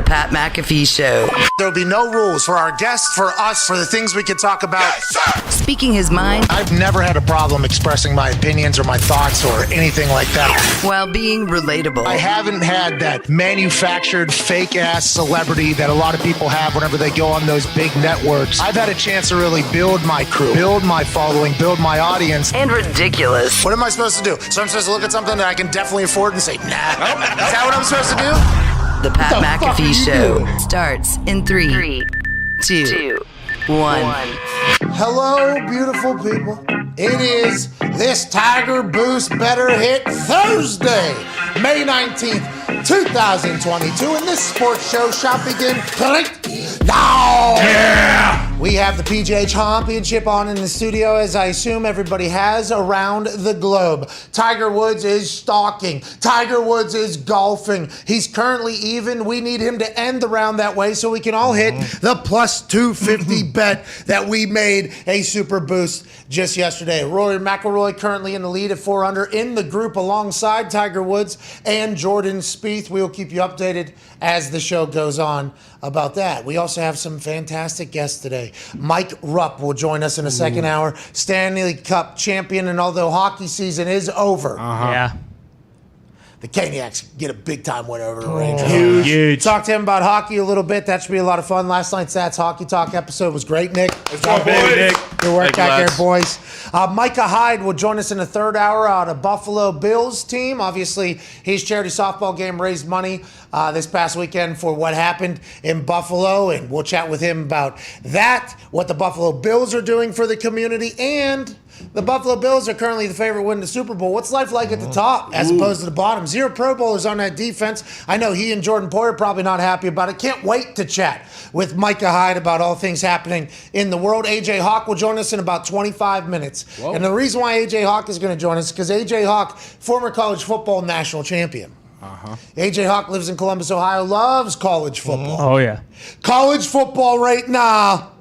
The Pat McAfee Show. There'll be no rules for our guests, for us, for the things we can talk about. Yes, sir. Speaking his mind I've never had a problem expressing my opinions or my thoughts or anything like that. while being relatable. I haven't had that manufactured fake-ass celebrity that a lot of people have whenever they go on those big networks. I've had a chance to really build my crew, build my following, build my audience. And ridiculous. What am I supposed to do? So I'm supposed to look at something that I can definitely afford and say, nah. Is that what I'm supposed to do? The Pat McAfee Show starts in 3, 2, 1. Hello, beautiful people. It is this Tiger Boost Better Hit Thursday, May 19th, 2022. And this sports show shall begin now. Yeah! We have the PGA Championship on in the studio, as I assume everybody has around the globe. Tiger Woods is stalking. Tiger Woods is golfing. He's currently even. We need him to end the round that way so we can all hit the plus 250 bet that we made a super boost just yesterday. Rory McIlroy currently in the lead at 4 under in the group alongside Tiger Woods and Jordan Spieth. We will keep you updated as the show goes on about that. We also have some fantastic guests today. Mike Rupp will join us in the second hour. Stanley Cup champion, and although hockey season is over, Yeah. the Caniacs get a big-time win over the Rangers. Huge. Talk to him about hockey a little bit. That should be a lot of fun. Last night's That's Hockey Talk episode was great, Nick. Good job, Nick. Good work Thank you, back there, lads. boys. Micah Hyde will join us in the third hour out of Buffalo Bills team. Obviously, his charity softball game raised money this past weekend for what happened in Buffalo, and we'll chat with him about that, what the Buffalo Bills are doing for the community, and the Buffalo Bills are currently the favorite to win the Super Bowl. What's life like at the top as opposed to the bottom? 0 Pro Bowlers on that defense. I know he and Jordan Poyer are probably not happy about it. Can't wait to chat with Micah Hyde about all things happening in the world. AJ Hawk will join us in about 25 minutes. Whoa. And the reason why AJ Hawk is going to join us is because AJ Hawk, former college football national champion. AJ Hawk lives in Columbus, Ohio, loves college football. Oh, yeah. College football right now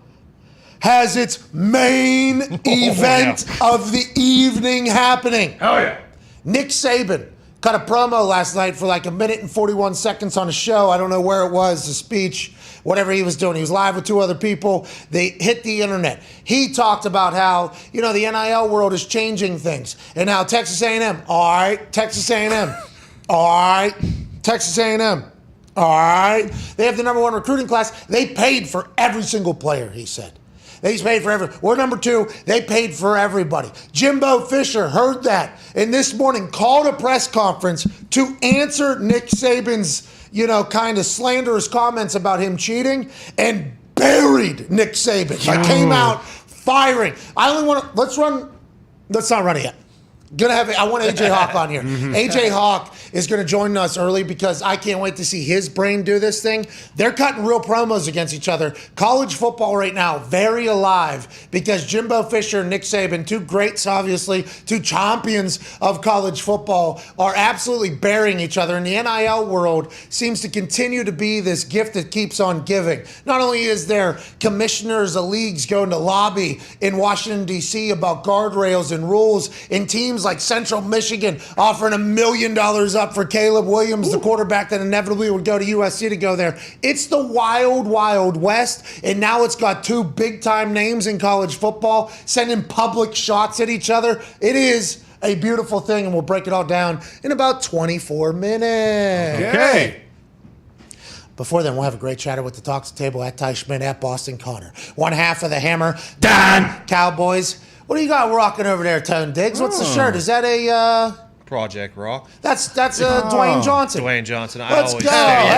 has its main event of the evening happening. Oh, yeah. Nick Saban cut a promo last night for like 1 minute and 41 seconds on a show. I don't know where it was, the speech, whatever he was doing. He was live with 2 other people. They hit the internet. He talked about how, the NIL world is changing things. And how Texas A&M, all right, Texas A&M, all right, Texas A&M, all right. They have the #1 recruiting class. They paid for every single player, he said. They paid for everyone. We're #2. They paid for everybody. Jimbo Fisher heard that, and this morning called a press conference to answer Nick Saban's, kind of slanderous comments about him cheating, and buried Nick Saban. Like came out firing. I only want to let's not run it yet. I want AJ Hawk on here. AJ Hawk is going to join us early because I can't wait to see his brain do this thing. They're cutting real promos against each other. College football right now, very alive because Jimbo Fisher and Nick Saban, 2 greats, obviously, 2 champions of college football, are absolutely burying each other. And the NIL world seems to continue to be this gift that keeps on giving. Not only is there commissioners of leagues going to lobby in Washington, D.C. about guardrails and rules, and teams like Central Michigan offering $1 million up for Caleb Williams, the quarterback that inevitably would go to USC to go there. It's the wild, wild west, and now it's got 2 big-time names in college football sending public shots at each other. It is a beautiful thing, and we'll break it all down in about 24 minutes. Okay. Before then, we'll have a great chatter with the Talks Table at Ty Schmidt, at Boston Connor. One half of the Hammer, Dahn Cowboys. What do you got rocking over there, Tone Diggs? What's the shirt? Is that a Project Rock. That's Dwayne Johnson. Dwayne Johnson. I Let's always go. say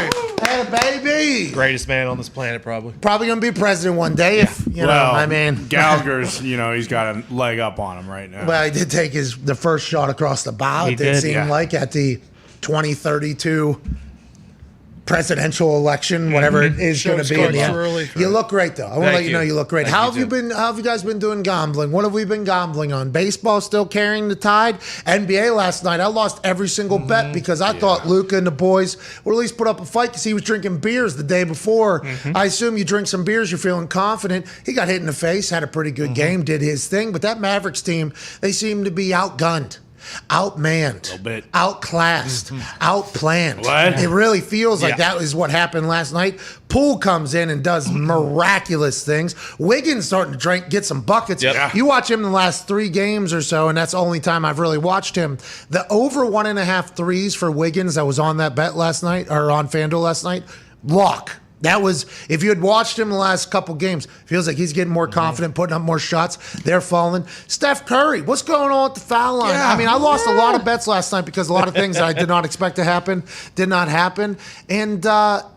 it. Hey, baby. Greatest man on this planet, probably. Probably gonna be president one day. If Gallagher's, he's got a leg up on him right now. Well, he did take the first shot across the bow. He It did did, seem yeah. like at the 2032 presidential election, whatever it is going to be. In the end. You look great, though. I want to let you know you look great. How have you guys been doing gambling? What have we been gambling on? Baseball still carrying the tide. NBA last night, I lost every single bet because I thought Luka and the boys would at least put up a fight because he was drinking beers the day before. I assume you drink some beers, you're feeling confident. He got hit in the face, had a pretty good game, did his thing. But that Mavericks team, they seem to be outgunned. outmanned, little bit. outclassed, outplanned. What? It really feels like that is what happened last night. Poole comes in and does miraculous things. Wiggins starting to get some buckets. Yep. Yeah. You watch him in the last 3 games or so, and that's the only time I've really watched him. The over 1.5 threes for Wiggins that was on that bet last night, or on FanDuel last night, lock. That was, if you had watched him the last couple games, feels like he's getting more confident, putting up more shots. They're falling. Steph Curry, what's going on at the foul line? I mean, I lost a lot of bets last night because a lot of things that I did not expect to happen did not happen. And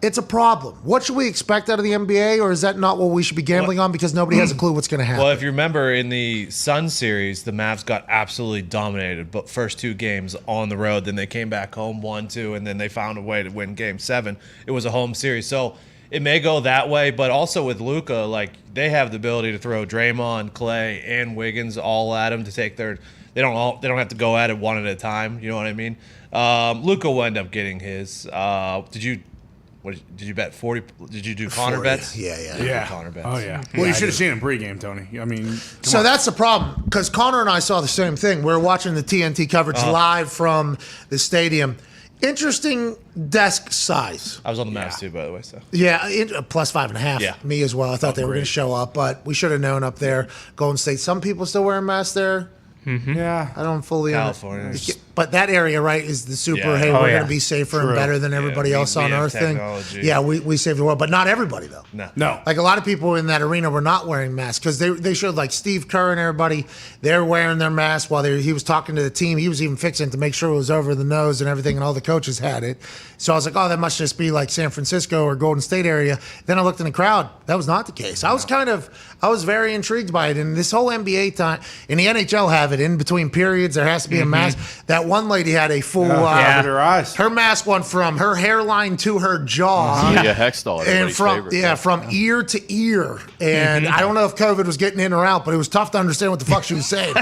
it's a problem. What should we expect out of the NBA, or is that not what we should be gambling on because nobody has a clue what's going to happen? Well, if you remember in the Sun series, the Mavs got absolutely dominated, but first 2 games on the road, then they came back home 1-2, and then they found a way to win Game 7. It was a home series. So it may go that way, but also with Luka, like, they have the ability to throw Draymond, Clay, and Wiggins all at him to take their. They don't have to go at it one at a time. You know what I mean? Luka will end up getting his. Did you bet 40? Did you do Connor 40. bets? Yeah. Connor bets. Oh, yeah. Well, you should have seen him pregame, Tony. I mean, So that's the problem, because Connor and I saw the same thing. We were watching the TNT coverage live from the stadium. Interesting desk size. I was on the Mavs too, by the way. So Yeah, plus 5.5. Yeah. Me as well. I thought they were going to show up, but we should have known up there. Golden State. Some people still wearing masks there. yeah. I don't fully California. understand. But that area, right, is the super, Yeah. hey, Oh, we're yeah. going to be safer and True. better than everybody we- else we on have Earth thing. technology. Yeah, we saved the world. But not everybody, though. no. Like a lot of people in that arena were not wearing masks because they showed like Steve Kerr and everybody, they're wearing their masks while he was talking to the team. He was even fixing it to make sure it was over the nose and everything, and all the coaches had it. So I was like, oh, that must just be like San Francisco or Golden State area. Then I looked in the crowd. That was not the case. I was very intrigued by it. And this whole NBA time, and the NHL have it in between periods. There has to be a mask. That one lady had a full, Covered her eyes. her mask went from her hairline to her jaw. Yeah, Hextall, And everybody's favorite. from ear to ear. And I don't know if COVID was getting in or out, but it was tough to understand what the fuck she was saying.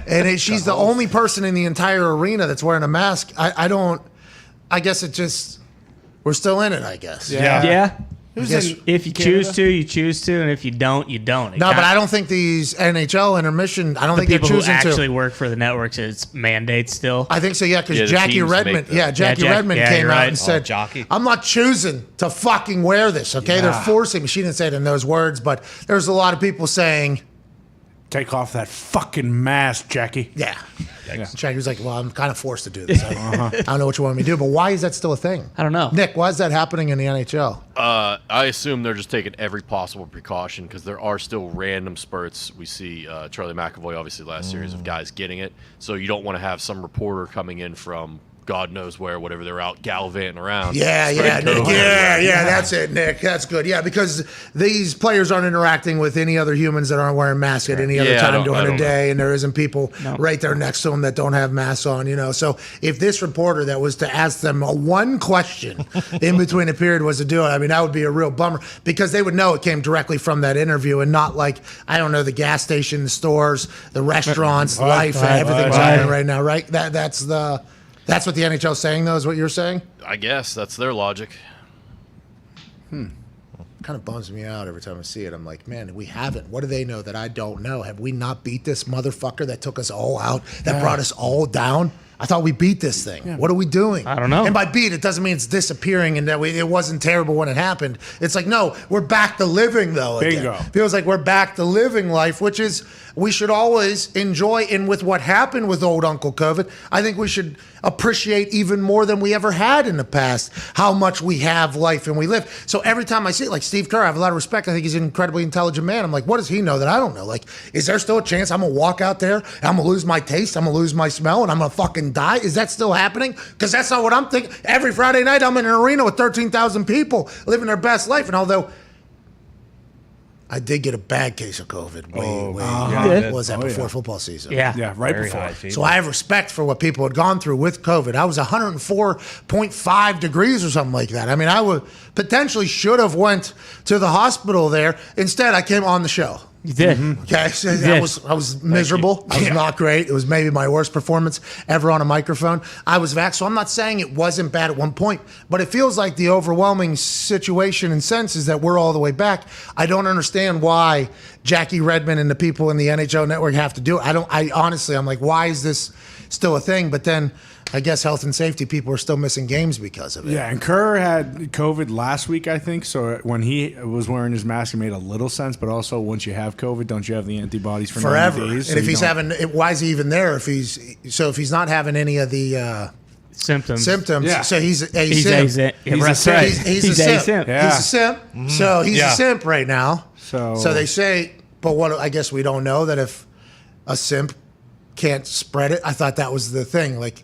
And she's the only person in the entire arena that's wearing a mask. I guess it just, we're still in it, I guess. Yeah. Yes. If you choose to, you choose to, and if you don't, you don't. No, but I don't think these NHL intermission, I don't think they're people who choosing actually to. work for the networks, it's mandates still. I think so, yeah, because Yeah, the Jackie teams Redmond, make them. Jackie Redmond yeah, came you're out right. and said, Jockey. I'm not choosing to fucking wear this, okay? They're forcing me. She didn't say it in those words, but there's a lot of people saying, Take off that fucking mask, Jackie. yeah. Jackie was like, well, I'm kind of forced to do this. I don't know what you want me to do, but why is that still a thing? I don't know. Nick, why is that happening in the NHL? I assume they're just taking every possible precaution because there are still random spurts. We see Charlie McAvoy, obviously, last series of guys getting it. So you don't want to have some reporter coming in from God knows where, whatever they're out gallivanting around. Yeah, spreading Nick. COVID. Yeah, that's it, Nick. That's good. Yeah, because these players aren't interacting with any other humans that aren't wearing masks at any other Yeah, I time don't- during I the don't day, and there isn't people right there next to them that don't have masks on, you know. So if this reporter that was to ask them one question in between a period was to do it, I mean, that would be a real bummer because they would know it came directly from that interview and not like, I don't know, the gas station, the stores, the restaurants, life, everything's happening right now, right? That's what the NHL is saying, though, is what you're saying? I guess that's their logic. Kind of bums me out every time I see it. I'm like, man, we haven't. What do they know that I don't know? Have we not beat this motherfucker that took us all out, that brought us all down? I thought we beat this thing. What are we doing? I don't know. And by beat, it doesn't mean it's disappearing and that it wasn't terrible when it happened. It's like, no, we're back to living, though. Bingo. Again. Feels like we're back to living life, which is we should always enjoy. And with what happened with old Uncle COVID, I think we should appreciate even more than we ever had in the past how much we have life and we live. So every time I see it, like Steve Kerr, I have a lot of respect. I think he's an incredibly intelligent man. I'm like, what does he know that I don't know? Like, is there still a chance I'm going to walk out there and I'm going to lose my taste, I'm going to lose my smell, and I'm going to fucking die? Is that still happening? Because that's not what I'm thinking. Every Friday night, I'm in an arena with 13,000 people living their best life. And although I did get a bad case of COVID what was that before football season? Yeah. Yeah, right Very before. high fever. So I have respect for what people had gone through with COVID. I was 104.5 degrees or something like that. I mean, I would potentially should have went to the hospital there. Instead, I came on the show. You did. Okay, so did. I was miserable. I was not great. It was maybe my worst performance ever on a microphone. I was vaxxed, so I'm not saying it wasn't bad at one point, but it feels like the overwhelming situation and sense is that we're all the way back. I don't understand why Jackie Redmond and the people in the NHL network have to do it. I honestly, I'm like, why is this still a thing. But then I guess health and safety people are still missing games because of it. Yeah, and Kerr had COVID last week, I think. So when he was wearing his mask, it made a little sense. But also, once you have COVID, don't you have the antibodies for forever? 90 days? And if he's having, why is he even there? If he's not having any of the Symptoms. yeah. So he's a He's simp. a simp. Yeah, He's a that's simp. right. He's a He's simp. a simp. Yeah. He's a simp. So he's a simp right now. So they say, but what I guess we don't know that if a simp can't spread it. I thought that was the thing. Like,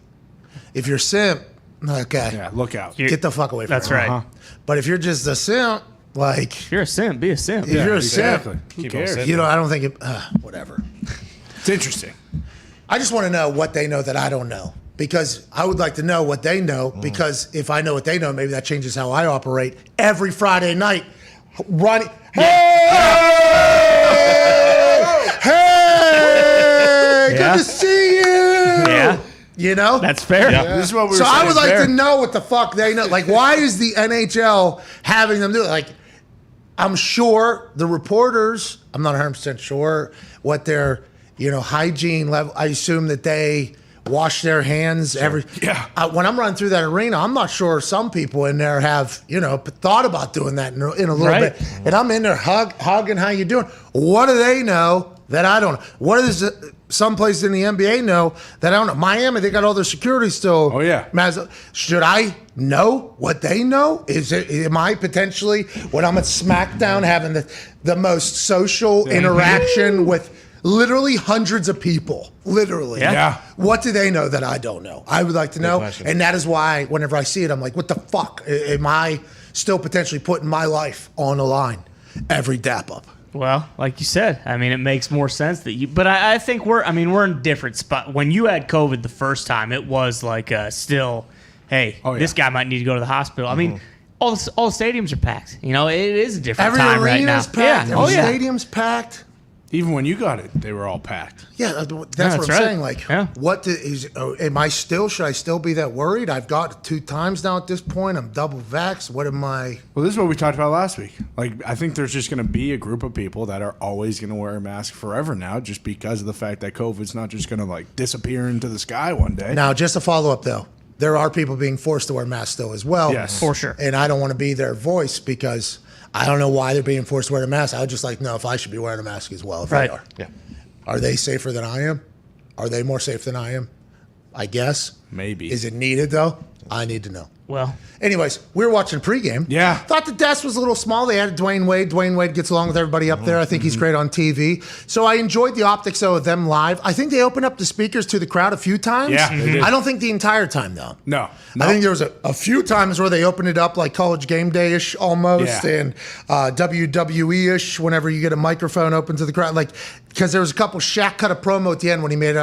if you're simp, okay, yeah, look out. get the fuck away from That's me. right. But if you're just a simp, like, If you're a simp, be a simp. if you're a exactly. simp, Who Keep on cares? simping. I don't think it, whatever. It's interesting. I just want to know what they know that I don't know. Because I would like to know what they know, because if I know what they know, maybe that changes how I operate every Friday night. Running, hey, Yeah. good to see you. Yeah. You know? That's fair. This is what we were So saying. I would like there. to know what the fuck they know. Like, why is the NHL having them do it? Like, I'm sure the reporters, I'm not 100% sure what their, hygiene level, I assume that they wash their hands every. Yeah. When I'm running through that arena, I'm not sure some people in there have, thought about doing that in a little Right. bit. And I'm in there hugging, how you doing? What do they know that I don't know? What does some places in the NBA know that I don't know? Miami, they got all their security still. Oh, yeah. Should I know what they know? Am I potentially, when I'm at SmackDown, having the most social interaction with literally hundreds of people? Literally. Yeah. What do they know that I don't know? I would like to know. question. And that is why whenever I see it, I'm like, what the fuck? Am I still potentially putting my life on the line every dap up? Well, like you said, I mean, it makes more sense that you. But I think we're in a different spot. When you had COVID the first time, it was like still, hey, Oh, yeah. this guy might need to go to the hospital. I mean, all the stadiums are packed. It is a different Every time right now. arena's packed. Yeah. Every Oh yeah. stadium's packed. Even when you got it, they were all packed. Yeah, that's that's what I'm right. saying. Like, Yeah. should I still be that worried? I've got it 2 times now at this point. I'm double vaxxed. What am I? Well, this is what we talked about last week. Like, I think there's just going to be a group of people that are always going to wear a mask forever now, just because of the fact that COVID's not just going to disappear into the sky one day. Now, just a follow up though. There are people being forced to wear masks still as well. Yes. For sure. And I don't want to be their voice because I don't know why they're being forced to wear a mask. I would just like to know if I should be wearing a mask as well. If Right. they are. Yeah. Are they safer than I am? Are they more safe than I am? I guess. Maybe. Is it needed though? I need to know. Well, Anyways, we were watching pregame. Yeah. Thought the desk was a little small. They added Dwayne Wade. Dwayne Wade gets along with everybody up there. I think he's great on TV. So I enjoyed the optics, though, of them live. I think they opened up the speakers to the crowd a few times. Yeah, they did. I don't think the entire time, though. No. I think there was a few times where they opened it up like College Game Day-ish almost Yeah. and WWE-ish whenever you get a microphone open to the crowd. Like, because there was a couple, Shaq cut a promo at the end when he made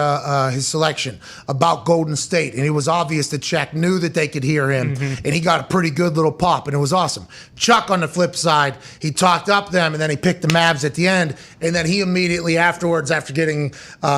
his selection about Golden State. And it was obvious that Shaq knew that they could hear him. And he got a pretty good little pop, and it was awesome. Chuck, on the flip side, he talked up them, and then he picked the Mavs at the end. And then he immediately afterwards, after getting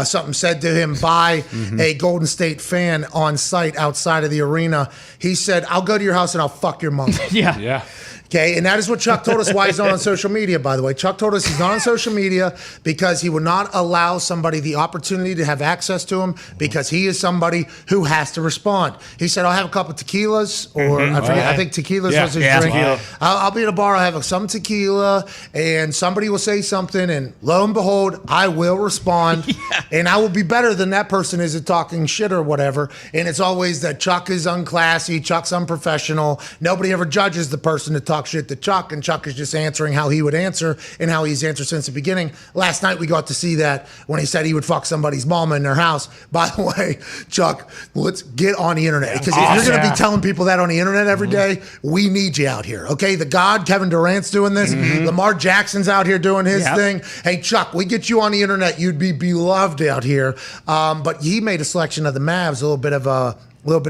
something said to him by a Golden State fan on site outside of the arena, he said, "I'll go to your house and I'll fuck your mom." yeah. Yeah. Okay, and that is what Chuck told us why he's not on social media, by the way. Chuck told us he's not on social media because he would not allow somebody the opportunity to have access to him because he is somebody who has to respond. He said, I'll have a couple of tequilas, or I forget, I think tequilas Yeah. was his Yeah. drink. Tequila. I'll be at a bar, I'll have some tequila, and somebody will say something, and lo and behold, I will respond, and I will be better than that person is at talking shit or whatever. And it's always that Chuck is unclassy, Chuck's unprofessional. Nobody ever judges the person that talks shit to Chuck, and Chuck is just answering how he would answer and how he's answered since the beginning. Last night we got to see that when he said he would fuck somebody's mama in their house. By the way, Chuck, let's get on the internet, because if you're going to be telling people that on the internet every day, we need you out here. Okay, the God Kevin Durant's doing this. Lamar Jackson's out here doing his thing. Hey, Chuck, we get you on the internet, you'd be beloved out here. But he made a selection of the Mavs, a little bit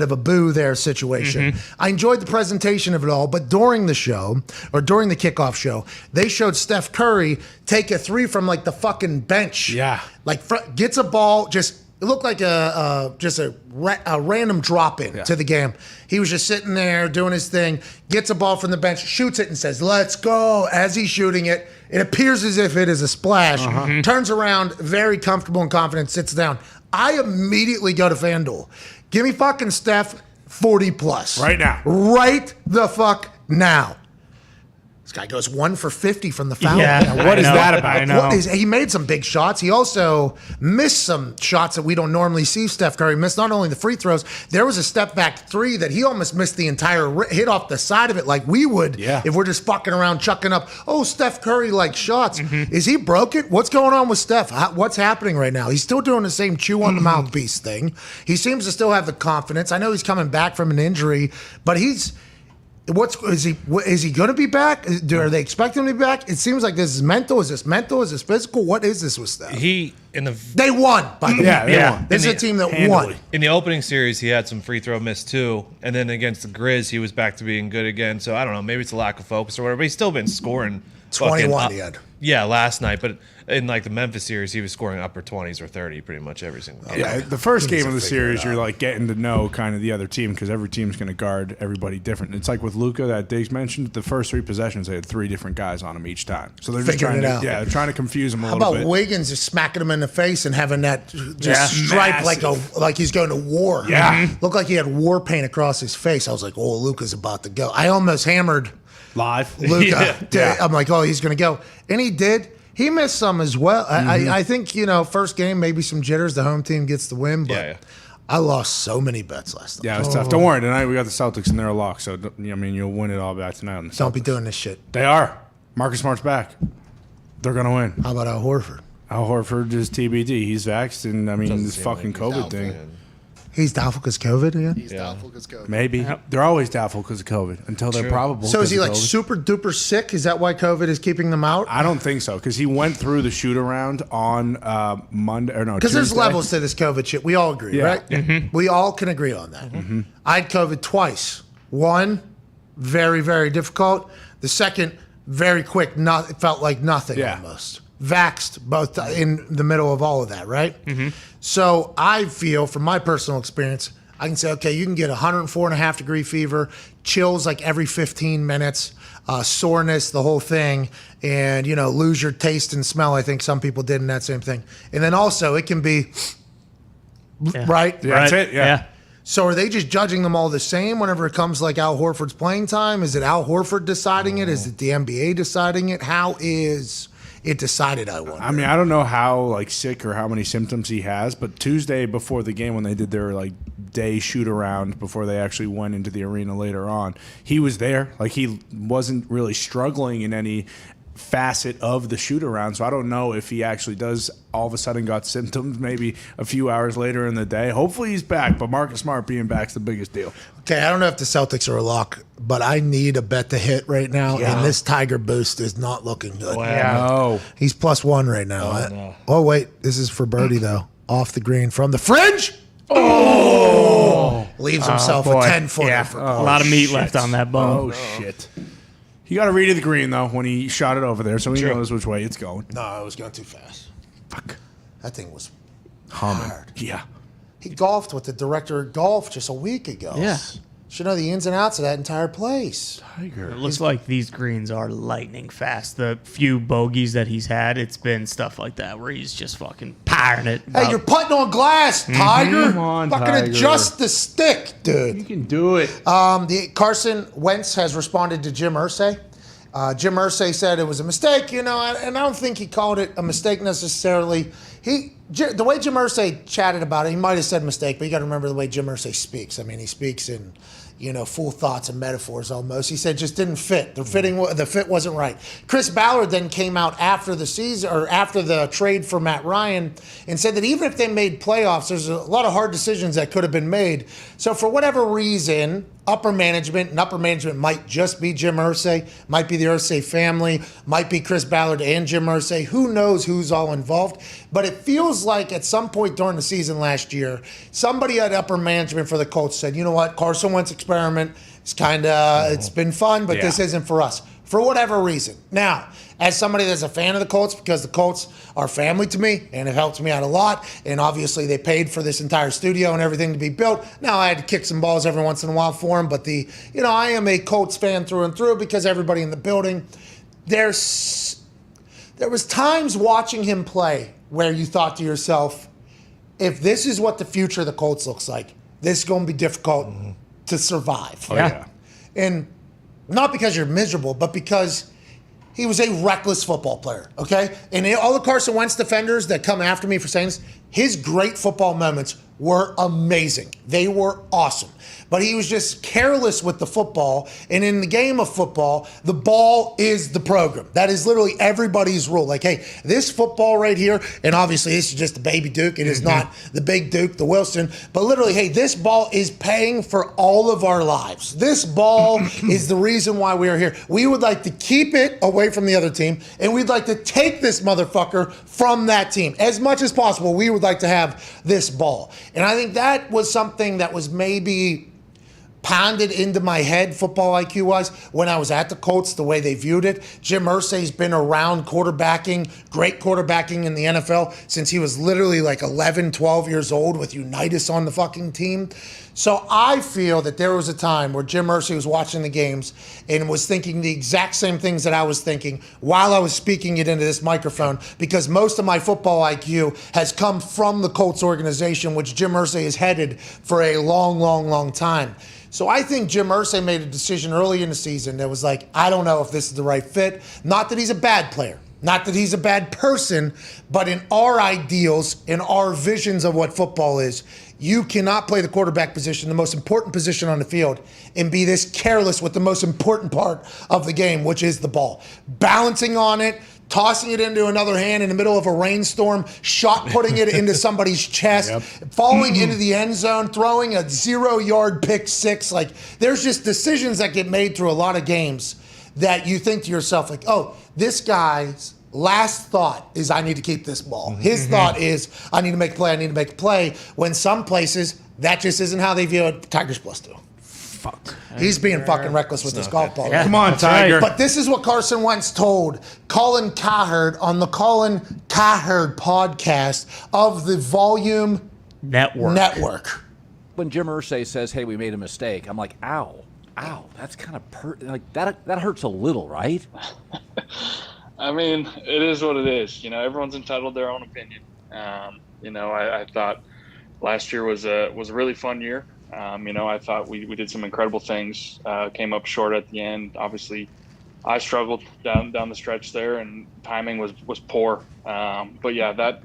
of a boo there situation. I enjoyed the presentation of it all, but during the show, or during the kickoff show, they showed Steph Curry take a three from like the fucking bench. Yeah. Like gets a ball, it looked like a random drop in to the game. He was just sitting there doing his thing, gets a ball from the bench, shoots it and says, "Let's go." As he's shooting it, it appears as if it is a splash. Turns around, very comfortable and confident, sits down. I immediately go to FanDuel. Give me fucking Steph 40 plus. Right now. Right the fuck now. This guy goes 1 for 50 from the foul. Yeah, What is that about? I know. He made some big shots. He also missed some shots that we don't normally see Steph Curry miss. Not only the free throws, there was a step back three that he almost missed the entire hit off the side of it like we would if we're just fucking around chucking up, Steph Curry like shots. Is he broken? What's going on with Steph? What's happening right now? He's still doing the same chew on the mouthpiece thing. He seems to still have the confidence. I know he's coming back from an injury, but is he going to be back? Are they expecting him to be back? It seems like this is mental. Is this mental? Is this physical? What is this with Steph? They won. By the way. They won. This is a team that won. In the opening series, he had some free throw miss too, and then against the Grizz, he was back to being good again. So I don't know, maybe it's a lack of focus or whatever. But he's still been scoring 21 he had. Yeah, last night, but in like the Memphis series, he was scoring upper 20s or 30 pretty much every single game. Yeah, the first game of the series, you're like getting to know kind of the other team because every team's going to guard everybody different. It's like with Luka that Diggs mentioned. The first 3 possessions, they had 3 different guys on him each time, so they're just Figuring trying it out. they're trying to confuse him a How little about bit. Wiggins just smacking him in the face and having that just stripe like he's going to war? Yeah. Looked like he had war paint across his face. I was like, Luka's about to go. I almost hammered Live. Luka. Yeah. I'm like, he's going to go. And he did. He missed some as well. I think, first game, maybe some jitters. The home team gets the win, but I lost so many bets last night. Yeah, it was tough. Don't worry. Tonight we got the Celtics and they're a lock. So, you'll win it all back tonight on the Celtics. Don't be doing this shit. They are. Marcus Smart's back. They're going to win. How about Al Horford? Al Horford is TBD. He's vaxxed, and this fucking COVID thing. He's doubtful because COVID again? He's doubtful because COVID. Maybe. Yep. They're always doubtful because of COVID until they're probable. So is he like COVID. super duper sick? Is that why COVID is keeping them out? I don't think so because he went through the shoot around on Monday or no. Because there's Tuesday. levels to this COVID shit. We all agree, Yeah. right? Mm-hmm. We all can agree on that. Mm-hmm. I had COVID twice. One, very, very difficult. The second, very quick. It felt like nothing almost. Vaxxed both in the middle of all of that, right? Mm-hmm. So I feel, from my personal experience, I can say, okay, you can get 104.5 degree fever, chills like every 15 minutes, soreness, the whole thing, and, lose your taste and smell. I think some people did in that same thing. And then also it can be, right? Yeah, that's it. Yeah. So are they just judging them all the same whenever it comes like Al Horford's playing time? Is it Al Horford deciding it? Is it the NBA deciding it? How is it decided, I wonder? I don't know how sick or how many symptoms he has, but Tuesday before the game when they did their day shoot around before they actually went into the arena later on, he was there. He wasn't really struggling in any facet of the shoot around, so I don't know if he actually does all of a sudden got symptoms maybe a few hours later in the day. Hopefully he's back, but Marcus Smart being back's the biggest deal. Okay, I don't know if the Celtics are a lock, but I need a bet to hit right now, and this Tiger boost is not looking good. No. He's +1 right now. Oh, wait, this is for birdie, though. Off the green from the fringe. Leaves himself a 10-footer. Yeah, a lot of meat left on that bone. Oh, shit. He got a read of the green, though, when he shot it over there, so he knows which way it's going. No, I was going too fast. Fuck. That thing was Humming. hard. Yeah. He golfed with the director of golf just a week ago. Yeah. Should know the ins and outs of that entire place. Tiger. It looks like these greens are lightning fast. The few bogeys that he's had, it's been stuff like that where he's just fucking powering it. Hey, you're putting on glass, Tiger. Come on, Fucking Tiger. adjust the stick, dude. You can do it. The Carson Wentz has responded to Jim Irsay. Jim Irsay said it was a mistake, and I don't think he called it a mistake necessarily. The way Jim Irsay chatted about it, he might have said mistake, but you got to remember the way Jim Irsay speaks. I mean, he speaks in full thoughts and metaphors almost. He said it just didn't fit. The fit wasn't right. Chris Ballard then came out after the season or after the trade for Matt Ryan and said that even if they made playoffs, there's a lot of hard decisions that could have been made. So for whatever reason, upper management might just be Jim Irsay, might be the Irsay family, might be Chris Ballard and Jim Irsay. Who knows who's all involved? But it feels like at some point during the season last year, somebody at upper management for the Colts said, you know what, Carson Wentz experiment, it's been fun, but this isn't for us. For whatever reason. Now, as somebody that's a fan of the Colts, because the Colts are family to me and it helps me out a lot, and obviously they paid for this entire studio and everything to be built. Now I had to kick some balls every once in a while for them, but I am a Colts fan through and through because everybody in the building. There was times watching him play where you thought to yourself, if this is what the future of the Colts looks like, this is going to be difficult to survive. Oh, yeah. And not because you're miserable, but because he was a reckless football player, okay? And all the Carson Wentz defenders that come after me for saying this, his great football moments were amazing. They were awesome. But he was just careless with the football. And in the game of football, the ball is the program. That is literally everybody's rule. Like, hey, this football right here, and obviously this is just the baby Duke. It is not the big Duke, the Wilson. But literally, hey, this ball is paying for all of our lives. This ball is the reason why we are here. We would like to keep it away from the other team, and we'd like to take this motherfucker from that team. As much as possible, we would like to have this ball. And I think that was something that was maybe pounded into my head, football IQ-wise, when I was at the Colts, the way they viewed it. Jim Irsay's been around quarterbacking, great quarterbacking in the NFL since he was literally like 11, 12 years old with Unitas on the fucking team. So I feel that there was a time where Jim Irsay was watching the games and was thinking the exact same things that I was thinking while I was speaking it into this microphone, because most of my football IQ has come from the Colts organization, which Jim Irsay has headed for a long, long, long time. So I think Jim Irsay made a decision early in the season that was like, I don't know if this is the right fit. Not that he's a bad player, not that he's a bad person, but in our ideals, in our visions of what football is, you cannot play the quarterback position, the most important position on the field, and be this careless with the most important part of the game, which is the ball. Balancing on it, tossing it into another hand in the middle of a rainstorm, shot putting it into somebody's chest, falling into the end zone, throwing a 0-yard pick six. Like, there's just decisions that get made through a lot of games that you think to yourself, like, oh, this guy's last thought is I need to keep this ball. His thought is I need to make a play, I need to make a play. When some places, that just isn't how they view it. Tiger's Plus do. Fuck. He's being fucking reckless with this golf ball. Yeah. Come on, Tiger. But this is what Carson Wentz told Colin Cowherd on the Colin Cowherd podcast of the Volume Network. When Jim Irsay says, hey, we made a mistake, I'm like, ow, that's kind of like that hurts a little, right? I mean, it is what it is. You know, everyone's entitled to their own opinion. You know, I thought last year was a really fun year. You know, I thought we did some incredible things, came up short at the end. Obviously, I struggled down the stretch there, and timing was poor. But yeah, that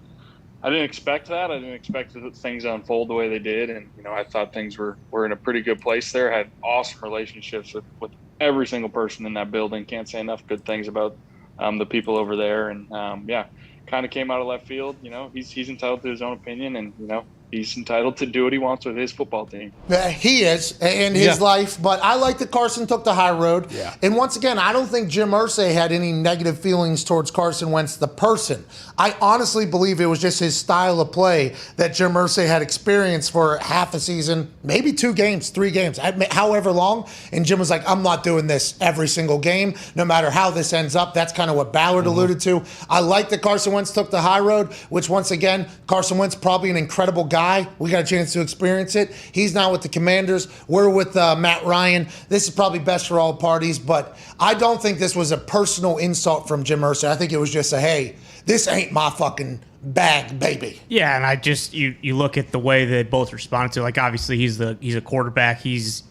I didn't expect that. I didn't expect things to unfold the way they did. And, you know, I thought things were in a pretty good place there. Had awesome relationships with every single person in that building. Can't say enough good things about the people over there. And, yeah, kind of came out of left field. You know, he's entitled to his own opinion, and, you know, he's entitled to do what he wants with his football team. He is in his life, but I like that Carson took the high road. Yeah. And once again, I don't think Jim Irsay had any negative feelings towards Carson Wentz, the person. I honestly believe it was just his style of play that Jim Irsay had experienced for half a season, maybe 2 games, 3 games, however long. And Jim was like, I'm not doing this every single game, no matter how this ends up. That's kind of what Ballard alluded to. I like that Carson Wentz took the high road, which once again, Carson Wentz probably an incredible guy. We got a chance to experience it. He's now with the Commanders. We're with Matt Ryan. This is probably best for all parties, but I don't think this was a personal insult from Jim Irsay. I think it was just a, hey, this ain't my fucking bag, baby. Yeah, and I just you look at the way they both responded to, like, obviously he's a quarterback. He's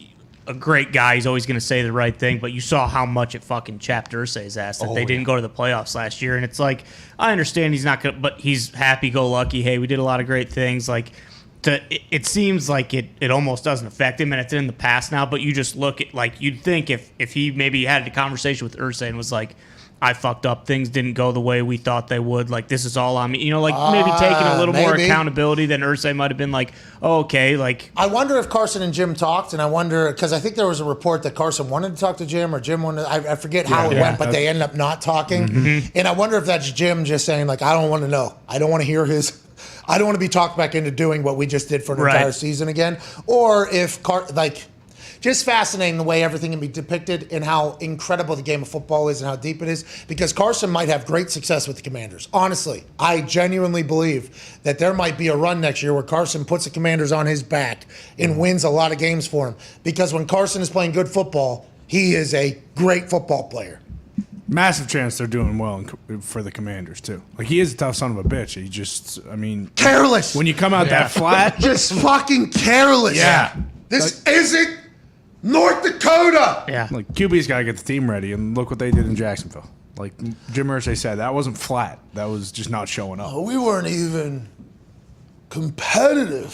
a great guy. He's always going to say the right thing, but you saw how much it fucking chapped Irsay's ass that they didn't go to the playoffs last year. And it's like, I understand he's not going to, but he's happy-go-lucky. Hey, we did a lot of great things. Like, it seems like it almost doesn't affect him, and it's in the past now, but you just look at, like, you'd think if he maybe had a conversation with Irsay and was like, I fucked up, things didn't go the way we thought they would, like, this is all on me. You know, like, maybe taking a little more accountability than Irsay might have been like, oh, okay, like. I wonder if Carson and Jim talked, and I wonder, because I think there was a report that Carson wanted to talk to Jim, or Jim wanted, I forget how it went, but they ended up not talking. And I wonder if that's Jim just saying, like, I don't want to know. I don't want to hear I don't want to be talked back into doing what we just did for an entire season again. Or if, just fascinating the way everything can be depicted and how incredible the game of football is and how deep it is, because Carson might have great success with the Commanders. Honestly, I genuinely believe that there might be a run next year where Carson puts the Commanders on his back and wins a lot of games for him. Because when Carson is playing good football, he is a great football player. Massive chance they're doing well for the Commanders, too. Like, he is a tough son of a bitch. He just, I mean... Careless. When you come out that flat... Just fucking careless. Yeah. This isn't North Dakota. Yeah. Like, QB's got to get the team ready, and look what they did in Jacksonville. Like Jim Irsay said, that wasn't flat. That was just not showing up. We weren't even competitive.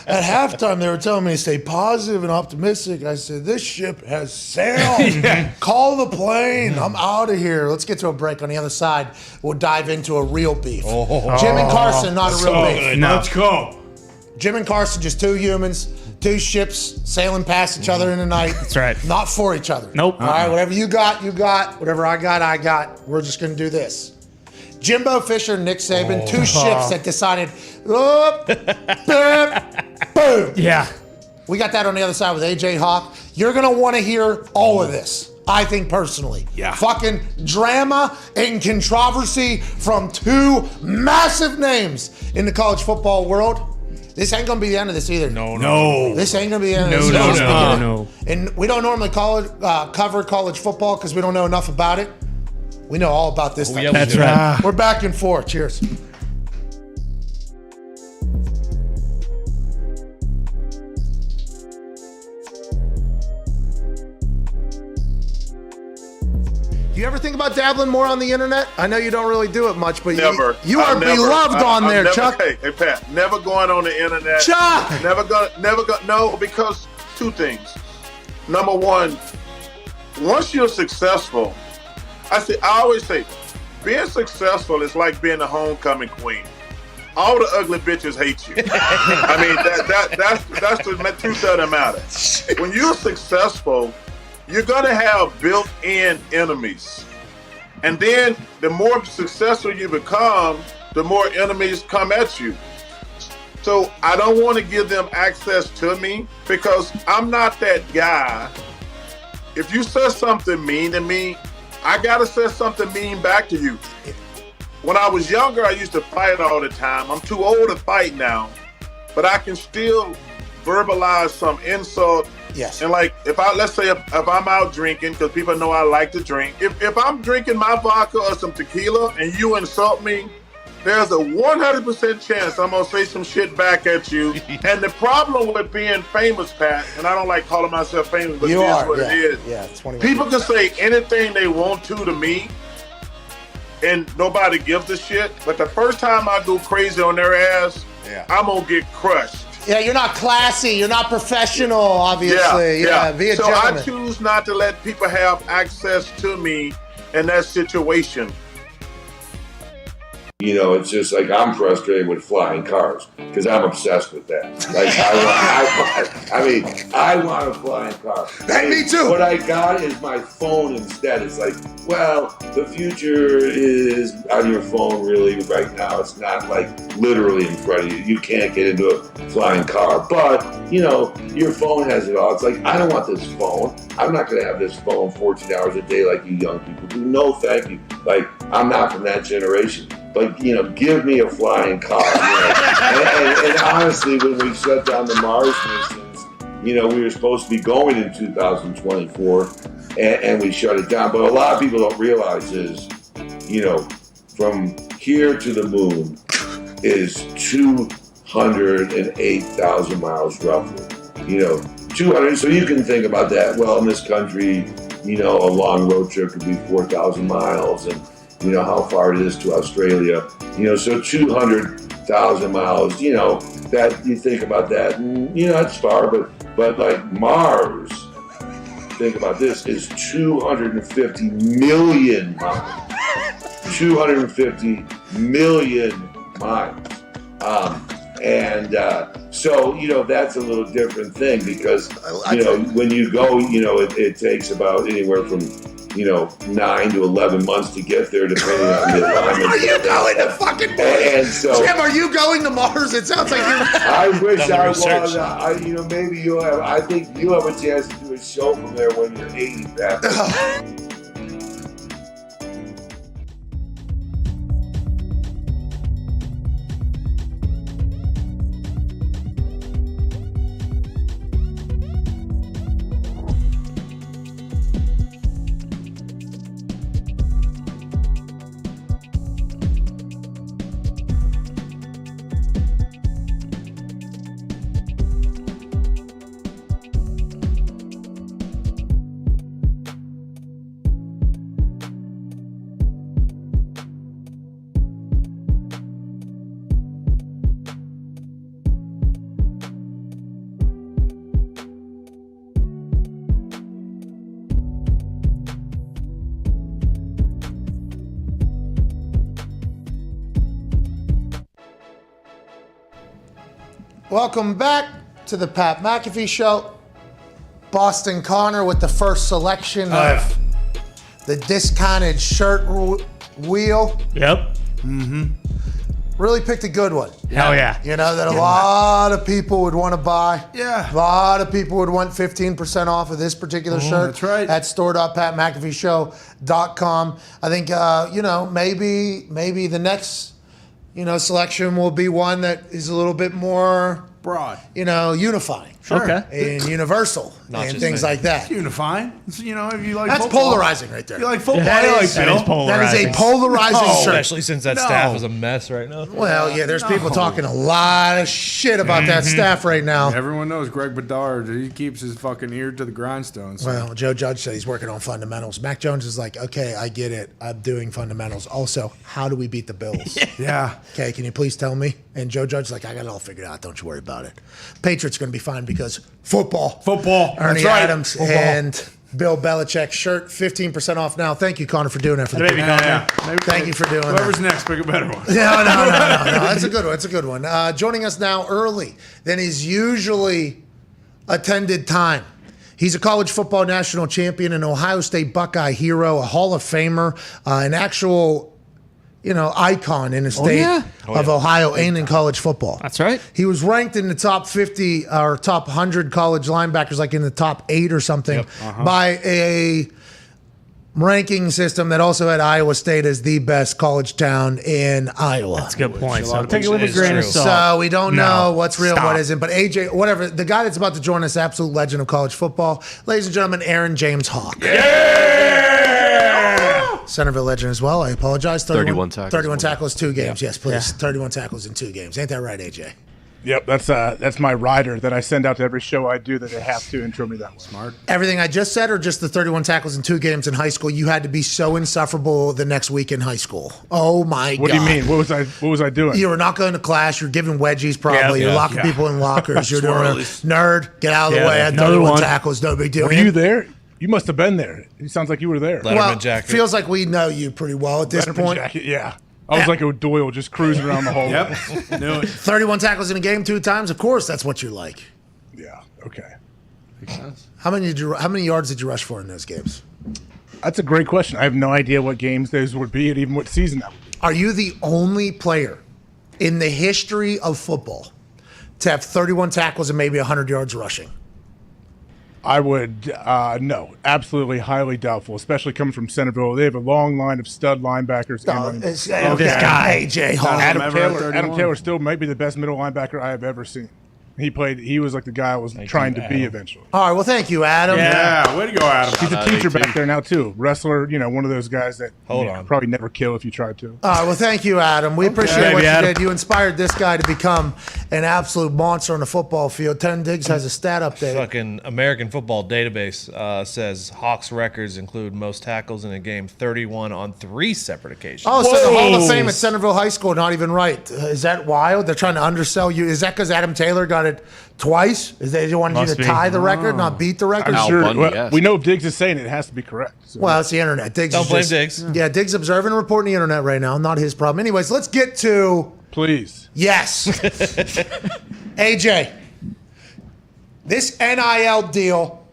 At halftime, they were telling me to stay positive and optimistic. I said, this ship has sailed. Call the plane. I'm out of here. Let's get to a break. On the other side, we'll dive into a real beef. Jim and Carson, not a real beef. No. Let's go. Jim and Carson, just two humans, two ships sailing past each other in the night. That's right. Not for each other. Nope. All right, whatever you got, you got. Whatever I got. We're just going to do this. Jimbo Fisher and Nick Saban, two ships that decided, boom. Yeah. We got that on the other side with AJ Hawk. You're going to want to hear all of this, I think personally. Yeah. Fucking drama and controversy from two massive names in the college football world. This ain't going to be the end of this either. No. This ain't going to be the end of this. No. And we don't normally cover college football because we don't know enough about it. We know all about this. yeah, That's right. We're back and forth. Cheers. You ever think about dabbling more on the internet? I know you don't really do it much, but Never. you are beloved on there, Chuck. Hey, Pat, never going on the internet. Chuck! Never go. No, because two things. Number one, once you're successful, I always say, being successful is like being the homecoming queen. All the ugly bitches hate you. I mean, that's the truth of the matter. When you're successful, you're gonna have built-in enemies, and then the more successful you become, the more enemies come at you. So I don't want to give them access to me because I'm not that guy. If you say something mean to me, I gotta say something mean back to you. When I was younger, I used to fight all the time. I'm too old to fight now, but I can still verbalize some insult. Yes. And like, let's say if I'm out drinking, because people know I like to drink. If I'm drinking my vodka or some tequila and you insult me, there's a 100% chance I'm gonna say some shit back at you. And the problem with being famous, Pat, and I don't like calling myself famous, but it is what it is. Yeah, 21. People can say anything they want to me, and nobody gives a shit. But the first time I go crazy on their ass, I'm gonna get crushed. Yeah, you're not classy. You're not professional, obviously. Yeah. Be a so gentleman. I choose not to let people have access to me in that situation. You know, it's just like I'm frustrated with flying cars because I'm obsessed with that. Like, I want a flying car. Me too. What I got is my phone instead. It's like, well, the future is on your phone really right now. It's not like literally in front of you. You can't get into a flying car. But, you know, your phone has it all. It's like, I don't want this phone. I'm not going to have this phone 14 hours a day like you young people do. No, thank you. Like, I'm not from that generation. Like, you know, give me a flying car. You know? and honestly, when we shut down the Mars missions, you know, we were supposed to be going in 2024, and we shut it down. But a lot of people don't realize is, you know, from here to the moon is 208,000 miles roughly. You know, 200. So you can think about that. Well, in this country, you know, a long road trip could be 4,000 miles, and you know how far it is to Australia. You know, so 200,000 miles. You know, that you think about that, and, you know, that's far. But like Mars, think about this, is 250 million miles. 250 million miles. So, you know, that's a little different thing because, you know, when you go, you know, it takes about anywhere from, you know, 9 to 11 months to get there, depending on the alignment. Are you going to fucking Mars? And so, Jim, are you going to Mars? It sounds like you're... I wish I was. You know, maybe you'll have, I think you'll have a chance to do a show from there when you're 80, Pat. Welcome back to the Pat McAfee Show. Boston Connor with the first selection of the discounted shirt wheel. Yep. Really picked a good one. Hell yeah. You know, that a lot of people would want to buy. Yeah. A lot of people would want 15% off of this particular shirt. That's right. At store.patmcafeeshow.com. I think, maybe the next, selection will be one that is a little bit more Broad. Unifying. Sure. Okay. And universal. Not and just things me. like that. It's unifying. It's, if you like That's football, polarizing right there. You like football. That I is- like That is Bill. That is a polarizing. polarizing shirt. Especially since that staff is a mess right now. Well, yeah, there's people talking a lot of shit about that staff right now. Everyone knows Greg Bedard. He keeps his fucking ear to the grindstone. So. Well, Joe Judge said he's working on fundamentals. Mac Jones is like, okay, I get it. I'm doing fundamentals. Also, how do we beat the Bills? Yeah. Okay, can you please tell me? And Joe Judge's like, I got it all figured out. Don't you worry about it. Patriots going to be fine because football. Ernie That's right. Adams Football. and Bill Belichick shirt, 15% off now. Thank you, Connor, for doing that for the Baby people. Connor. Thank you for doing Whoever's that. next, pick a better one. No. That's a good one. It's a good one. Joining us now early than his usually attended time. He's a college football national champion, an Ohio State Buckeye hero, a Hall of Famer, an actual, icon in the state of Ohio and in college football. That's right. He was ranked in the top 50 or top 100 college linebackers, like in the top 8 or something, by a ranking system that also had Iowa State as the best college town in Iowa. That's a good point. So of take it with a people- grain of It's true. salt. So we don't No. know what's real, Stop. what isn't. But AJ, whatever, the guy that's about to join us, absolute legend of college football, ladies and gentlemen, Aaron James Hawk. Centerville legend as well. I apologize. 31 tackles. 31 tackles, 2 games. Yes, please. 31 tackles in 2 games. Ain't that right, AJ? Yep, that's my rider that I send out to every show I do that they have to intro me that way. Smart. Everything I just said, or just the 31 tackles in 2 games in high school, you had to be so insufferable the next week in high school. Oh my What God. do you mean? What was I doing? You were not going to class. You're giving wedgies probably. Yeah. You're locking people in lockers. You're doing a nerd. Get out of the Yeah, way. I had another 31 one. tackles. No big deal. Were you there? You must have been there. It sounds like you were there. Letterman Well, jacket. feels like we know you pretty well at this Letterman point. jacket, yeah. I was like a Doyle just cruising around the hallway. Yep. Knew it. 31 tackles in a game 2 times. Of course, that's what you like. Yeah, okay. How many yards did you rush for in those games? That's a great question. I have no idea what games those would be and even what season that would be. Are you the only player in the history of football to have 31 tackles and maybe 100 yards rushing? I would, no, absolutely highly doubtful, especially coming from Centerville. They have a long line of stud linebackers. This guy, AJ Hall. Adam Ever at Taylor. 31. Adam Taylor still might be the best middle linebacker I have ever seen. He was like the guy I was trying to be eventually. All right, well, thank you, Adam. Yeah, way to go, Adam. He's a teacher back there now too. Wrestler, one of those guys that Hold you on. probably never kill if you tried to. All right, well, thank you, Adam. We appreciate what Maybe, you Adam. did. You inspired this guy to become an absolute monster on the football field. 10 Diggs has a stat update. Fucking American Football Database says Hawks records include most tackles in a game, 31 on 3 separate occasions. Oh, so the Hall of Fame at Centerville High School, not even right. Is that wild? They're trying to undersell you. Is that because Adam Taylor got it twice? Is they wanted you Must to be. tie the record, not beat the record? Al Sure. Bundy, Well, yes. we know if Diggs is saying it has to be correct. So. Well, it's the internet. Diggs Don't is blame just- Diggs. Yeah, Diggs observing and reporting the internet right now. Not his problem. Anyways, let's get to Please. yes. AJ, this NIL deal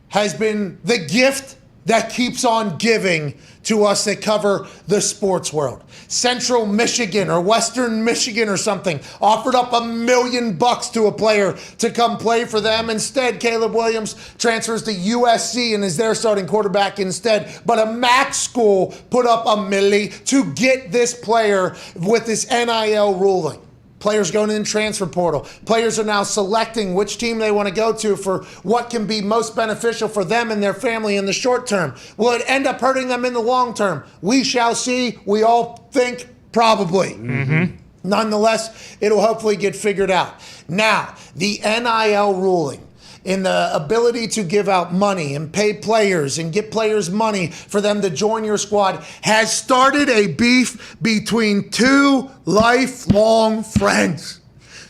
has been the gift that keeps on giving to us that cover the sports world. Central Michigan or Western Michigan or something offered up $1 million to a player to come play for them. Instead, Caleb Williams transfers to USC and is their starting quarterback instead. But a MAC school put up $1 million to get this player with this NIL ruling. Players going in the transfer portal. Players are now selecting which team they want to go to for what can be most beneficial for them and their family in the short term. Will it end up hurting them in the long term? We shall see. We all think probably. Nonetheless, it'll hopefully get figured out. Now, the NIL ruling in the ability to give out money and pay players and get players money for them to join your squad has started a beef between 2 lifelong friends.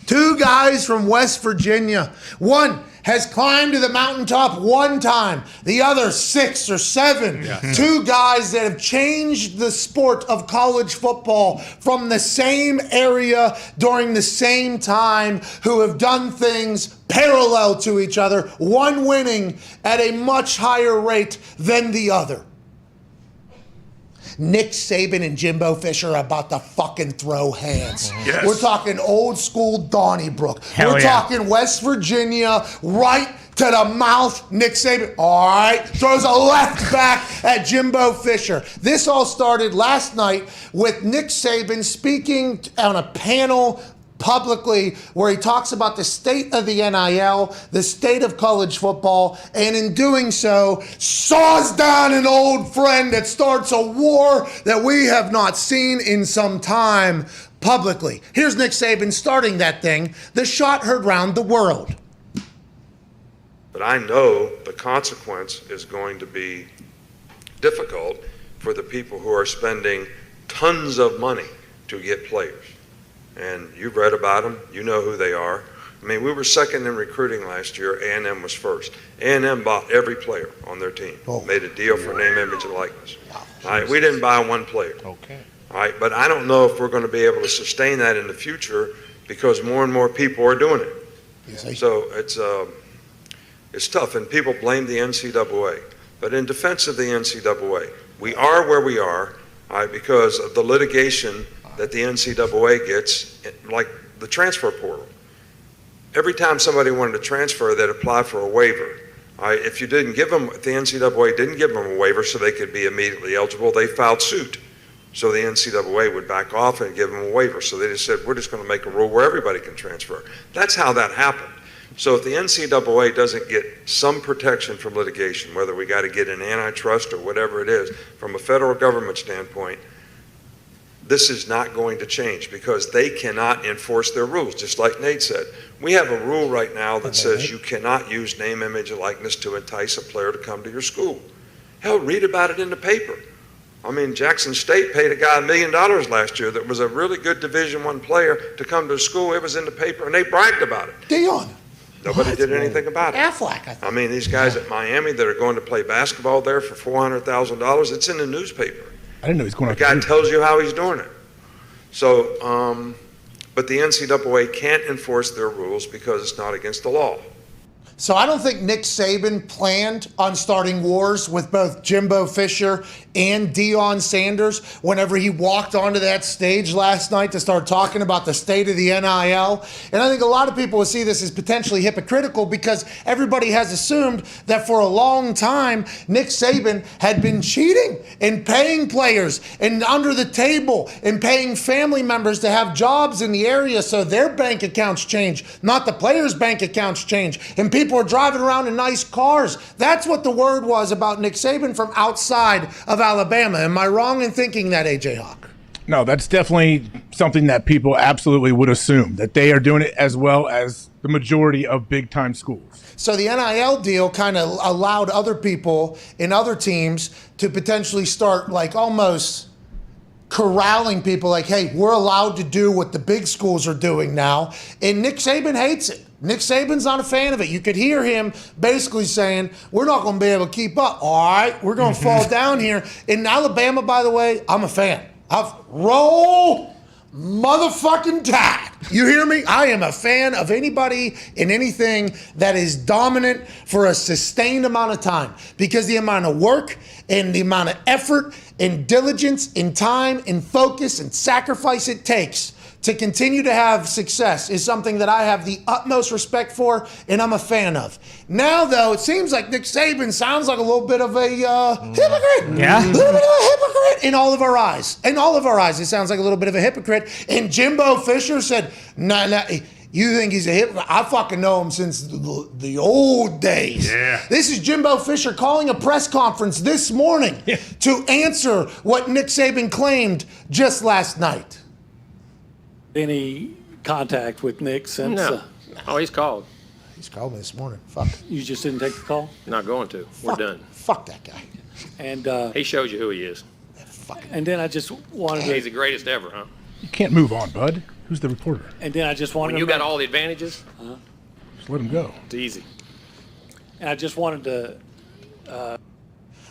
2 guys from West Virginia. One has climbed to the mountaintop one time, the other 6 or 7. Yes. 2 guys that have changed the sport of college football from the same area during the same time, who have done things parallel to each other, one winning at a much higher rate than the other. Nick Saban and Jimbo Fisher are about to fucking throw hands. Yes. We're talking old school Donnybrook. Hell We're yeah. talking West Virginia, right to the mouth. Nick Saban, all right, throws a left back at Jimbo Fisher. This all started last night with Nick Saban speaking on a panel publicly where he talks about the state of the NIL, the state of college football, and in doing so, saws down an old friend that starts a war that we have not seen in some time publicly. Here's Nick Saban starting that thing. The shot heard round the world. But I know the consequence is going to be difficult for the people who are spending tons of money to get players. And you've read about them. You know who they are. I mean, we were second in recruiting last year. A&M was first. A&M bought every player on their team. Made a deal for name, image, and likeness. All right, we didn't buy one player. Okay. All right, but I don't know if we're going to be able to sustain that in the future because more and more people are doing it. Yes, So it's tough, and people blame the NCAA. But in defense of the NCAA, we are where we are, all right, because of the litigation that the NCAA gets, like the transfer portal. Every time somebody wanted to transfer, they'd apply for a waiver. All right, if you didn't give them, if the NCAA didn't give them a waiver so they could be immediately eligible, they filed suit. So the NCAA would back off and give them a waiver. So they just said, we're just going to make a rule where everybody can transfer. That's how that happened. So if the NCAA doesn't get some protection from litigation, whether we got to get an antitrust or whatever it is, from a federal government standpoint, this is not going to change because they cannot enforce their rules. Just like Nate said, we have a rule right now that says you cannot use name, image, and likeness to entice a player to come to your school. Hell, read about it in the paper. I mean, Jackson State paid a guy $1 million last year that was a really good Division I player to come to school. It was in the paper, and they bragged about it. Dahn. Nobody did anything about it. Aflac, I mean, these guys at Miami that are going to play basketball there for $400,000, it's in the newspaper. I didn't know he was going The guy tells you how he's doing it. So, but the NCAA can't enforce their rules because it's not against the law. So I don't think Nick Saban planned on starting wars with both Jimbo Fisher and Deion Sanders whenever he walked onto that stage last night to start talking about the state of the NIL. And I think a lot of people will see this as potentially hypocritical because everybody has assumed that for a long time, Nick Saban had been cheating and paying players and under the table and paying family members to have jobs in the area so their bank accounts change, not the players' bank accounts change. And people are driving around in nice cars. That's what the word was about Nick Saban from outside of Alabama. Am I wrong in thinking that, AJ Hawk? No, that's definitely something that people absolutely would assume, that they are doing it as well as the majority of big-time schools. So the NIL deal kind of allowed other people in other teams to potentially start like almost corralling people like, hey, we're allowed to do what the big schools are doing now. And Nick Saban hates it. Nick Saban's not a fan of it. You could hear him basically saying, we're not going to be able to keep up. All right, we're going to fall down here. In Alabama, by the way, I'm a fan. Roll motherfucking Tide. You hear me? I am a fan of anybody and anything that is dominant for a sustained amount of time because the amount of work and the amount of effort and diligence and time and focus and sacrifice it takes to continue to have success is something that I have the utmost respect for and I'm a fan of. Now, though, it seems like Nick Saban sounds like a little bit of a hypocrite. Yeah. A little bit of a hypocrite in all of our eyes. In all of our eyes, it sounds like a little bit of a hypocrite. And Jimbo Fisher said, nah, you think he's a hypocrite? I fucking know him since the old days. Yeah. This is Jimbo Fisher calling a press conference this morning to answer what Nick Saban claimed just last night. Any contact with Nick since? No. Oh, he's called. He's called me this morning. Fuck. You just didn't take the call? Not going to. We're done. Fuck that guy. And he shows you who he is. And then I just wanted to. He's the greatest ever, huh? You can't move on, bud. Who's the reporter? And then I just wanted When you got all the advantages, Just let him go. it's easy. And I just wanted to.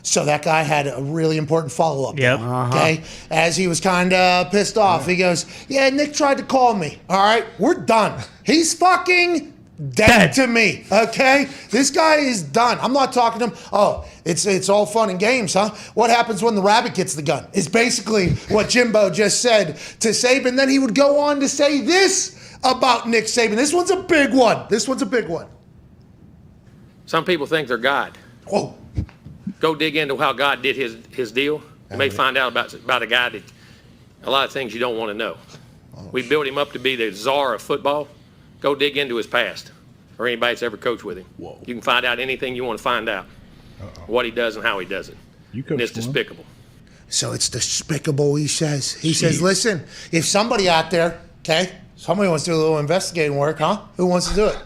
So that guy had a really important follow-up. Yep. Okay. As he was kind of pissed off, he goes, "Yeah, Nick tried to call me. All right, we're done. He's fucking dead to me. Okay, this guy is done. I'm not talking to him. Oh, it's all fun and games, huh? What happens when the rabbit gets the gun? Is basically what Jimbo just said to Saban. Then he would go on to say this about Nick Saban. This one's a big one. Some people think they're God. Whoa. Go dig into how God did his deal. You may find out about a guy that a lot of things you don't want to know. We built him up to be the czar of football. Go dig into his past, or anybody that's ever coached with him. Whoa. You can find out anything you want to find out. What he does and how he does it. And it's despicable. So it's despicable, he says. He says, listen, if somebody out there, okay, somebody wants to do a little investigating work, huh? Who wants to do it?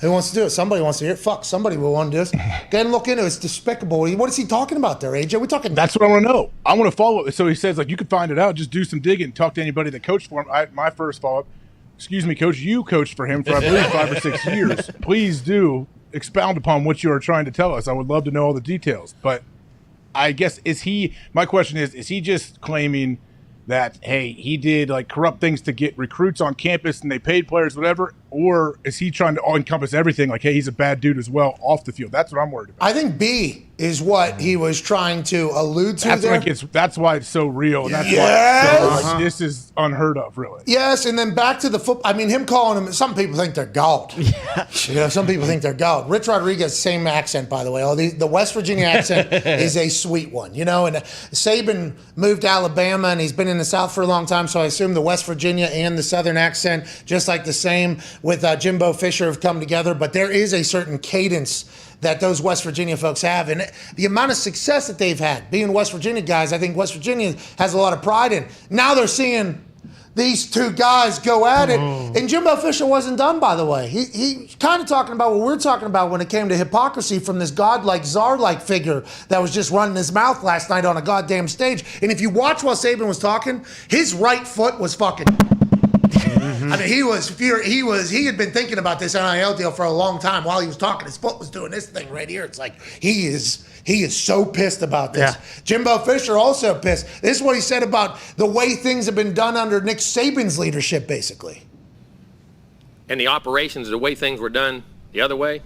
Who wants to do it? Somebody wants to hear it. Fuck, somebody will want to do this. Go ahead and look into it. It's despicable. What is he talking about there, AJ? We're talking. That's what I want to know. I want to follow it. So he says, like, you can find it out. Just do some digging. Talk to anybody that coached for him. My first follow-up, excuse me, Coach, you coached for him for, I believe, 5 or 6 years. Please do expound upon what you are trying to tell us. I would love to know all the details. But I guess, my question is he just claiming that, hey, he did like corrupt things to get recruits on campus and they paid players, whatever? Or is he trying to encompass everything? Like, hey, he's a bad dude as well off the field. That's what I'm worried about. I think B is what he was trying to allude to there. That's why it's so real. That's why this is unheard of, really. Yes, and then back to the football. I mean, him calling him, some people think they're gold. Yeah. You know, some people think they're gold. Rich Rodriguez, same accent, by the way. The West Virginia accent is a sweet one, you know. And Saban moved to Alabama, and he's been in the South for a long time, so I assume the West Virginia and the Southern accent, just like the same with Jimbo Fisher, have come together. But there is a certain cadence that those West Virginia folks have. And the amount of success that they've had, being West Virginia guys, I think West Virginia has a lot of pride in. Now they're seeing these two guys go at it. And Jimbo Fisher wasn't done, by the way. He kind of talking about what we're talking about when it came to hypocrisy from this godlike, czar-like figure that was just running his mouth last night on a goddamn stage. And if you watch while Saban was talking, his right foot was fucking... I mean, he had been thinking about this NIL deal for a long time while he was talking. His foot was doing this thing right here. It's like he is so pissed about this. Yeah. Jimbo Fisher also pissed. This is what he said about the way things have been done under Nick Saban's leadership, basically. And the operations, the way things were done the other way,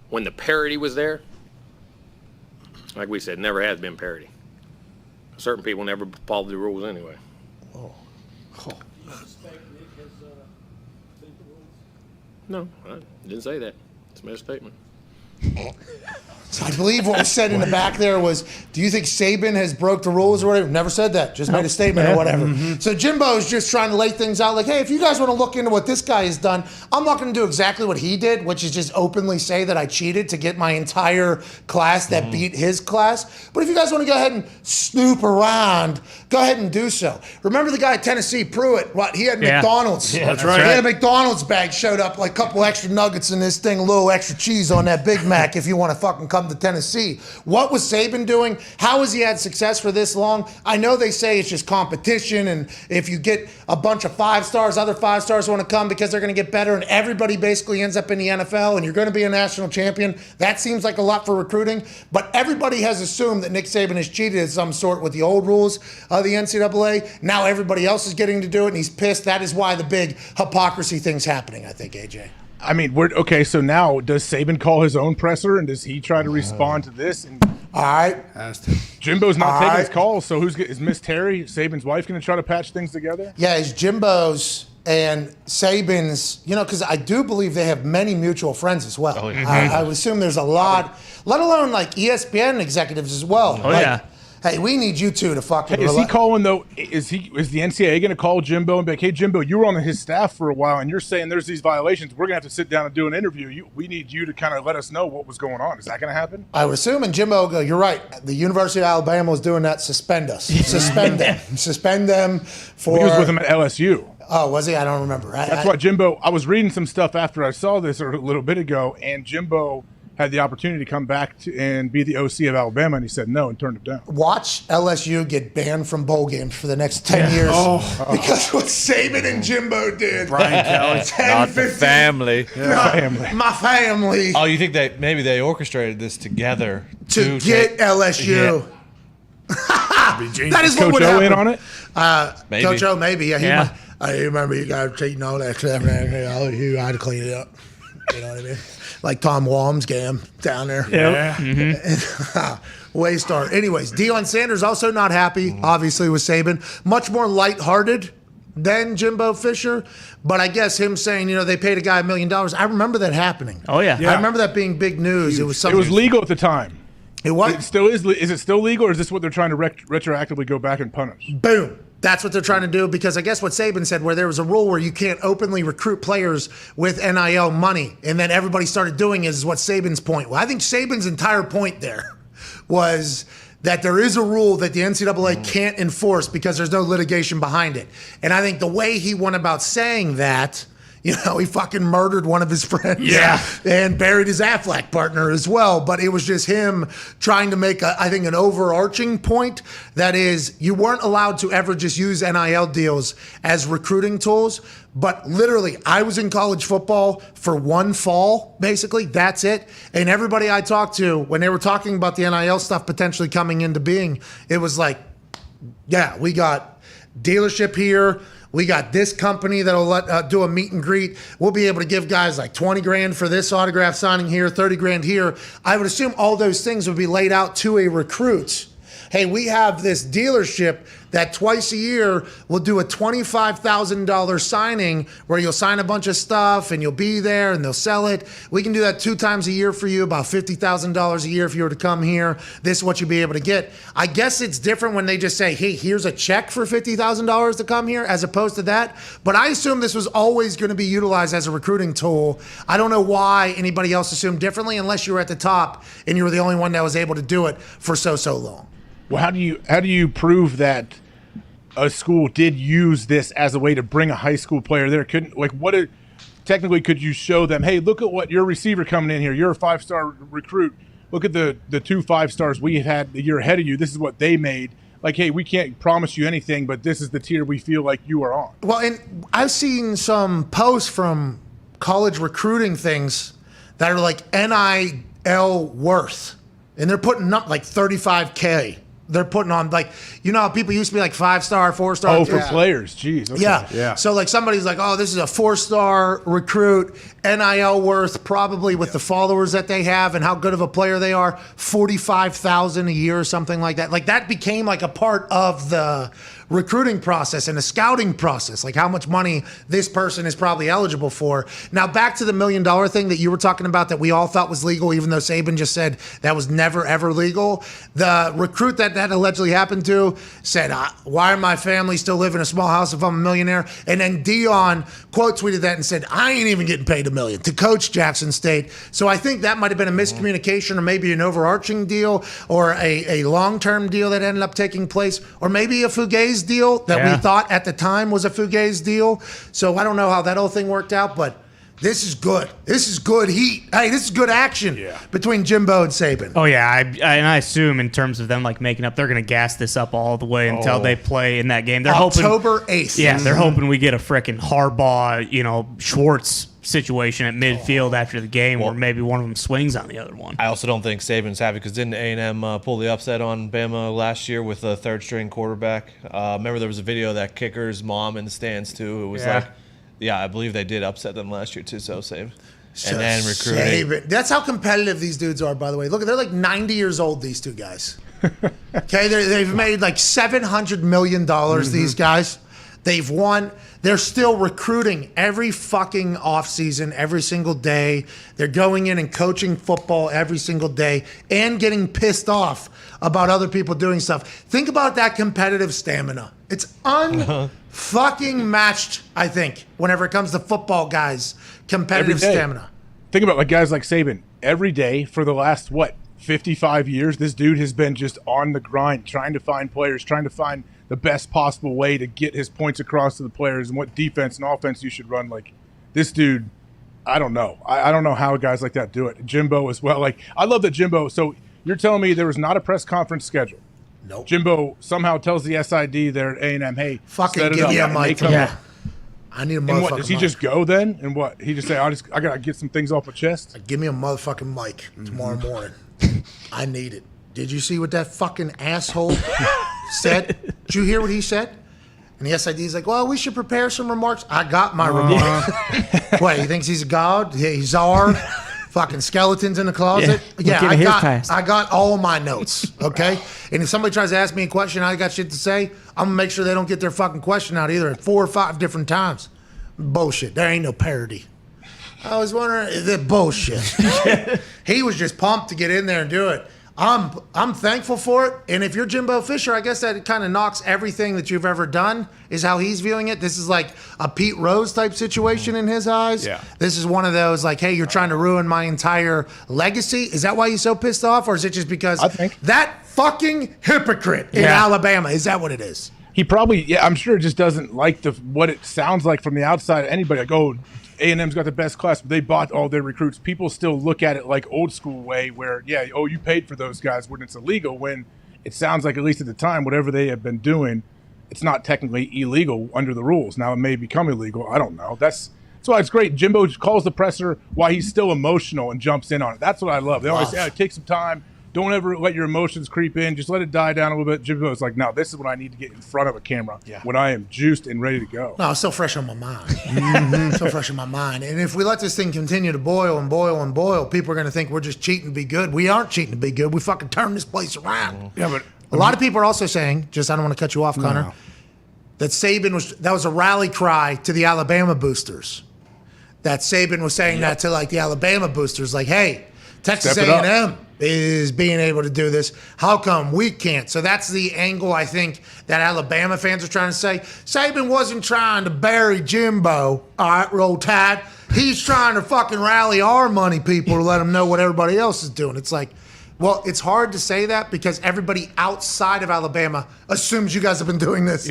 when the parity was there, like we said, never has been parity. Certain people never follow the rules anyway. Oh. No, I didn't say that. It's my statement. So I believe what was said in the back there was, do you think Saban has broke the rules or whatever? Never said that. Just made a statement or whatever. So Jimbo's just trying to lay things out like, hey, if you guys want to look into what this guy has done, I'm not going to do exactly what he did, which is just openly say that I cheated to get my entire class that beat his class. But if you guys want to go ahead and snoop around, go ahead and do so. Remember the guy at Tennessee, Pruitt? What? He had McDonald's. Yeah, that's right. He had a McDonald's bag, showed up like a couple extra nuggets in this thing, a little extra cheese on that Big Mac if you want to fucking come to Tennessee. What was Saban doing? How has he had success for this long? I know they say it's just competition, and if you get a bunch of 5 stars, other 5 stars want to come because they're going to get better, and everybody basically ends up in the NFL, and you're going to be a national champion. That seems like a lot for recruiting, but everybody has assumed that Nick Saban has cheated of some sort with the old rules of the NCAA. Now everybody else is getting to do it, and he's pissed. That is why the big hypocrisy thing's happening, I think, AJ. I mean, okay, so now does Saban call his own presser, and does he try to respond to this? And all right. Jimbo's not taking his calls, so is Miss Terry, Saban's wife, going to try to patch things together? Yeah, it's Jimbo's and Saban's, you know, because I do believe they have many mutual friends as well. Oh, yeah. I would assume there's a lot, let alone like ESPN executives as well. Oh, like, yeah. Hey, we need you two to fucking. Hey, is he calling though? Is the NCAA going to call Jimbo and be like, "Hey, Jimbo, you were on his staff for a while, and you're saying there's these violations. We're going to have to sit down and do an interview. We need you to kind of let us know what was going on." Is that going to happen? I would assume, and Jimbo will go, "You're right. The University of Alabama is doing that. Suspend us. Suspend them. Suspend them for." He was with him at LSU. Oh, was he? I don't remember. That's why Jimbo. I was reading some stuff after I saw this a little bit ago, and Jimbo had the opportunity to come back and be the OC of Alabama, and he said no and turned it down. Watch LSU get banned from bowl games for the next 10 years because what Saban and Jimbo did. Brian Kelly. 10, Not the 15 family. My family. Oh, you think maybe they orchestrated this together to get LSU. That is what would Coach O in happen. on it? Maybe. Coach O, maybe. Yeah. Yeah. I remember you guys cheating all that stuff. LSU, I had to clean it up. You know what I mean? Like Tom Walm's game down there. Yeah. Waystar. Anyways, Deion Sanders also not happy, obviously, with Saban. Much more lighthearted than Jimbo Fisher. But I guess him saying, they paid a guy $1 million. I remember that happening. Oh, yeah. I remember that being big news. It was something. It was legal at the time. It was? It still is. Is it still legal, or is this what they're trying to retroactively go back and punish? Boom. That's what they're trying to do, because I guess what Saban said, where there was a rule where you can't openly recruit players with NIL money, and then everybody started doing is what Saban's point. Well, I think Saban's entire point there was that there is a rule that the NCAA can't enforce because there's no litigation behind it. And I think the way he went about saying that, he fucking murdered one of his friends. Yeah. And buried his Aflac partner as well. But it was just him trying to make, I think, an overarching point. That is, you weren't allowed to ever just use NIL deals as recruiting tools. But literally, I was in college football for one fall, basically. That's it. And everybody I talked to, when they were talking about the NIL stuff potentially coming into being, it was like, yeah, we got dealership here. We got this company that'll let do a meet and greet. We'll be able to give guys like 20 grand for this autograph signing here, 30 grand here. I would assume all those things would be laid out to a recruit. Hey, we have this dealership that twice a year will do a $25,000 signing where you'll sign a bunch of stuff and you'll be there and they'll sell it. We can do that 2 times a year for you, about $50,000 a year if you were to come here. This is what you'll be able to get. I guess it's different when they just say, hey, here's a check for $50,000 to come here, as opposed to that. But I assume this was always going to be utilized as a recruiting tool. I don't know why anybody else assumed differently, unless you were at the top and you were the only one that was able to do it for so long. Well, how do you prove that a school did use this as a way to bring a high school player there? Technically, could you show them, hey, look at what your receiver coming in here. You're a 5-star recruit. Look at the 2 5-stars we had a year ahead of you. This is what they made. Like, hey, we can't promise you anything, but this is the tier we feel like you are on. Well, and I've seen some posts from college recruiting things that are like NIL worth, and they're putting up like $35K. They're putting on, like, how people used to be like 5-star, 4-star. Oh, for players. Jeez. Okay. Yeah. So, like, somebody's like, oh, this is a 4-star recruit, NIL worth, probably with the followers that they have and how good of a player they are, $45,000 a year or something like that. Like, that became like a part of the recruiting process and the scouting process, like how much money this person is probably eligible for. Now, back to the $1 million thing that you were talking about that we all thought was legal, even though Saban just said that was never, ever legal. The recruit that allegedly happened to said, why are my family still live in a small house if I'm a millionaire? And then Deion quote tweeted that and said, I ain't even getting paid $1 million to coach Jackson State. So I think that might have been a miscommunication, or maybe an overarching deal, or a long-term deal that ended up taking place, or maybe a fugazi deal that we thought at the time was a fugazi deal. So I don't know how that whole thing worked out, but this is good. This is good heat. Hey, this is good action between Jimbo and Saban. Oh, yeah. I assume in terms of them like making up, they're going to gas this up all the way until they play in that game. They're October 8th. Yeah, they're hoping we get a freaking Harbaugh, Schwartz situation at midfield after the game, where maybe one of them swings on the other one. I also don't think Saban's happy because didn't A&M pull the upset on Bama last year with a third-string quarterback? Remember there was a video of that kicker's mom in the stands too. It was I believe they did upset them last year too. So Saban. And then recruiting. That's how competitive these dudes are, by the way. Look, they're like 90 years old, these two guys. Okay, they've made like $700 million, these guys. They've won. They're still recruiting every fucking offseason, every single day. They're going in and coaching football every single day and getting pissed off about other people doing stuff. Think about that competitive stamina. It's unfucking matched, I think, whenever it comes to football guys' competitive stamina. Think about guys like Saban. Every day for the last, 55 years, this dude has been just on the grind, trying to find players, trying to find the best possible way to get his points across to the players and what defense and offense you should run. Like, this dude, I don't know. I don't know how guys like that do it. Jimbo as well. Like, I love that Jimbo. So you're telling me there was not a press conference scheduled? Nope. Jimbo somehow tells the SID there at A&M, hey, fucking set it give up. me a And they mic. come Yeah. in. I need a And motherfucking what, does he mic. just go then? And what? He just say, I got to get some things off my chest? Give me a motherfucking mic tomorrow morning. I need it. Did you see what that fucking asshole said? Did you hear what he said? And the SID is like, well, we should prepare some remarks. I got my remarks. What, he thinks he's a god? He's czar? Fucking skeletons in the closet? Yeah, I got all my notes, okay? And if somebody tries to ask me a question, I got shit to say, I'm going to make sure they don't get their fucking question out either at 4 or 5 different times. Bullshit. There ain't no parody. I was wondering, is it bullshit? He was just pumped to get in there and do it. I'm thankful for it. And if you're Jimbo Fisher, I guess that kind of knocks everything that you've ever done, is how he's viewing it. This is like a Pete Rose type situation in his eyes. Yeah. This is one of those like, hey, you're trying to ruin my entire legacy. Is that why he's so pissed off? Or is it just because that fucking hypocrite in Alabama? Is that what it is? He probably, I'm sure just doesn't like what it sounds like from the outside. Anybody like, oh, A&M's got the best class, but they bought all their recruits. People still look at it like old school way where, you paid for those guys when it's illegal, when it sounds like, at least at the time, whatever they have been doing, it's not technically illegal under the rules. Now it may become illegal. I don't know. That's why it's great. Jimbo calls the presser while he's still emotional and jumps in on it. That's what I love. They always say, take some time. Don't ever let your emotions creep in. Just let it die down a little bit. Jimbo's like, no, this is when I need to get in front of a camera when I am juiced and ready to go. No, it's still fresh on my mind. Still fresh on my mind. And if we let this thing continue to boil and boil and boil, people are going to think we're just cheating to be good. We aren't cheating to be good. We fucking turned this place around. Yeah, but a lot of people are also saying, I don't want to cut you off, Connor, that that was a rally cry to the Alabama boosters. That Saban was saying that to like the Alabama boosters, like, hey, Texas A&M is being able to do this. How come we can't? So that's the angle I think that Alabama fans are trying to say. Saban wasn't trying to bury Jimbo. All right, roll tide. He's trying to fucking rally our money people to let them know what everybody else is doing. It's like, well, it's hard to say that because everybody outside of Alabama assumes you guys have been doing this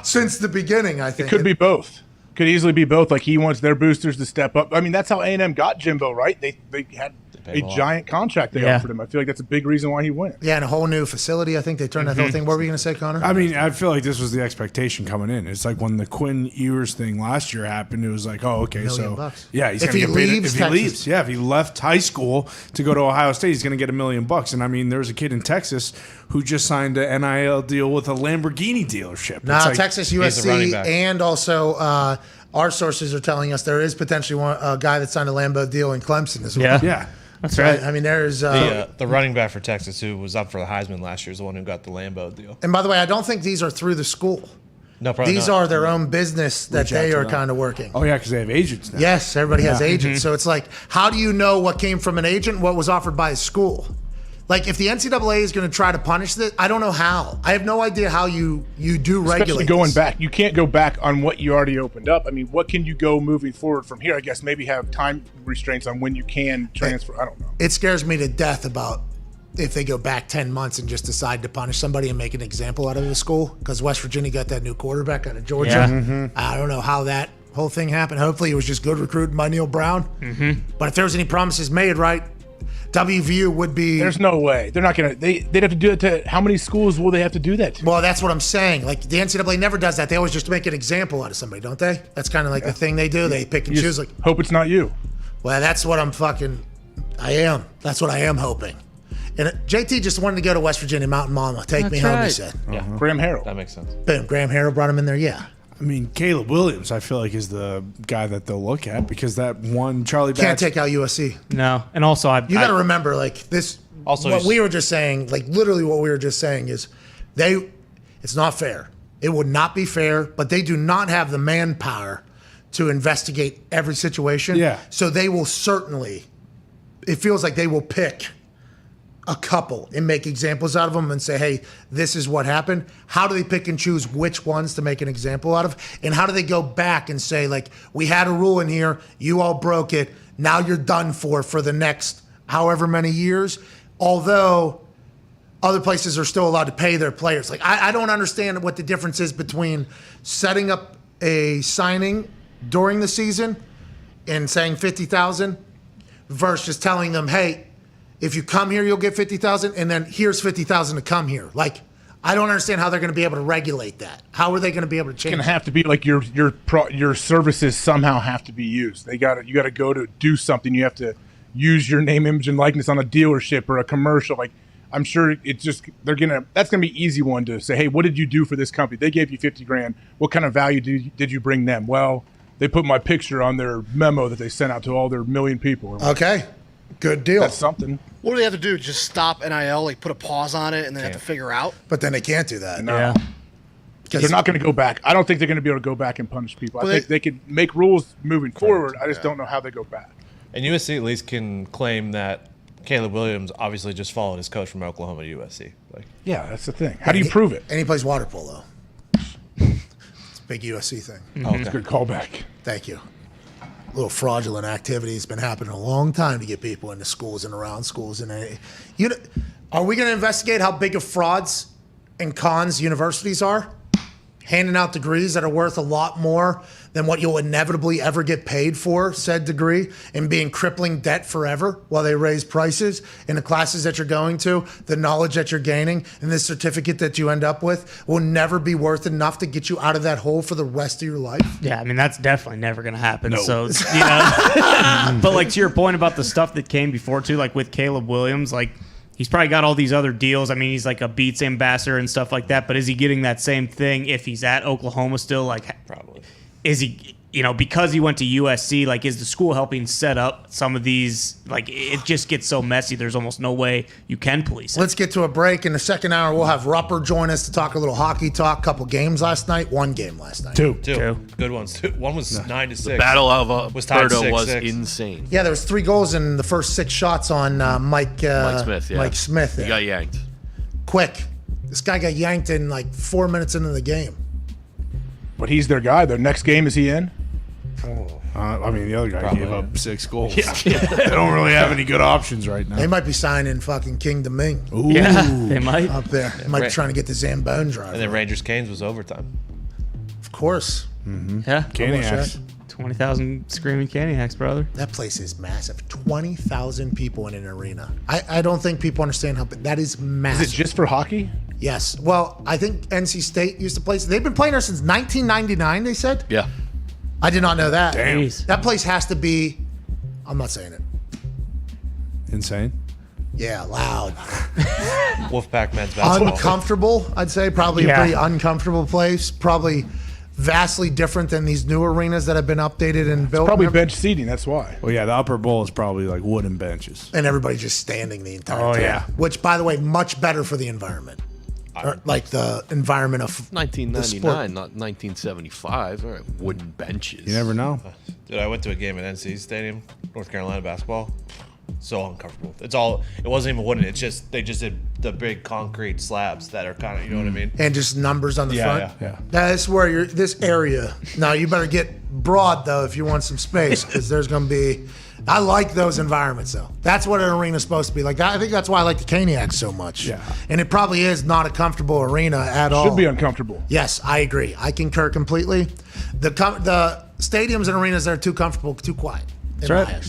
since the beginning, I think. It could be both. Could easily be both. Like, he wants their boosters to step up. I mean, that's how A&M got Jimbo, right? They had a giant contract they offered him. I feel like that's a big reason why he went. Yeah, and a whole new facility. I think they turned that whole thing. What were you going to say, Connor? I mean, I feel like this was the expectation coming in. It's like when the Quinn Ewers thing last year happened, it was like, oh, okay, $1 million. He's going to get paid. Leaves If he leaves, if he left high school to go to Ohio State, he's going to get $1 million. And I mean, there's a kid in Texas who just signed an NIL deal with a Lamborghini dealership. Now, Texas, USC, and also our sources are telling us there is potentially a guy that signed a Lambo deal in Clemson as well. Yeah. That's right. I mean, there's the running back for Texas who was up for the Heisman last year is the one who got the Lambo deal. And by the way, I don't think these are through the school. No, probably These are their own business that they are kind of working. Oh, yeah, because they have agents now. Yes, everybody has agents. So it's like, how do you know what came from an agent and what was offered by a school? Like, if the NCAA is going to try to punish this, I don't know how. I have no idea how you do regulate. Especially going back. You can't go back on what you already opened up. I mean, what can you go moving forward from here? I guess maybe have time restraints on when you can transfer. I don't know. It scares me to death about if they go back 10 months and just decide to punish somebody and make an example out of the school. Because West Virginia got that new quarterback out of Georgia. Yeah. I don't know how that whole thing happened. Hopefully it was just good recruiting by Neil Brown. But if there was any promises made, right, WVU would be. There's no way. They're not going to. They'd have to do it to. How many schools will they have to do that to? Well, that's what I'm saying. Like, the NCAA never does that. They always just make an example out of somebody, don't they? That's kind of like the thing they do. They pick and choose. Like, hope it's not you. Well, that's what I am. That's what I am hoping. And JT just wanted to go to West Virginia Mountain Mama. Take me home, he said. Yeah. Graham Harrell. That makes sense. Boom. Graham Harrell brought him in there. Yeah. I mean, Caleb Williams, I feel like, is the guy that they'll look at because that one Charlie Can't Batch. take out USC. No. And also, You got to remember, like, this. Also, what we were just saying, like, literally what we were just saying is it's not fair. It would not be fair, but they do not have the manpower to investigate every situation. Yeah. So they will certainly, it feels like they will pick a couple and make examples out of them and say, hey, this is what happened. How do they pick and choose which ones to make an example out of? And how do they go back and say, like, we had a rule in here, you all broke it, now you're done for the next however many years, although other places are still allowed to pay their players. Like, I don't understand what the difference is between setting up a signing during the season and saying 50,000 versus just telling them, hey, if you come here, you'll get 50,000, and then here's 50,000 to come here. Like, I don't understand how they're going to be able to regulate that. How are they going to be able to change? It's going to have to be like your services somehow have to be used. You got to go to do something. You have to use your name, image, and likeness on a dealership or a commercial. Like, I'm sure that's going to be an easy one to say, hey, what did you do for this company? They gave you $50,000. What kind of value did you bring them? Well, they put my picture on their memo that they sent out to all their million people. Okay. Good deal. That's something. What do they have to do? Just stop NIL, like put a pause on it, and then have to figure out? But then they can't do that. No. Yeah. They're not going to go back. I don't think they're going to be able to go back and punish people. I think they can make rules moving forward. I just don't know how they go back. And USC at least can claim that Caleb Williams obviously just followed his coach from Oklahoma to USC. Yeah, that's the thing. How do you prove it? And he plays water polo. It's a big USC thing. Oh, it's a good callback. Thank you. A little fraudulent activity has been happening a long time to get people into schools and around schools. And are we going to investigate how big of frauds and cons universities are? Handing out degrees that are worth a lot more than what you'll inevitably ever get paid for said degree, and being crippling debt forever while they raise prices in the classes that you're going to, the knowledge that you're gaining, and the certificate that you end up with will never be worth enough to get you out of that hole for the rest of your life. Yeah, I mean, that's definitely never going to happen. No. So, but like to your point about the stuff that came before too, like with Caleb Williams, like he's probably got all these other deals. I mean, he's like a Beats ambassador and stuff like that, but is he getting that same thing if he's at Oklahoma still? Like, probably. Is he, because he went to USC, like, is the school helping set up some of these? Like, it just gets so messy. There's almost no way you can police it. Let's get to a break. In the second hour, we'll have Rupper join us to talk a little hockey talk. Couple games last night. One game last night. Two. Good ones. One was 9-6. The Battle of was tied Alberta 6-6. was insane. Yeah, there was 3 goals in the first 6 shots on Mike Smith. Yeah. Mike Smith. He got yanked. Quick. This guy got yanked in like 4 minutes into the game. But he's their guy. Their next game, is he in? I mean, the other guy Probably. gave up 6 goals. Yeah. They don't really have any good options right now. They might be signing fucking King Doming. Ooh. Yeah, they might. Up there. Might be trying to get the Zambone driver. And then Rangers Canes was overtime. Of course. Mm-hmm. Yeah. Caniacs. 20,000 screaming Caniacs, brother. That place is massive. 20,000 people in an arena. I don't think people understand how big that is. Massive. Is it just for hockey? Yes. Well, I think NC State used to play. They've been playing there since 1999, they said. Yeah. I did not know that. Damn. That place has to be, I'm not saying it. Insane. Yeah, loud. Wolfpack men's basketball. Uncomfortable, I'd say. Probably a pretty uncomfortable place. Probably vastly different than these new arenas that have been updated and built. Probably bench seating, that's why. Well, yeah, the upper bowl is probably like wooden benches. And everybody's just standing the entire time. yeah. Which, by the way, much better for the environment. Or, like the environment of 1999, not 1975. All right, wooden benches. You never know. Dude, I went to a game at NC Stadium, North Carolina basketball. So uncomfortable. It wasn't even wooden. They just did the big concrete slabs that are kind of, you know what I mean? And just numbers on the front. Yeah. That's where this area. Now you better get broad though if you want some space, because there's going to be. I like those environments though. That's what an arena's supposed to be like. I think that's why I like the Caniacs so much. Yeah. And it probably is not a comfortable arena at all. Should be uncomfortable. Yes, I agree. I concur completely. The stadiums and arenas that are too comfortable, too quiet. That's right.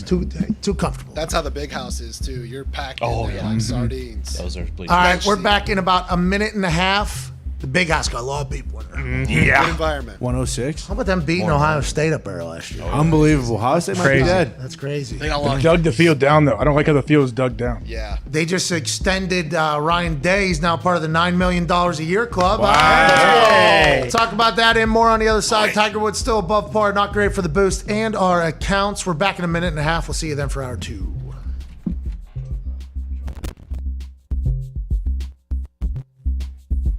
Too comfortable. That's how the big house is too. You're packed in there like sardines. Those are All right, we're back in about a minute and a half. The big house got a lot of people in there. Good environment. 106. How about them beating Ohio State up there last year? Unbelievable. Ohio State might be dead. That's crazy. They got They lucky. dug the field down, though. I don't like how the field is dug down. Yeah. They just extended Ryan Day. He's now part of the $9 million a year club. Wow. Hey. Talk about that and more on the other side. Tiger Woods still above par. Not great for the boost and our accounts. We're back in a minute and a half. We'll see you then for hour 2.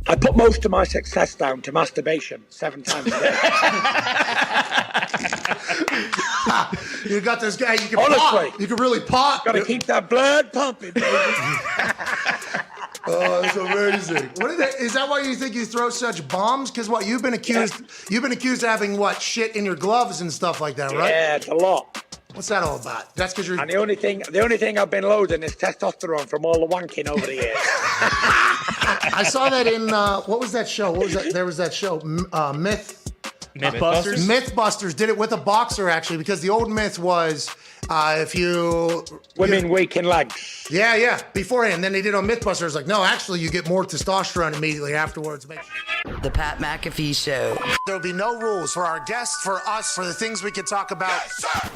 I put most of my success down to masturbation 7 times a day. You got this guy. You can Honestly. pop. You can really pop. Got to keep that blood pumping, baby. Oh, that's amazing. Is that why you think you throw such bombs? Because what you've been accused of having shit in your gloves and stuff like that, right? Yeah, it's a lot. What's that all about? That's because you're. And the only thing I've been loading is testosterone from all the wanking over the years. I saw that in what was that show? What was that? There was that show, Myth. Mythbusters? Mythbusters did it with a boxer, actually, because the old myth was if you... Women weaken legs. Yeah, beforehand. Then they did on Mythbusters, like, no, actually, you get more testosterone immediately afterwards. The Pat McAfee Show. There'll be no rules for our guests, for us, for the things we can talk about.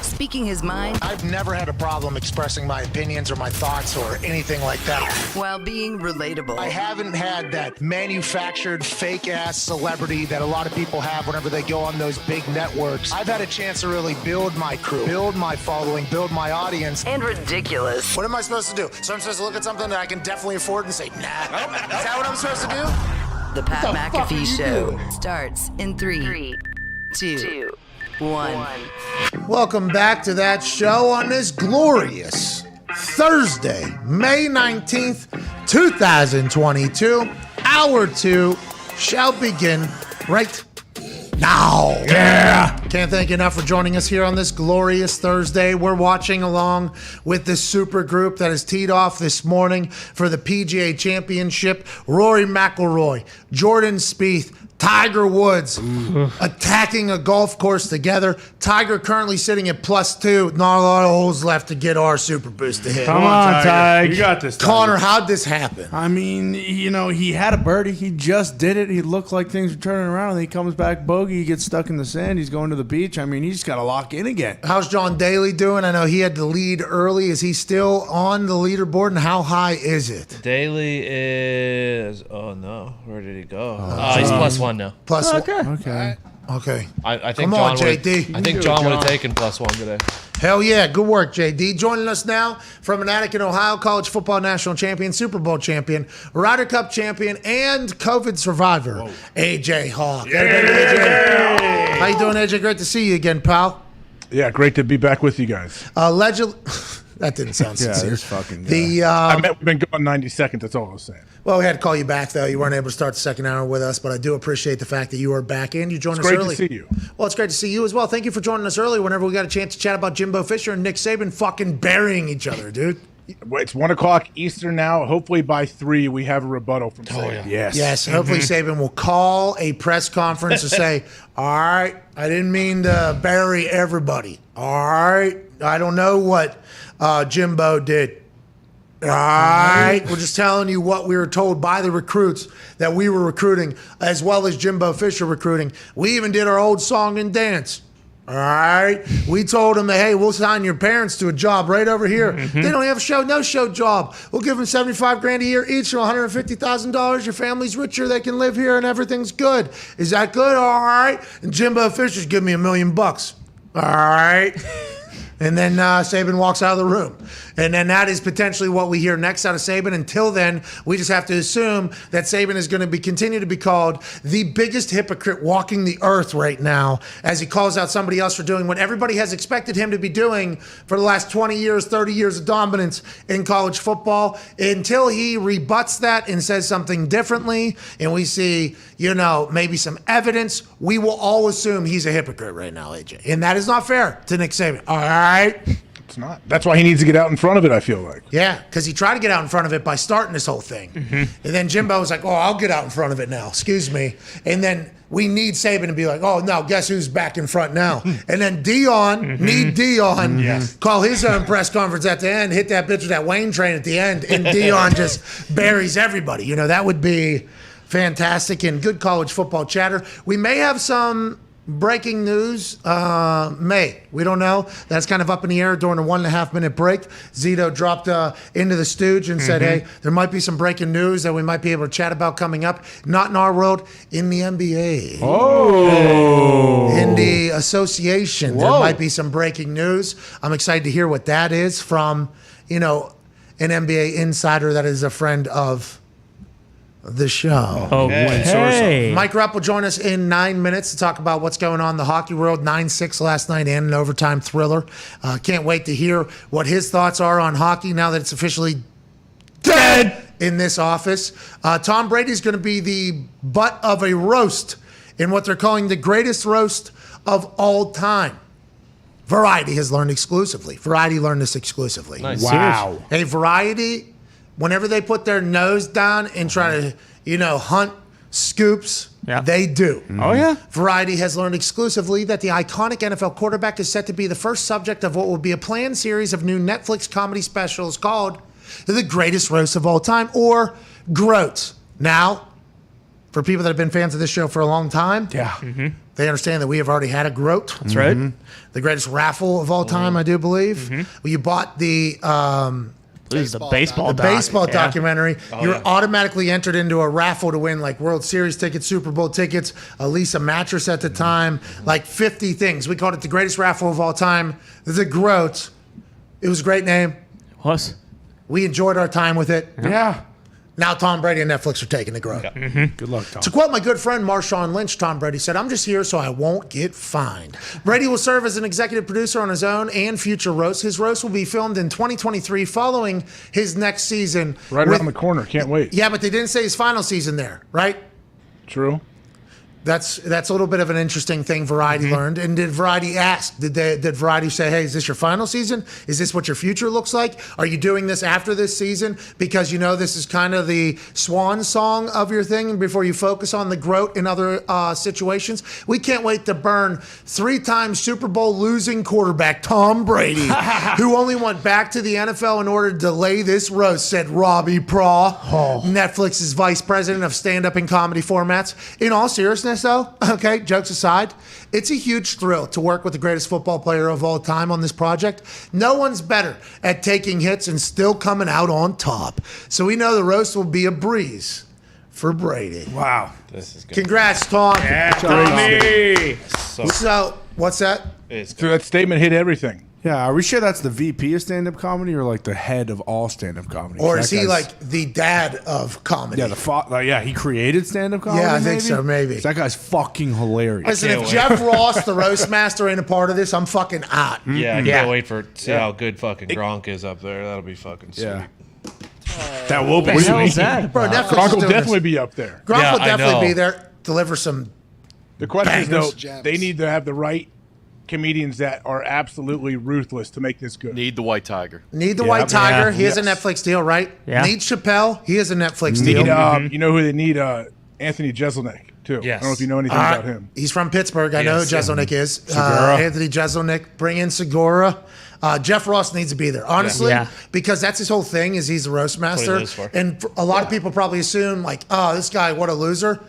Speaking his mind. I've never had a problem expressing my opinions or my thoughts or anything like that. While being relatable. I haven't had that manufactured fake-ass celebrity that a lot of people have whenever they go on those big networks. I've had a chance to really build my crew, build my following, build my audience. And ridiculous. What am I supposed to do? So I'm supposed to look at something that I can definitely afford and say, nah. Is that what I'm supposed to do? The Pat McAfee Show starts in 3, 2, 1. Welcome back to that show on this glorious Thursday, May 19th, 2022. Hour 2 shall begin right now. Yeah. Can't thank you enough for joining us here on this glorious Thursday. We're watching along with this super group that is teed off this morning for the PGA Championship. Rory McIlroy, Jordan Spieth, Tiger Woods attacking a golf course together. Tiger currently sitting at +2. Not a lot of holes left to get our super boost to hit. Come on, Tiger. You got this, Tiger. Connor, how'd this happen? I mean, he had a birdie. He just did it. He looked like things were turning around. And he comes back bogey. He gets stuck in the sand. He's going to the beach. I mean, he's got to lock in again. How's John Daly doing? I know he had to lead early. Is he still on the leaderboard, and how high is it? Daly is... Oh, no. Where did he go? He's +1 now. +1. Okay. I think Come John on, JD. I think John would have taken +1 today. Hell yeah. Good work, JD. Joining us now from Attica, Ohio, college football national champion, Super Bowl champion, Ryder Cup champion, and COVID survivor, AJ Hawk. Yeah. AJ. How you doing, AJ? Great to see you again, pal. Yeah, great to be back with you guys. That didn't sound sincere. This fucking guy. I meant we've been going 90 seconds. That's all I was saying. Well, we had to call you back, though. You weren't able to start the second hour with us, but I do appreciate the fact that you are back and you joined us early. It's great to see you. Well, it's great to see you as well. Thank you for joining us early whenever we got a chance to chat about Jimbo Fisher and Nick Saban fucking burying each other, dude. It's 1 o'clock Eastern now. Hopefully by 3 we have a rebuttal from Saban. Yes. Yes. Hopefully Saban will call a press conference to say, all right, I didn't mean to bury everybody. All right. I don't know what Jimbo did. All right. We're just telling you what we were told by the recruits that we were recruiting, as well as Jimbo Fisher recruiting. We even did our old song and dance. All right. We told them that, hey, we'll sign your parents to a job right over here. They don't have a no-show job. We'll give them $75,000 a year each, or $150,000. Your family's richer. They can live here and everything's good. Is that good? All right. And Jimbo Fisher's giving me $1 million. All right. And then Saban walks out of the room. And then that is potentially what we hear next out of Saban. Until then, we just have to assume that Saban is going to continue to be called the biggest hypocrite walking the earth right now, as he calls out somebody else for doing what everybody has expected him to be doing for the last 20 years, 30 years of dominance in college football. Until he rebuts that and says something differently, and we see, maybe some evidence, we will all assume he's a hypocrite right now, AJ. And that is not fair to Nick Saban. All right? It's not. That's why he needs to get out in front of it, I feel like. Yeah, because he tried to get out in front of it by starting this whole thing. And then Jimbo was like, oh, I'll get out in front of it now. Excuse me. And then we need Saban to be like, oh, no, guess who's back in front now? And then Dion, call his own press conference at the end, hit that bitch with that Wayne train at the end, and Dion just buries everybody. That would be fantastic and good college football chatter. We may have some breaking news, we don't know. That's kind of up in the air during a 1.5 minute break. Zito dropped into the stooge and said, hey, there might be some breaking news that we might be able to chat about coming up. Not in our world, in the NBA. Oh. In the association, there might be some breaking news. I'm excited to hear what that is from, an NBA insider that is a friend of the show. Okay. Mike Rupp will join us in 9 minutes to talk about what's going on in the hockey world. 9-6 last night and an overtime thriller. Can't wait to hear what his thoughts are on hockey now that it's officially dead in this office. Tom Brady's going to be the butt of a roast in what they're calling the greatest roast of all time. Variety has learned exclusively. Variety learned this exclusively. Nice. Wow. Hey, Variety, whenever they put their nose down and try to, hunt scoops Yeah. They do. Oh, yeah. Variety has learned exclusively that the iconic NFL quarterback is set to be the first subject of what will be a planned series of new Netflix comedy specials called The Greatest Roast of All Time, or GROAT. Now, for people that have been fans of this show for a long time, they understand that we have already had a GROAT. That's right. The greatest raffle of all time, I do believe. Well, you bought the baseball documentary. You're automatically entered into a raffle to win like World Series tickets, Super Bowl tickets, a Lisa mattress at the time, like 50 things. We called it the greatest raffle of all time, the GROAT. It was a great name. It was. We enjoyed our time with it. Yeah. Now Tom Brady and Netflix are taking the GROAT. Good luck, Tom. To quote my good friend Marshawn Lynch, Tom Brady said, "I'm just here so I won't get fined." Brady will serve as an executive producer on his own and future roasts. His roast will be filmed in 2023 following his next season. Right around the corner. Can't wait. Yeah, but they didn't say his final season there, right? True. That's a little bit of an interesting thing Variety learned. And did Variety ask? Did Variety say, "Hey, is this your final season? Is this what your future looks like? Are you doing this after this season because you know this is kind of the swan song of your thing before you focus on the GROAT in other situations?" We can't wait to burn 3-time Super Bowl losing quarterback Tom Brady, who only went back to the NFL in order to delay this roast, said Robbie Praw, Netflix's vice president of stand-up and comedy formats. In all seriousness, though, okay, jokes aside, it's a huge thrill to work with the greatest football player of all time on this project. No one's better at taking hits and still coming out on top. So we know the roast will be a breeze for Brady. Wow. This is good. Congrats, Tom. Yeah, Tommy. So, what's that? So that statement hit everything. Yeah, are we sure that's the VP of stand-up comedy or like the head of all stand-up comedy? Or is he like the dad of comedy? Yeah, he created stand-up comedy. Yeah, I think so, maybe. That guy's fucking hilarious. Listen, if Jeff Ross, the roast master, ain't a part of this, I'm fucking out. Yeah, I can't wait to see how good fucking Gronk is up there. That'll be fucking sweet. Yeah. That will be What the hell is sweet. that? Bro, Netflix Gronk is will doing definitely this. be up there. Gronk will I definitely know. be there. Deliver some. The question is, Bangers. though, they need to have the right comedians that are absolutely ruthless to make this good. Need the White Tiger. Need the White Tiger. Yeah. He has a Netflix deal, right? Yeah. Need Chappelle. He has a Netflix deal. Need, you know who they need? Anthony Jeselnik, too. Yes. I don't know if you know anything about him. He's from Pittsburgh. I know who Yes. Jeselnik is. Segura. Anthony Jeselnik. Bring in Segura. Jeff Ross needs to be there, honestly, Yeah. because that's his whole thing. Is he's a roast master, lives for. and a lot of people probably assume like, oh, this guy, what a loser.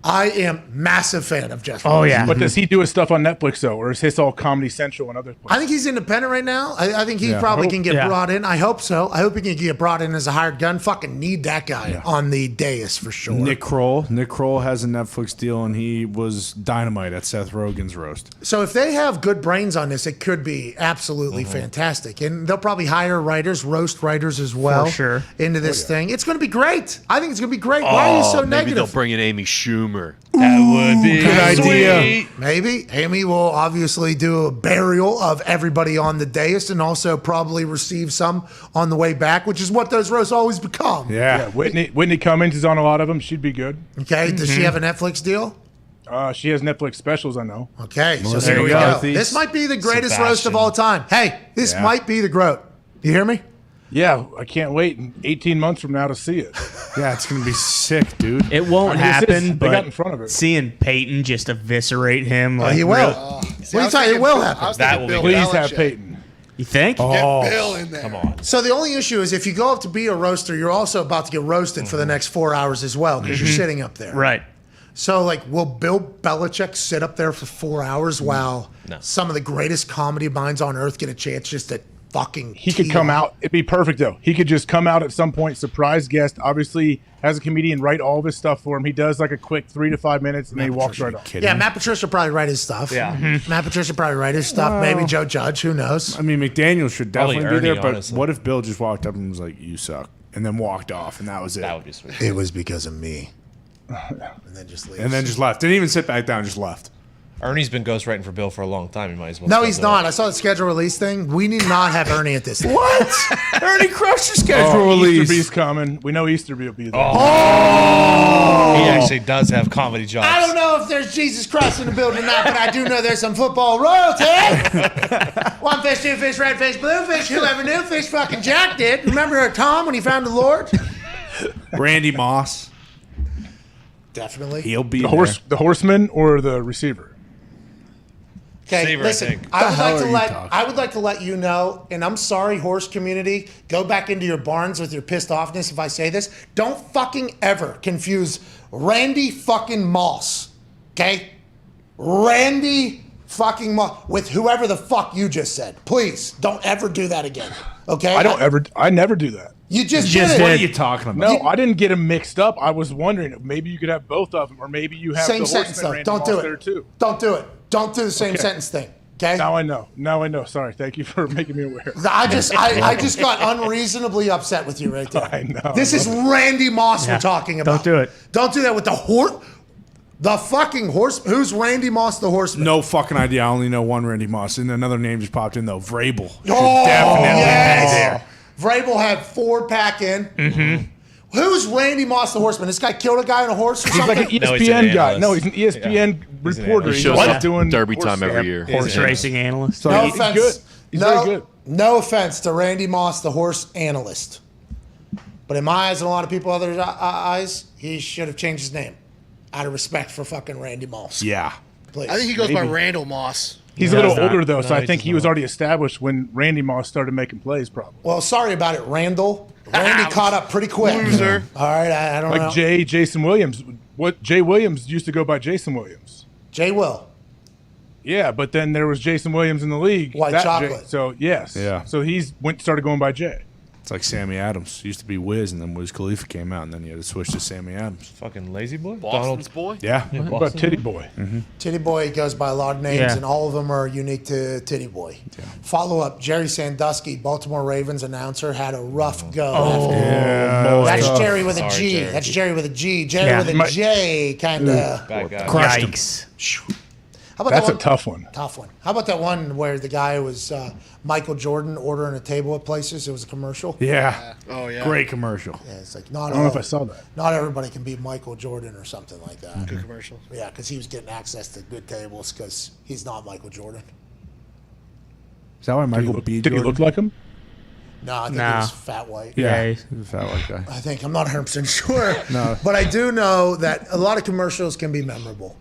I am massive fan of Jeff Ross. Oh, yeah. But does he do his stuff on Netflix, though? Or is his all Comedy Central and other places? I think he's independent right now. I think he probably can get brought in. I hope so. I hope he can get brought in as a hired gun. Fucking need that guy on the dais for sure. Nick Kroll has a Netflix deal, and he was dynamite at Seth Rogen's roast. So if they have good brains on this, it could be absolutely fantastic. And they'll probably hire writers, roast writers as well, For sure. into this thing. It's going to be great. I think it's going to be great. Why are you so Maybe negative? they'll bring in Amy Schumer. That would be Good idea. sweet. Maybe. Amy will obviously do a burial of everybody on the dais and also probably receive some on the way back, which is what those roasts always become. Yeah, Whitney Cummings is on a lot of them. She'd be good. Okay. Does she have a Netflix deal? She has Netflix specials, I know. Okay. So Melissa there we go. McCarthy. This might be the greatest roast of Sebastian. all time. Hey, this might be the GROAT. You hear me? Yeah, I can't wait 18 months from now to see it. Yeah, it's going to be sick, dude. It won't I mean, happen, they got but in front of it. seeing Peyton just eviscerate him. He will. What are you talking? It will happen. That will be Please have Peyton. You think? Get Bill in there. Come on. So the only issue is if you go up to be a roaster, you're also about to get roasted for the next 4 hours as well because you're sitting up there. Right. So, like, will Bill Belichick sit up there for 4 hours while some of the greatest comedy minds on earth get a chance just to fucking He could come out. It'd be perfect, though. He could just come out at some point, surprise guest. Obviously, has a comedian write all of his stuff for him. He does like a quick 3 to 5 minutes, and then he walks right off. Yeah, Matt Patricia probably write his stuff. Yeah. Matt Patricia probably write his stuff. Maybe Joe Judge. Who knows? I mean, McDaniel should Probably definitely be there, Ernie, but honestly. what if Bill just walked up and was like, "You suck," and then walked off, and that was it? That would be sweet. It was because of me. And then just leaves. And then just left. Didn't even sit back down, just left. Ernie's been ghostwriting for Bill for a long time. He might as well. No, step he's it not. up. I saw the schedule release thing. We need not have Ernie at this. What? Ernie crushed your schedule release. Easterby's coming. We know Easterby will be there. He actually does have comedy jobs. I don't know if there's Jesus Christ in the building or not, but I do know there's some football royalty. One fish, two fish, red fish, blue fish. Whoever knew fish fucking Jack did. Remember Tom when he found the Lord? Randy Moss. Definitely. He'll be the horseman or the receiver. Okay, Receiver, listen. I would like to let you know, and I'm sorry, horse community. Go back into your barns with your pissed offness if I say this. Don't fucking ever confuse Randy fucking Moss, okay? Randy fucking Moss with whoever the fuck you just said. Please don't ever do that again, okay? I never do that. You just did it. What are you talking about? No, I didn't get them mixed up. I was wondering maybe you could have both of them, or maybe you have Same the sentence horseman though. Randy Don't Moss do there it. too. Don't do it. Don't do the same sentence thing. Okay. Now I know. Sorry. Thank you for making me aware. I just got unreasonably upset with you right there. I know. This is Randy Moss we're talking about. Don't do it. Don't do that with the fucking horse. Who's Randy Moss the horseman? No fucking idea. I only know one Randy Moss, and another name just popped in though. Vrabel. Should Oh, definitely yes. be there. Vrabel had 4-pack in. Mm-hmm. Who's Randy Moss the horseman? This guy killed a guy on a horse or He's something? like an No, he's an ESPN guy. analyst. No, he's an ESPN reporter. He He's shows always up doing Derby horse time every stuff. year. Horse racing analyst. So No he's offense. good. He's very good. No offense to Randy Moss, the horse analyst. But in my eyes and a lot of people other eyes, he should have changed his name out of respect for fucking Randy Moss. Yeah. Please. I think he goes by Randall Moss. He's a little older though, so I think he was already established when Randy Moss started making plays. Probably Well, sorry about it, Randall. Randy caught up pretty quick. Loser. All right, I don't know. like Jason Williams. What Jay Williams used to go by Jason Williams. Jay Will. Yeah, but then there was Jason Williams in the league. White that chocolate. Jay, so yes. Yeah. So started going by Jay. It's like Sammy Adams. Used to be Wiz, and then Wiz Khalifa came out, and then he had to switch to Sammy Adams. Fucking lazy boy. Boston's boy. Yeah. What about Titty Boy? Titty Boy goes by a lot of names, Yeah. and all of them are unique to Titty Boy. Follow up, Jerry Sandusky, Baltimore Ravens announcer, had a rough go. That's Jerry with a Sorry, G. Jerry. That's Jerry with a G. Jerry Yeah. with a J, kind of. Bad guy. Yikes. How about That's that a tough one. Tough one. How about that one where the guy was Michael Jordan ordering a table at places? It was a commercial. Yeah. Oh yeah. Great commercial. Yeah, it's like I don't know if I saw that. not everybody can be Michael Jordan or something like that. Good commercial. Yeah, because he was getting access to good tables because he's not Michael Jordan. Is that why Michael B. Did he look like him? No, I think he Nah. was fat white. Yeah. He's a fat white guy. I think I'm not 100% sure. No. But I do know that a lot of commercials can be memorable.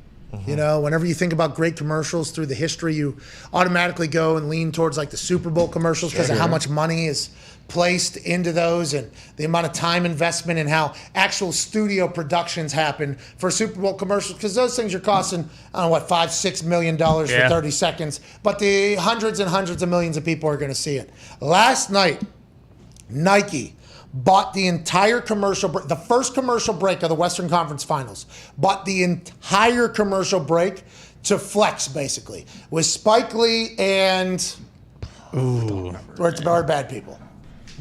You know, whenever you think about great commercials through the history, you automatically go and lean towards like the Super Bowl commercials because of how much money is placed into those and the amount of time investment and how actual studio productions happen for Super Bowl commercials, because those things are costing, I don't know what, $5-6 million for 30 seconds, but the hundreds and hundreds of millions of people are going to see it. Last night, Nike bought the entire commercial break, the first commercial break of the Western Conference Finals, bought the entire commercial break to flex, basically, with Spike Lee and we're bad people.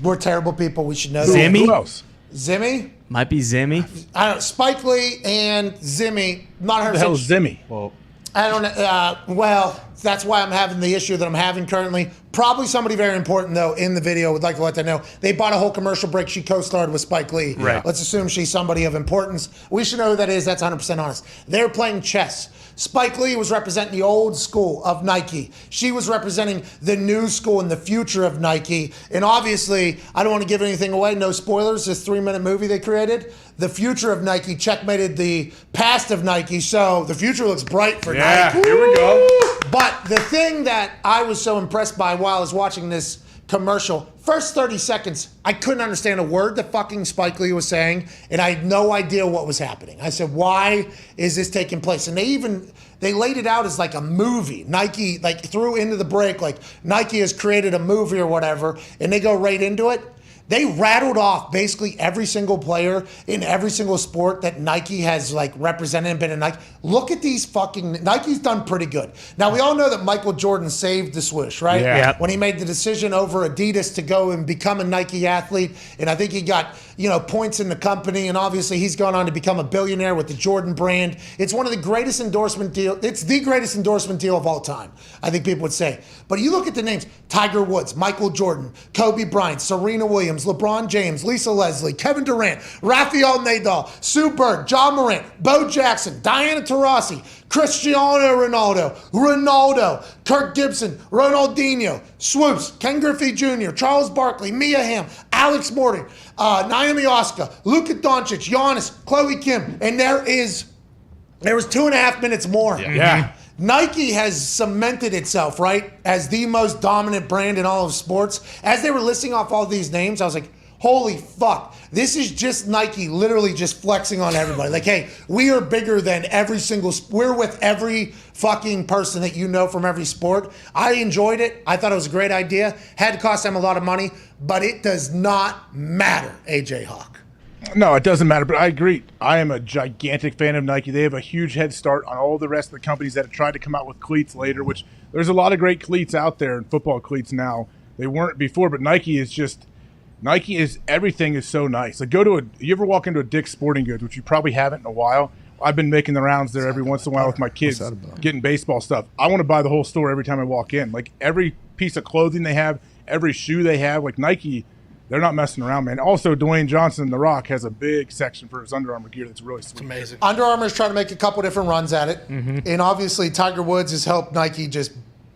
We're terrible people. We should know that. Zimmy? Who else? Zimmy? Might be Zimmy. I don't know. Spike Lee and Zimmy. Not Who the hell is 100%. Zimmy? Well, I don't know. Well, that's why I'm having the issue that I'm having currently. Probably somebody very important, though, in the video. Would like to let them know. They bought a whole commercial break. She co-starred with Spike Lee. Right. Let's assume she's somebody of importance. We should know who that is. That's 100% honest. They're playing chess. Spike Lee was representing the old school of Nike. She was representing the new school and the future of Nike. And obviously, I don't want to give anything away. No spoilers. This 3-minute movie they created. The future of Nike checkmated the past of Nike. So the future looks bright for Nike. Here we go. But the thing that I was so impressed by while I was watching this commercial, first 30 seconds, I couldn't understand a word that fucking Spike Lee was saying, and I had no idea what was happening. I said, why is this taking place? And they laid it out as like a movie. Nike threw into the break, like Nike has created a movie or whatever, and they go right into it. They rattled off basically every single player in every single sport that Nike has represented and been in Nike. Look at these Nike's done pretty good. Now we all know that Michael Jordan saved the swoosh, right? Yeah. Yep. When he made the decision over Adidas to go and become a Nike athlete, and I think he got points in the company, and obviously he's gone on to become a billionaire with the Jordan brand. It's one of the greatest endorsement deal. It's the greatest endorsement deal of all time, I think people would say. But you look at the names: Tiger Woods, Michael Jordan, Kobe Bryant, Serena Williams, LeBron James, Lisa Leslie, Kevin Durant, Rafael Nadal, Sue Bird, John Morant, Bo Jackson, Diana Taurasi, Cristiano Ronaldo, Kirk Gibson, Ronaldinho, Swoops, Ken Griffey Jr., Charles Barkley, Mia Hamm, Alex Morgan, Naomi Osaka, Luka Doncic, Giannis, Chloe Kim, and there was 2.5 minutes more. Yeah. Nike has cemented itself, right, as the most dominant brand in all of sports. As they were listing off all these names, I was like, holy fuck. This is just Nike literally just flexing on everybody. Like, hey, we are bigger than we're with every fucking person that you know from every sport. I enjoyed it. I thought it was a great idea. Had to cost them a lot of money, but it does not matter, AJ Hawk. No, it doesn't matter, but I agree. I am a gigantic fan of Nike. They have a huge head start on all the rest of the companies that have tried to come out with cleats later, which there's a lot of great cleats out there and football cleats now. They weren't before, but Nike is everything is so nice. Like you ever walk into a Dick's Sporting Goods, which you probably haven't in a while. I've been making the rounds there every once in a while with my kids, getting baseball stuff. I want to buy the whole store every time I walk in. Like every piece of clothing they have, every shoe they have, like Nike, they're not messing around, man. Also, Dwayne Johnson, The Rock, has a big section for his Under Armour gear that's really sweet. It's amazing. Under Armour is trying to make a couple different runs at it. And obviously, Tiger Woods has helped Nike just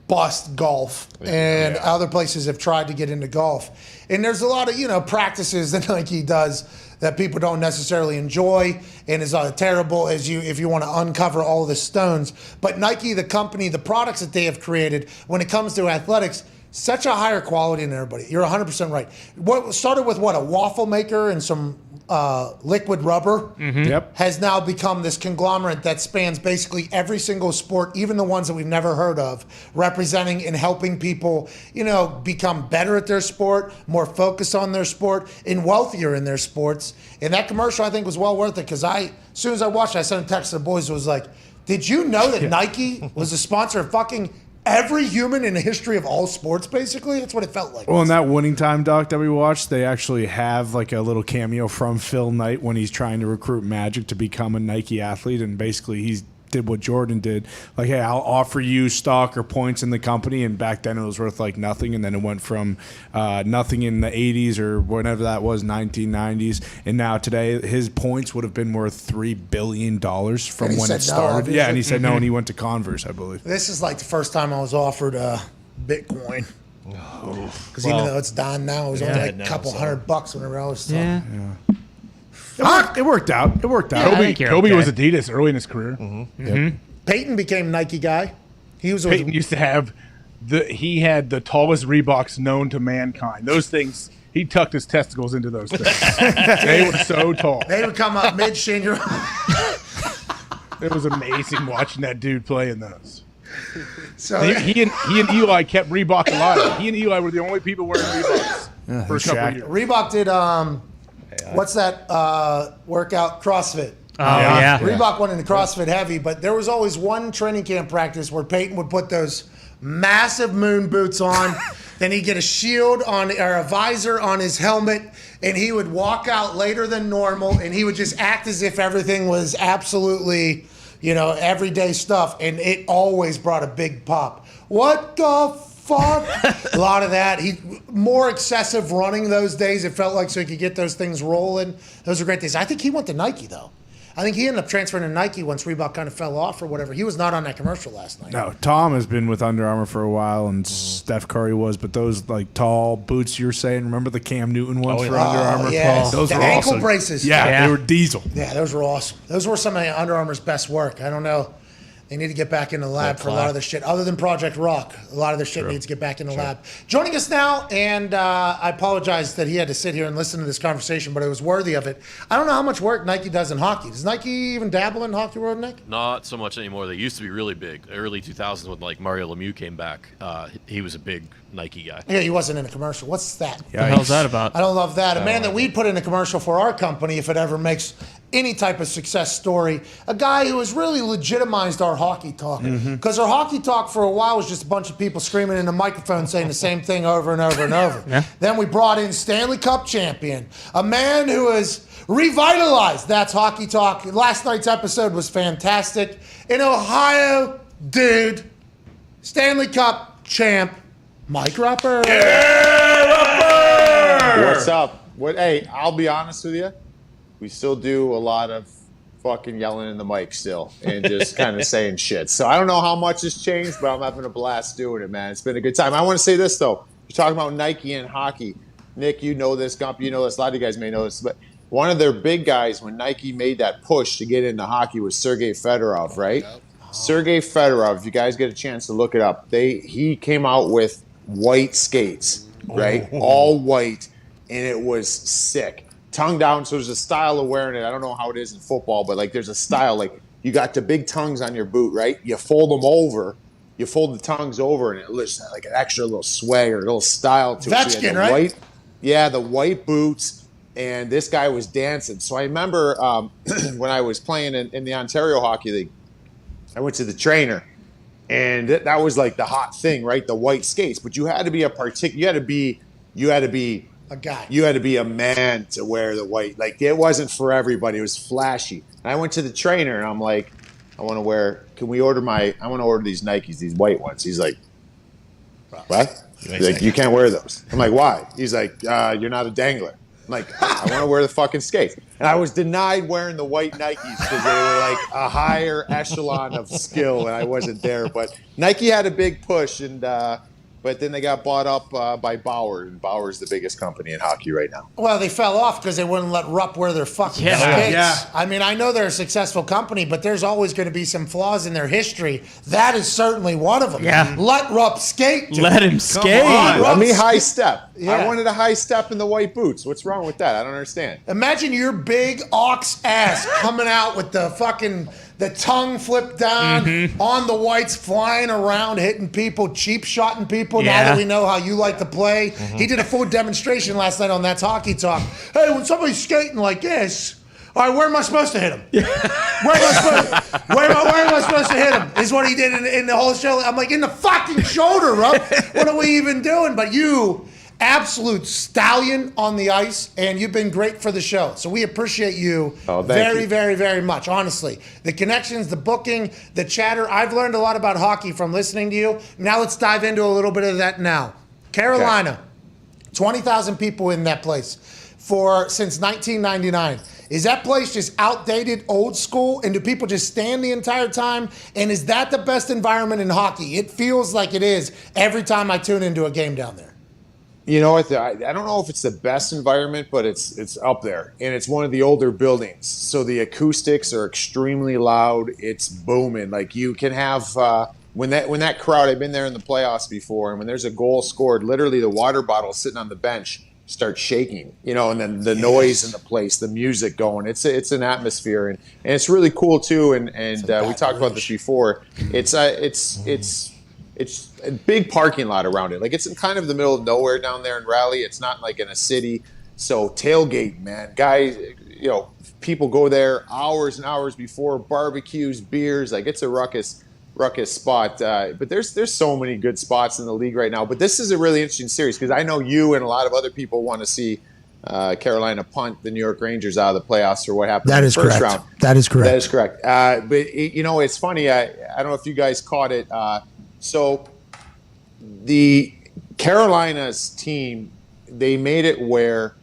bust golf. And other places have tried to get into golf. And there's a lot of, practices that Nike does that people don't necessarily enjoy and is terrible if you want to uncover all of the stones. But Nike, the company, the products that they have created when it comes to athletics, such a higher quality than everybody. You're 100% right. What started with a waffle maker and some liquid rubber has now become this conglomerate that spans basically every single sport, even the ones that we've never heard of, representing and helping people, become better at their sport, more focused on their sport, and wealthier in their sports. And that commercial, I think, was well worth it because as soon as I watched it, I sent a text to the boys. It was like, did you know that Nike was a sponsor of fucking every human in the history of all sports, basically? That's what it felt like. Well, in that Winning Time doc that we watched, they actually have like a little cameo from Phil Knight when he's trying to recruit Magic to become a Nike athlete, and basically he did what Jordan did. Like, hey, I'll offer you stock or points in the company, and back then it was worth like nothing, and then it went from nothing in the 80s or whenever that was, 1990s, and now today his points would have been worth $3 billion from when it started. And he said no, and he went to Converse, I believe. This is like the first time I was offered Bitcoin. Because even though it's Dahn now, it was only like a couple $100 whenever I was talking. It worked out. Kobe was Adidas early in his career. Peyton became Nike guy. Peyton used to have he had the tallest Reeboks known to mankind. Those things, he tucked his testicles into those things. They were so tall. They would come up mid-shin. It was amazing watching that dude play in those. So he and Eli kept Reebok alive. He and Eli were the only people wearing Reeboks for a couple of years. Reebok did what's that workout? CrossFit. Oh, yeah. Reebok went into CrossFit heavy, but there was always one training camp practice where Peyton would put those massive moon boots on. Then he'd get a shield on or a visor on his helmet, and he would walk out later than normal, and he would just act as if everything was absolutely, everyday stuff, and it always brought a big pop. What the fuck? A lot of that. More excessive running those days, it felt like, so he could get those things rolling. Those were great days. I think he went to Nike, though. I think he ended up transferring to Nike once Reebok kind of fell off or whatever. He was not on that commercial last night. No, Tom has been with Under Armour for a while, and Steph Curry was, but those like tall boots you're saying, remember the Cam Newton ones for Under Armour? Yeah. Those the were ankle awesome. braces. Yeah, they were diesel. Yeah, those were awesome. Those were some of Under Armour's best work. I don't know. They need to get back in the lab for a lot of this shit. Other than Project Rock, a lot of this shit needs to get back in the lab. Joining us now, and I apologize that he had to sit here and listen to this conversation, but it was worthy of it. I don't know how much work Nike does in hockey. Does Nike even dabble in hockey world, Nick? Not so much anymore. They used to be really big. Early 2000s when like Mario Lemieux came back, he was a big Nike guy. Yeah, he wasn't in a commercial. What's that? What the hell's that about? I don't love that. A man that we'd put in a commercial for our company if it ever makes any type of success story. A guy who has really legitimized our hockey talk. Because our hockey talk for a while was just a bunch of people screaming in the microphone saying the same thing over and over and over. Yeah. Then we brought in Stanley Cup champion, a man who has revitalized That's Hockey Talk. Last night's episode was fantastic. An Ohio dude, Stanley Cup champ, Mike Rupper. What's up? Hey, I'll be honest with you. We still do a lot of fucking yelling in the mic still and just kind of saying shit. So I don't know how much has changed, but I'm having a blast doing it, man. It's been a good time. I want to say this, though. You're talking about Nike and hockey. Nick, you know this, Gump, you know this, a lot of you guys may know this, but one of their big guys when Nike made that push to get into hockey was Sergei Fedorov, right? Sergei Fedorov, if you guys get a chance to look it up, he came out with white skates, right? All white, and it was sick. Tongue down, so there's a style of wearing it. I don't know how it is in football, but like there's a style, like you got the big tongues on your boot, right? You fold them over, you fold the tongues over, and it looks like an extra little swag or a little style to it. Vetskin, right? The white boots, and this guy was dancing. So I remember when I was playing in the Ontario Hockey League, I went to the trainer, and that was like the hot thing, right? The white skates, but you had to be you had to be a guy. You had to be a man to wear the white. Like it wasn't for everybody. It was flashy. And I went to the trainer and I'm like, I want to order these Nikes, these white ones. He's like, what? He's like, you can't wear those. I'm like, why? He's like, you're not a dangler. I'm like, I want to wear the fucking skates. And I was denied wearing the white Nikes because they were like a higher echelon of skill and I wasn't there. But Nike had a big push, and but then they got bought up by Bauer, and Bauer's the biggest company in hockey right now. Well, they fell off because they wouldn't let Rupp wear their fucking skates. Yeah. I mean, I know they're a successful company, but there's always going to be some flaws in their history. That is certainly one of them. Yeah. Let Rupp skate. Dude. Let him skate. Let me high step. Yeah. I wanted a high step in the white boots. What's wrong with that? I don't understand. Imagine your big ox ass coming out with the tongue flipped down on the whites, flying around, hitting people, cheap shotting people. Now that we know how you like to play. He did a full demonstration last night on That's Hockey Talk. Hey, when somebody's skating like this, all right, where am I supposed to hit him? Where am I supposed to hit him? Is what he did in the whole show. I'm like, in the fucking shoulder, Rupp. What are we even doing? But you, absolute stallion on the ice, and you've been great for the show. So we appreciate you very, very, very much, honestly. The connections, the booking, the chatter. I've learned a lot about hockey from listening to you. Now let's dive into a little bit of that now. Carolina, 20,000 people in that place since 1999. Is that place just outdated, old school, and do people just stand the entire time? And is that the best environment in hockey? It feels like it is every time I tune into a game down there. You know what? I don't know if it's the best environment, but it's up there, and it's one of the older buildings. So the acoustics are extremely loud. It's booming. Like you can have when that crowd. I've been there in the playoffs before, and when there's a goal scored, literally the water bottle sitting on the bench starts shaking. And then the noise in the place, the music going. It's an atmosphere, and it's really cool too. And we talked about this before. It's a big parking lot around it. Like it's in kind of the middle of nowhere down there in Raleigh. It's not like in a city. So tailgate, man, guys, people go there hours and hours before, barbecues, beers. Like it's a ruckus spot. But there's so many good spots in the league right now. But this is a really interesting series because I know you and a lot of other people want to see Carolina punt the New York Rangers out of the playoffs or what happened in the first round. That is correct. That is correct. But it's funny. I don't know if you guys caught it. So the Carolina's team, they made it where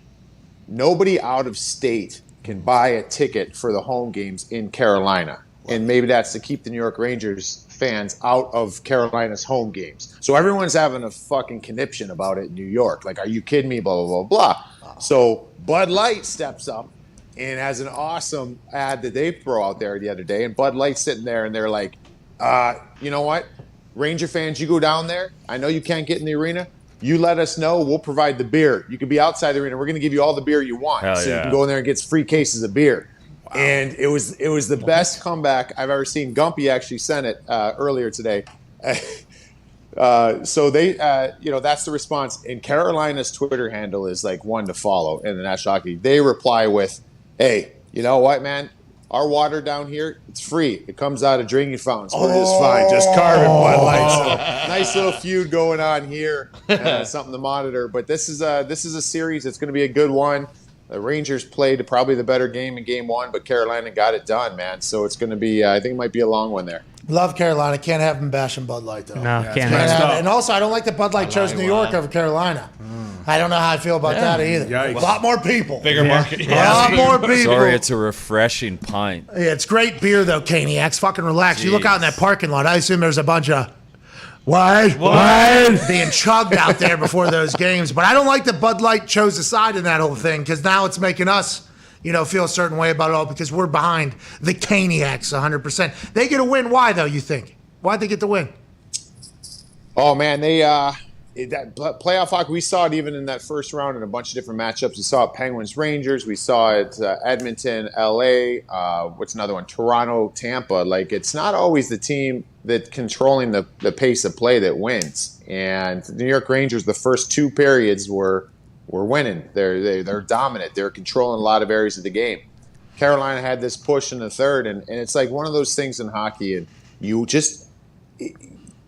nobody out of state can buy a ticket for the home games in Carolina. And maybe that's to keep the New York Rangers fans out of Carolina's home games. So everyone's having a fucking conniption about it in New York. Like, are you kidding me? Blah, blah, blah, blah. So Bud Light steps up and has an awesome ad that they throw out there the other day. And Bud Light's sitting there and they're like, you know what? Ranger fans, you go down there. I know you can't get in the arena. You let us know. We'll provide the beer. You can be outside the arena. We're going to give you all the beer you want. Hell so yeah. You can go in there and get free cases of beer. Wow. And it was the best comeback I've ever seen. Gumpy actually sent it earlier today. So they, that's the response. And Carolina's Twitter handle is like one to follow in the National Hockey League. They reply with, hey, you know what, man? Our water down here, it's free. It comes out of drinking fountains. We're just fine. Just carving Bud Light. So nice little feud going on here. Something to monitor. But this is a series. It's going to be a good one. The Rangers played probably the better game in Game 1, but Carolina got it done, man. So it's going to be, I think it might be a long one there. Love Carolina. Can't have them bashing Bud Light, though. No, can't have it. And also, I don't like that Bud Light chose New York over Carolina. I don't know how I feel about that either. Yikes. A lot more people. Bigger market. A lot more people. Sorry, it's a refreshing pint. Yeah, it's great beer, though, Caniacs. Fucking relax. You look out in that parking lot, I assume there's a bunch of being chugged out there before those games. But I don't like that Bud Light chose a side in that whole thing, because now it's making us, feel a certain way about it all because we're behind the Caniacs 100%. They get a win. Why, though, you think? Why'd they get the win? Oh, man, that playoff hockey, we saw it even in that first round in a bunch of different matchups. We saw it Penguins, Rangers. We saw it Edmonton, LA. What's another one? Toronto, Tampa. Like, it's not always the team that's controlling the pace of play that wins. And the New York Rangers, the first two periods were winning. They're dominant. They're controlling a lot of areas of the game. Carolina had this push in the third, and it's like one of those things in hockey, and you just –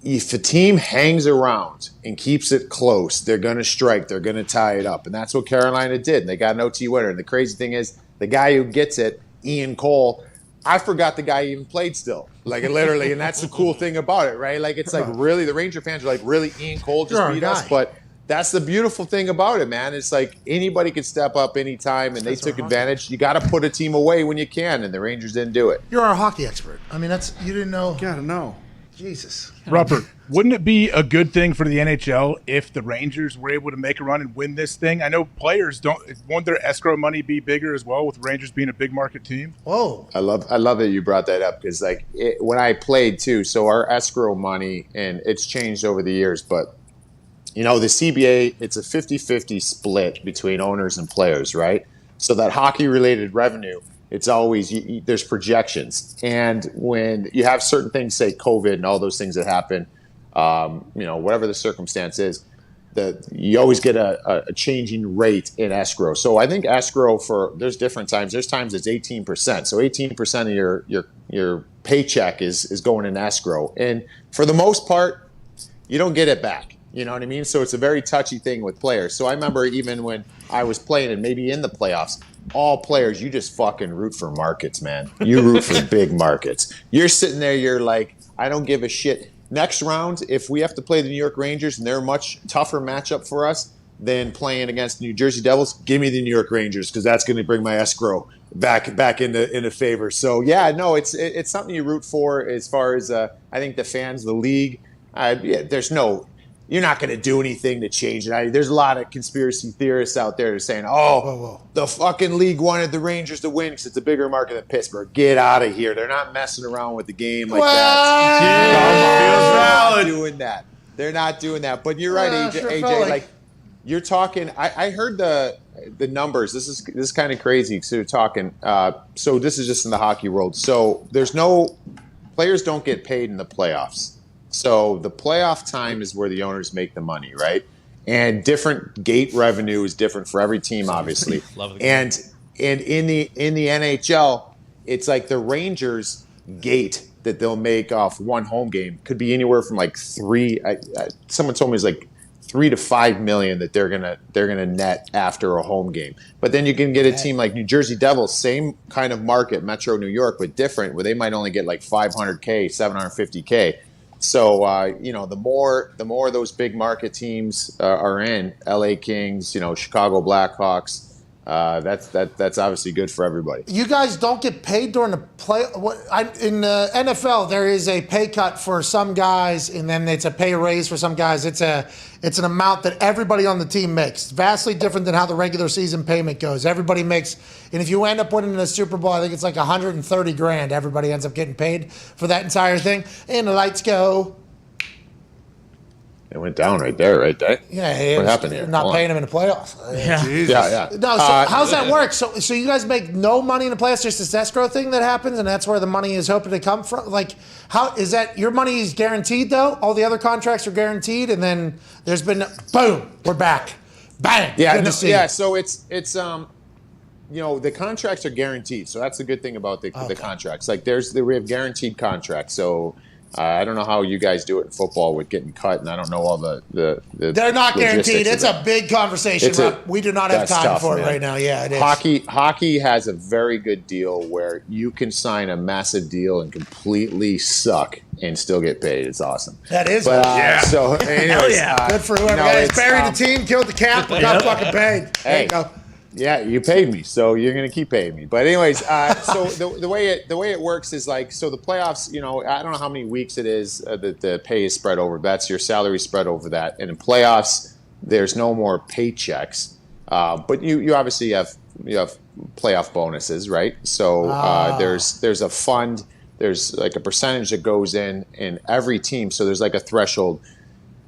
if a team hangs around and keeps it close, they're going to strike. They're going to tie it up. And that's what Carolina did. And they got an OT winner. And the crazy thing is, the guy who gets it, Ian Cole, I forgot the guy even played still. Like, literally. And that's the cool thing about it, right? Like, it's like, really, the Ranger fans are like, really, Ian Cole just beat us? But that's the beautiful thing about it, man. It's like anybody could step up anytime, and they took advantage. You got to put a team away when you can, and the Rangers didn't do it. You're our hockey expert. I mean, you didn't know. You got to know. Jesus. Rupert, wouldn't it be a good thing for the NHL if the Rangers were able to make a run and win this thing? I know players won't their escrow money be bigger as well, with the Rangers being a big market team? Whoa. I love that you brought that up, because when I played too, so our escrow money, and it's changed over the years, but the CBA, it's a 50-50 split between owners and players, right? So that hockey-related revenue, it's always there's projections, and when you have certain things, say COVID and all those things that happen, whatever the circumstance is, you always get a changing rate in escrow. So I think escrow there's different times. There's times it's 18%. So 18% of your paycheck is going in escrow, and for the most part, you don't get it back. You know what I mean? So it's a very touchy thing with players. So I remember even when I was playing, and maybe in the playoffs, all players, you just fucking root for markets, man. You root for big markets. You're sitting there, you're like, I don't give a shit. Next round, if we have to play the New York Rangers, and they're a much tougher matchup for us than playing against the New Jersey Devils, give me the New York Rangers, because that's going to bring my escrow back into favor. So, yeah, no, it's something you root for as far as I think the fans, the league. You're not going to do anything to change it. There's a lot of conspiracy theorists out there saying, the fucking league wanted the Rangers to win because it's a bigger market than Pittsburgh. Get out of here. They're not messing around with the game like that. They're not doing that. They're not doing that. But you're right, AJ. Like, you're talking. I heard the numbers. This is kind of crazy. So you're talking. So this is just in the hockey world. So players don't get paid in the playoffs. So the playoff time is where the owners make the money, right? And different gate revenue is different for every team, obviously. And in the NHL, it's like the Rangers gate that they'll make off one home game could be anywhere from like someone told me it's like $3 to $5 million that they're gonna net after a home game. But then you can get a team like New Jersey Devils, same kind of market, Metro New York, but different, where they might only get like $500K, $750K. So the more those big market teams are in, LA Kings, Chicago Blackhawks, that's obviously good for everybody. You guys don't get paid during the play. In the NFL, there is a pay cut for some guys, and then it's a pay raise for some guys. It's an amount that everybody on the team makes. Vastly different than how the regular season payment goes. Everybody makes, and if you end up winning the Super Bowl, I think it's like $130,000. Everybody ends up getting paid for that entire thing, and the lights go. It went down right there. Yeah, what happened here? Not paying him in the playoffs. Yeah. No, so how's that work? So you guys make no money in the playoffs, just this escrow thing that happens, and that's where the money is hoping to come from? Like, how is that? Your money is guaranteed, though? All the other contracts are guaranteed, and then there's been, boom, we're back. Bang. Yeah, so it's the contracts are guaranteed. So that's the good thing about the contracts. Like we have guaranteed contracts. So I don't know how you guys do it in football with getting cut, and I don't know all the They're not guaranteed. It's a big conversation. We do not have time for it right now. Yeah, it is. Hockey has a very good deal where you can sign a massive deal and completely suck and still get paid. It's awesome. That is. So anyways, good for whoever. Buried the team, killed the cap, but got fucking paid. There you go. Yeah, you paid me, so you're gonna keep paying me. But anyways, so the way it works is like, so the playoffs. I don't know how many weeks it is that the pay is spread over. That's your salary spread over that. And in playoffs, there's no more paychecks, but you obviously have playoff bonuses, right? So there's a fund. There's like a percentage that goes in every team. So there's like a threshold.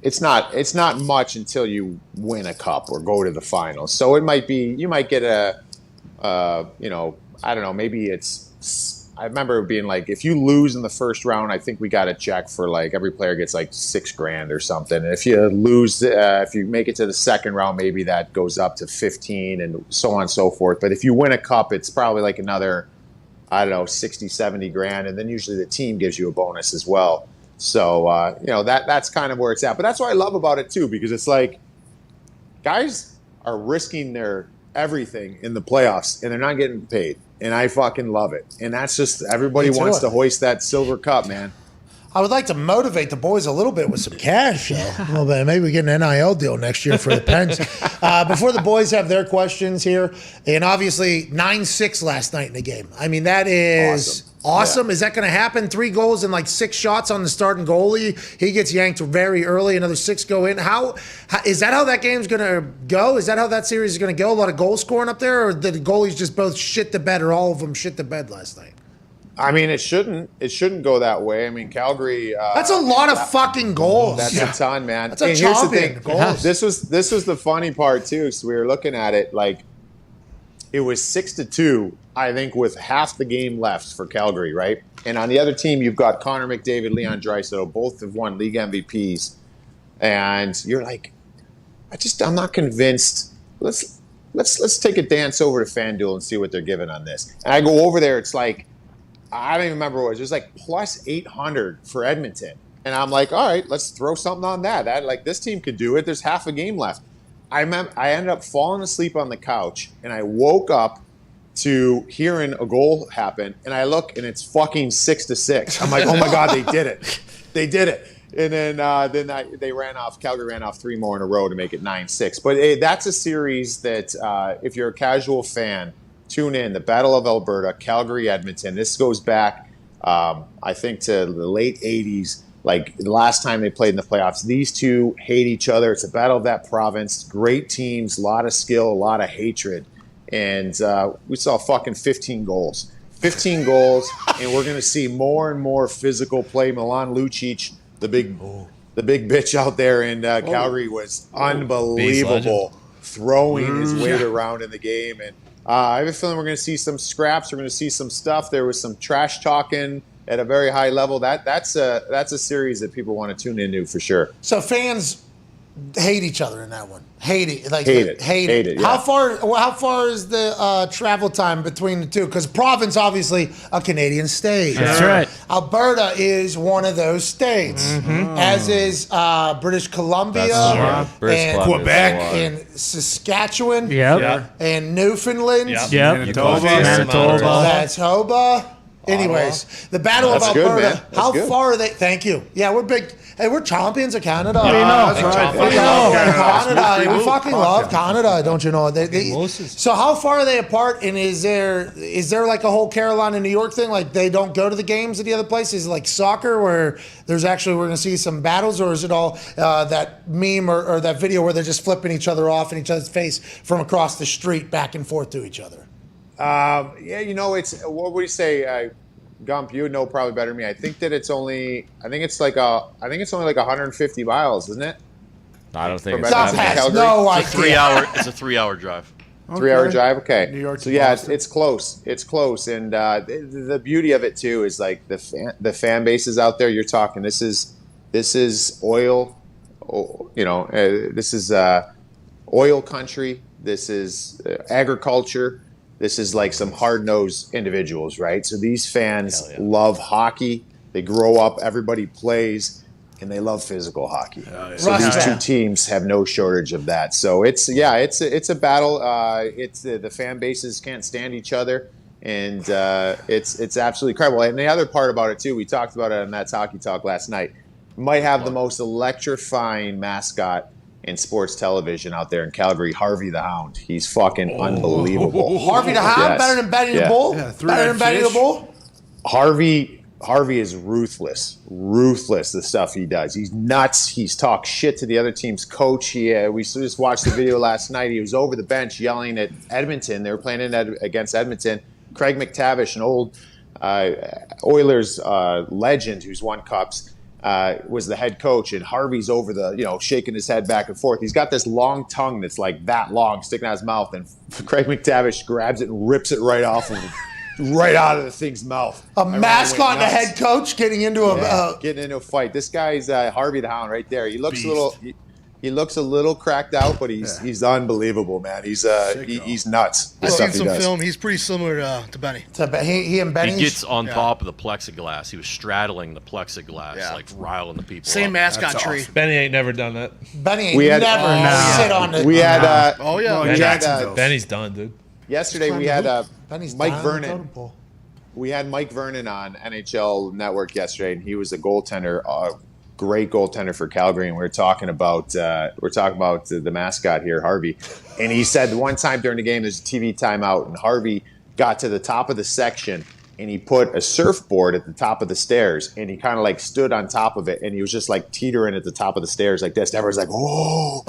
It's not much until you win a cup or go to the finals. So it might be, you might get I don't know, maybe I remember it being like, if you lose in the first round, I think we got a check for like every player gets like $6,000 or something. And if you lose, if you make it to the second round, maybe that goes up to 15 and so on and so forth. But if you win a cup, it's probably like another, I don't know, 60, 70 grand. And then usually the team gives you a bonus as well. So, that's kind of where it's at. But that's what I love about it, too, because it's like guys are risking their everything in the playoffs, and they're not getting paid. And I fucking love it. And that's just everybody wants to hoist that silver cup, man. I would like to motivate the boys a little bit with some cash, though. A little bit. Maybe we get an NIL deal next year for the Pens. Before the boys have their questions here, and obviously 9-6 last night in the game. I mean, that is awesome. Yeah. Is that going to happen? 3 goals and like 6 shots on the starting goalie. He gets yanked very early. Another 6 go in. How is that how that game's going to go? Is that how that series is going to go? A lot of goal scoring up there, or did the goalies just both shit the bed, or all of them shit the bed last night? I mean, it shouldn't go that way. I mean, Calgary. That's a lot of fucking goals. That's a ton, man. That's a champion. This was the funny part too. So we were looking at it like it was 6-2, I think, with half the game left for Calgary, right? And on the other team, you've got Connor McDavid, Leon Draisaitl, both have won league MVPs, and you're like, I'm not convinced. Let's take a dance over to FanDuel and see what they're giving on this. And I go over there, it's like, I don't even remember what it was. It was like plus 800 for Edmonton. And I'm like, all right, let's throw something on that. Like, this team could do it. There's half a game left. I ended up falling asleep on the couch, and I woke up to hearing a goal happen, and I look, and it's fucking 6-6. I'm like, oh, my God, they did it. They did it. And then Calgary ran off 3 more in a row to make it 9-6. But that's a series that if you're a casual fan, tune in. The Battle of Alberta, Calgary, Edmonton. This goes back, I think, to the late 80s, like the last time they played in the playoffs. These two hate each other. It's a battle of that province. Great teams, a lot of skill, a lot of hatred. And we saw fucking 15 goals. 15 goals, and we're going to see more and more physical play. Milan Lucic, the big bitch out there in Calgary, was unbelievable, throwing his weight around in the game. And I have a feeling we're going to see some scraps. We're going to see some stuff. There was some trash talking at a very high level. That's a series that people want to tune into for sure. So fans hate each other in that one. Hate it. Hate it. Yeah. How far is the travel time between the two? Because province, obviously, a Canadian state. That's right. Alberta is one of those states, as is British Columbia and Quebec and Saskatchewan and Newfoundland. Manitoba. Anyways, the Battle of Alberta. How far are they? Thank you. Yeah, we're big. Hey, we're champions of Canada. Canada. We fucking love Canada, don't you know? So how far are they apart? And is there like a whole Carolina, New York thing? Like they don't go to the games at the other places? Is it like soccer where there's actually we're going to see some battles, or is it all that meme or that video where they're just flipping each other off in each other's face from across the street back and forth to each other? It's what would you say, Gump? You would know probably better than me. I think only like 150 miles, isn't it? I don't think it's that. No, it's a 3-hour drive. 3-hour drive. Okay. New York. So yeah, it's close. It's close, and the beauty of it too is like the fan bases out there. You're talking. This is oil. This is oil country. This is agriculture. This is like some hard-nosed individuals, right? So these fans love hockey. They grow up, everybody plays, and they love physical hockey. So these two teams have no shortage of that. So it's a battle. The fan bases can't stand each other, and it's absolutely incredible. And the other part about it too, we talked about it on That's Hockey Talk last night. Might have the most electrifying mascot in sports television out there in Calgary, Harvey the Hound. He's fucking unbelievable. Harvey the Hound, better than Benny the Bull? Better than Benny the Bull? Harvey is ruthless. Ruthless, the stuff he does. He's nuts. He's talked shit to the other team's coach. We just watched the video last night. He was over the bench yelling at Edmonton. They were playing against Edmonton. Craig McTavish, an old Oilers legend who's won cups, was the head coach, and Harvey's over shaking his head back and forth. He's got this long tongue that's like that long sticking out his mouth, and Craig McTavish grabs it and rips it right off of him. Right out of the thing's mouth. A mascot and a head coach getting into a fight. This guy's Harvey the Hound right there. He looks He looks a little cracked out, but he's unbelievable, man. He's nuts. I've seen some film. He's pretty similar to Benny. He and Benny. He gets on top of the plexiglass. He was straddling the plexiglass, like riling the people. Same up. mascot tree. Awesome. Benny ain't never done that. Benny ain't never sit on it. We had. Benny's done, dude. Yesterday we had Mike Vernon. We had Mike Vernon on NHL Network yesterday, and he was a goaltender, great goaltender for Calgary. And we were talking about the mascot here, Harvey. And he said one time during the game, there's a TV timeout, and Harvey got to the top of the section, and he put a surfboard at the top of the stairs, and he kind of like stood on top of it, and he was just like teetering at the top of the stairs like this. And everyone's like, oh,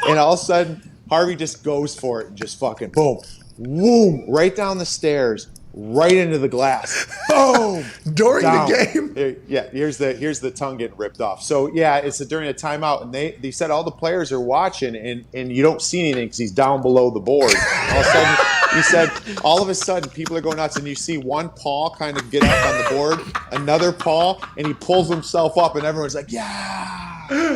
and all of a sudden, Harvey just goes for it and just fucking boom, boom, right down the stairs, right into the glass. Boom! During the game? Here's the tongue getting ripped off. So, it's during a timeout, and they said all the players are watching, and you don't see anything because he's down below the board. All of a sudden, people are going nuts, and you see one paw kind of get up on the board, another paw, and he pulls himself up, and everyone's like, yeah!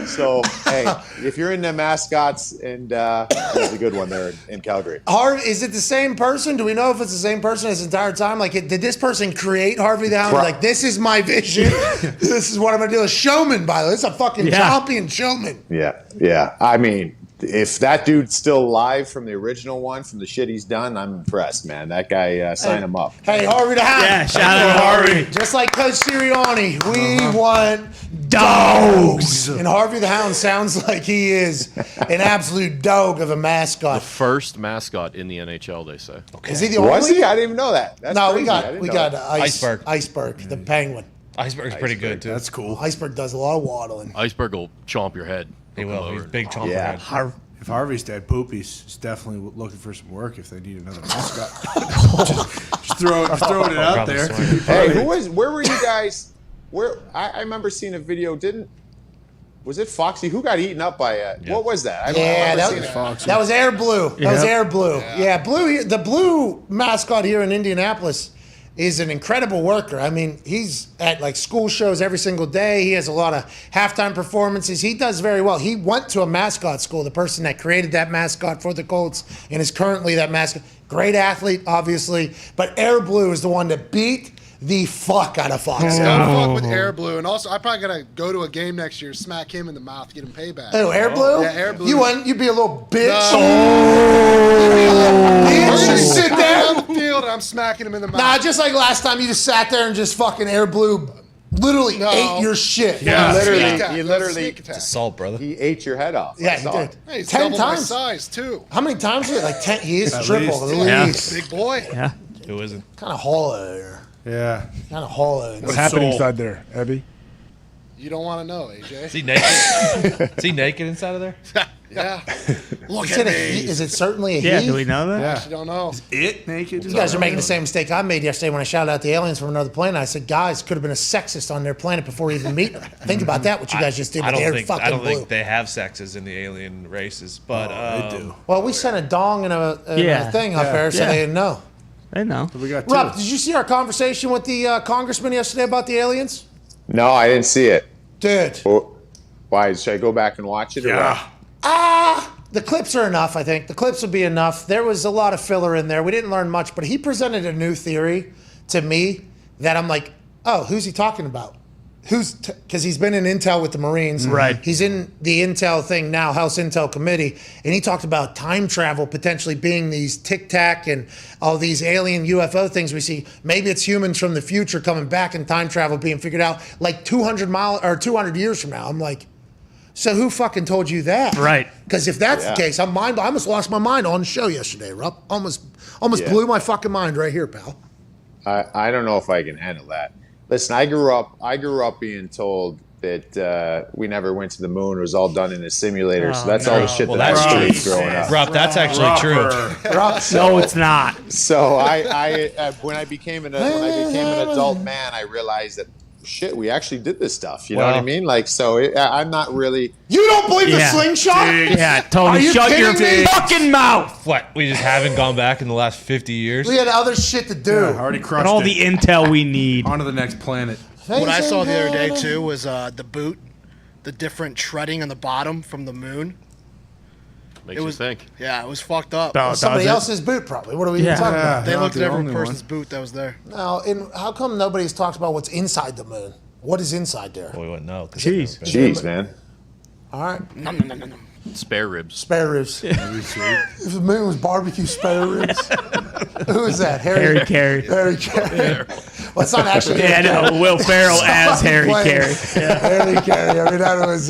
So, hey, if you're into mascots, and there's a good one there in Calgary. Is it the same person? Do we know if it's the same person this entire time? Like, did this person create Harvey the Hound? Like, this is my vision. This is what I'm going to do. A showman, by the way. It's a fucking champion showman. Yeah. I mean, if that dude's still alive from the original one, from the shit he's done, I'm impressed, man. That guy, sign him up. Hey, Harvey the Hound. Yeah, shout out to Harvey. Just like Coach Sirianni, we want dogs. And Harvey the Hound sounds like he is an absolute dog of a mascot. The first mascot in the NHL, they say. Okay. Is he the only? Was he? I didn't even know that. That's no, crazy. we got Iceberg, the penguin. Iceberg's pretty good too. That's cool. Iceberg does a lot of waddling. Iceberg will chomp your head. He will. He's big chomp your head. If Harvey's dead, Poopy's definitely looking for some work if they need another mascot. just throwing it out there. Hey, where were you guys? I remember seeing a video. Was it Foxy? Who got eaten up by it? What was that? That was Air Blue. That was Air Blue. Yeah, Blue. The Blue mascot here in Indianapolis is an incredible worker. I mean, he's at like school shows every single day. He has a lot of halftime performances. He does very well. He went to a mascot school. The person that created that mascot for the Colts and is currently that mascot. Great athlete, obviously. But Air Blue is the one that beat the fuck out of Fox. Gotta fuck with Air Blue, and also I probably gotta go to a game next year, smack him in the mouth, get him payback. Oh, Air Blue? Yeah, Air Blue. You'd be a little bitch. Just sit there on the field, and I'm smacking him in the mouth. Nah, just like last time, you just sat there and just fucking Air Blue literally ate your shit. Yeah, he literally. It's assault, brother. He ate your head off. Yeah, he did. Hey, he's 10 double my times. size too. How many times? Like 10. He is triple. Yeah. Big boy. Yeah. Who isn't? Kind of hollow there. Yeah. Kind of hollow. What's happening inside there, Evie? You don't want to know, AJ. Is he naked? Is he naked inside of there? Yeah. Look Is at it me. is it certainly a Yeah, he? do we know that? I actually don't know. Is it naked? You guys are making the same mistake I made yesterday when I shouted out the aliens from another planet. I said, guys, could have been a sexist on their planet before we even meet them. Think about that, what you guys just did with Air fucking I don't Blue. think they have sexes in the alien races, but they do. Well, we sent a dong and a thing up there, so they didn't know. I know. We got Rupp, did you see our conversation with the congressman yesterday about the aliens? No, I didn't see it. Dude. Why? Should I go back and watch it? Yeah. The clips are enough, I think. The clips will be enough. There was a lot of filler in there. We didn't learn much, but he presented a new theory to me that I'm like, oh, who's he talking about? Because he's been in Intel with the Marines. Right. He's in the Intel thing now, House Intel Committee, and he talked about time travel potentially being these tic-tac and all these alien UFO things we see. Maybe it's humans from the future coming back and time travel being figured out like 200 years from now. I'm like, So who fucking told you that? Right. Because if that's the case, I almost lost my mind on the show yesterday, Rupp. Almost blew my fucking mind right here, pal. I don't know if I can handle that. Listen, I grew up being told that we never went to the moon. It was all done in a simulator. So that's all the shit that I believed growing up. Rob, that's actually true. No, it's not. So I when I became an adult man, I realized that shit, we actually did this stuff. You know what I mean? Like, so I'm not really. You don't believe the slingshot? Dude, yeah, Tony, shut your fucking mouth. What? We just haven't gone back in the last 50 years? We had other shit to do. Yeah, already crushed And all it. the intel we need. On to the next planet. What I saw the other day, too, was the boot, the different treading on the bottom from the moon. Makes you think. Yeah, it was fucked up. Somebody else's boot, probably. What are we even talking about? They looked at every person's boot that was there. Now, how come nobody's talked about what's inside the moon? What is inside there? Well, we wouldn't know. Cheese, man. All right. Nom. Spare ribs. Spare ribs. If the moon was barbecue spare ribs. Who is that? Harry Carey. Harry Carey. Well, it's not actually. No, Will Ferrell as Harry Carey. Harry Carey. I mean, that was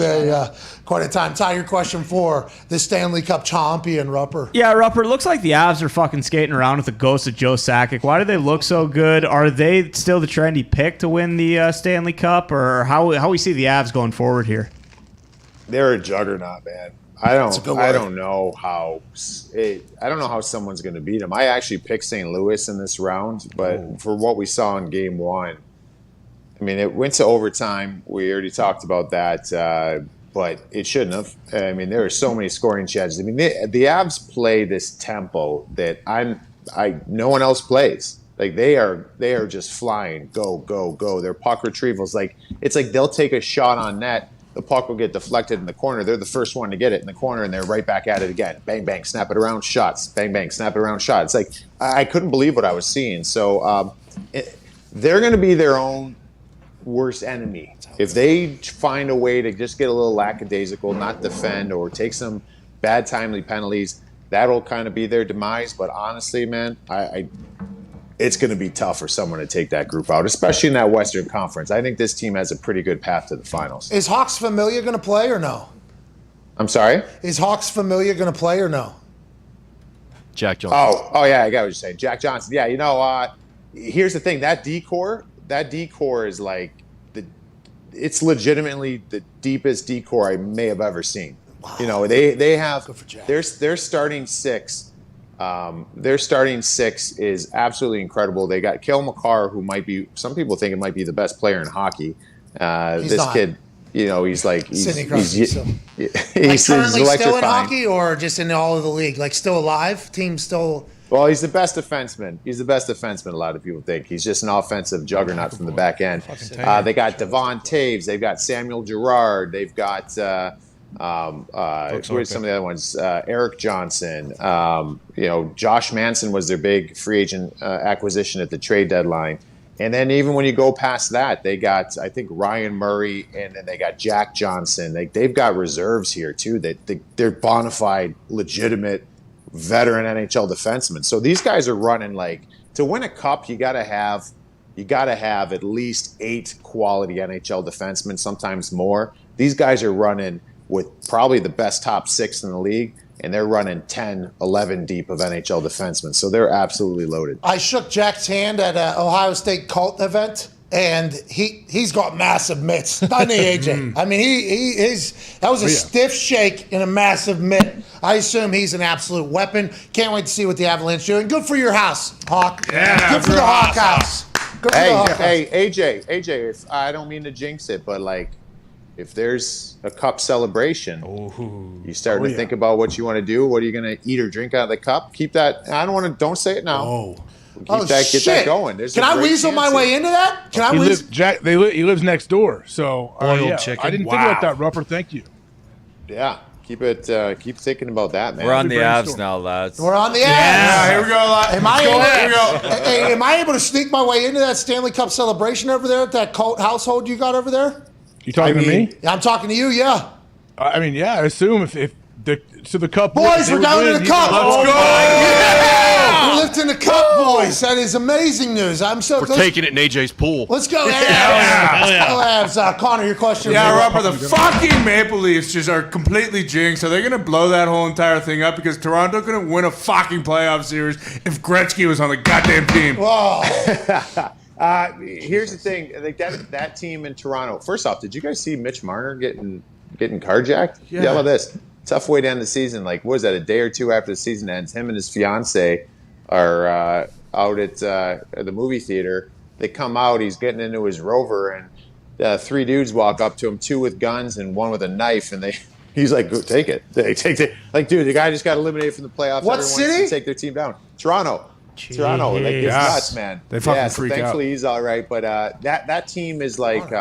quite a time. Ty, your question for the Stanley Cup champion, Rupper. Yeah, Rupper, it looks like the Avs are fucking skating around with the ghost of Joe Sakic. Why do they look so good? Are they still the trendy pick to win the Stanley Cup, or how we see the Avs going forward here? They're a juggernaut, man. I don't know how someone's going to beat them. I actually picked St. Louis in this round, but for what we saw in Game 1, I mean, it went to overtime. We already talked about that, but it shouldn't have. I mean, there are so many scoring chances. I mean, the Avs play this tempo that no one else plays. Like they are just flying, go, go, go. Their puck retrievals, it's like they'll take a shot on net. The puck will get deflected in the corner. They're the first one to get it in the corner, and they're right back at it again. Bang, bang, snap it around, shots. Bang, bang, snap it around, shots. It's like I couldn't believe what I was seeing. So they're going to be their own worst enemy. If they find a way to just get a little lackadaisical, not defend, or take some bad timely penalties, that'll kind of be their demise. But honestly, man, it's going to be tough for someone to take that group out, especially in that Western Conference. I think this team has a pretty good path to the finals. Is Hawks Familia going to play or no? I'm sorry? Is Hawks Familia going to play or no? Jack Johnson. Oh yeah, I got what you're saying. Jack Johnson. Yeah, here's the thing. That decor is like it's legitimately the deepest decor I may have ever seen. Wow. They have their starting six. Their starting six is absolutely incredible. They got Cale Makar, who might be, some people think it might be the best player in hockey. This not. Kid, he's currently still in hockey, or just in all of the league, like still alive, team still. Well, he's the best defenseman. A lot of people think he's just an offensive juggernaut from the back end. They got Devon Taves. They've got Samuel Girard. They've got. Who are some of the other ones? Eric Johnson. Josh Manson was their big free agent acquisition at the trade deadline. And then even when you go past that, they got, I think, Ryan Murray, and then they got Jack Johnson. They've got reserves here, too. They're bona fide, legitimate, veteran NHL defensemen. So these guys are running to win a cup, you got to have at least 8 quality NHL defensemen, sometimes more. These guys are running with probably the best top 6 in the league, and they're running 10, 11 deep of NHL defensemen. So they're absolutely loaded. I shook Jack's hand at an Ohio State Colt event, and he's got massive mitts. Doesn't he, AJ? I mean, that was a stiff shake in a massive mitt. I assume he's an absolute weapon. Can't wait to see what the Avalanche do. And good for your house, Hawk. Yeah, good for the Hawk house. Hey, AJ, I don't mean to jinx it, but if there's a cup celebration, you start to think about what you want to do. What are you going to eat or drink out of the cup? Keep that. Don't say it now. Get that going. Can I weasel my way into that? Can I weasel? He lives next door, so chicken. I didn't think about that, Rupper. Thank you. Yeah, keep thinking about that, man. We're on the Avs now, lads. We're on the Avs. Yeah, here we go. Am I able to sneak my way into that Stanley Cup celebration over there at that Colt household you got over there? You talking to me? I'm talking to you, yeah. I mean, yeah, I assume if the cup. Boys, we're down to the cup. Let's go. We're lifting the cup, boys. That is amazing news. I'm so. We're taking it in AJ's pool. Let's go, Avs. Let's go, Avs. Connor, your question. Yeah, Rupper, the fucking Maple Leafs just are completely jinxed. So they're going to blow that whole entire thing up because Toronto couldn't win a fucking playoff series if Gretzky was on the goddamn team. Whoa. Here's the thing. Like that team in Toronto. First off, did you guys see Mitch Marner getting carjacked? Yeah. How about this? Tough way to end the season. Like, what was that, a day or two after the season ends? Him and his fiance are out at the movie theater. They come out. He's getting into his Rover, and 3 dudes walk up to him, 2 with guns and 1 with a knife, and he's like, "Go take it." They take it. Like, dude, the guy just got eliminated from the playoffs. What Everyone city? wants to take their team down. Toronto. Toronto, like it's nuts, man. They fucking so freak out. thankfully he's all right, but that team is like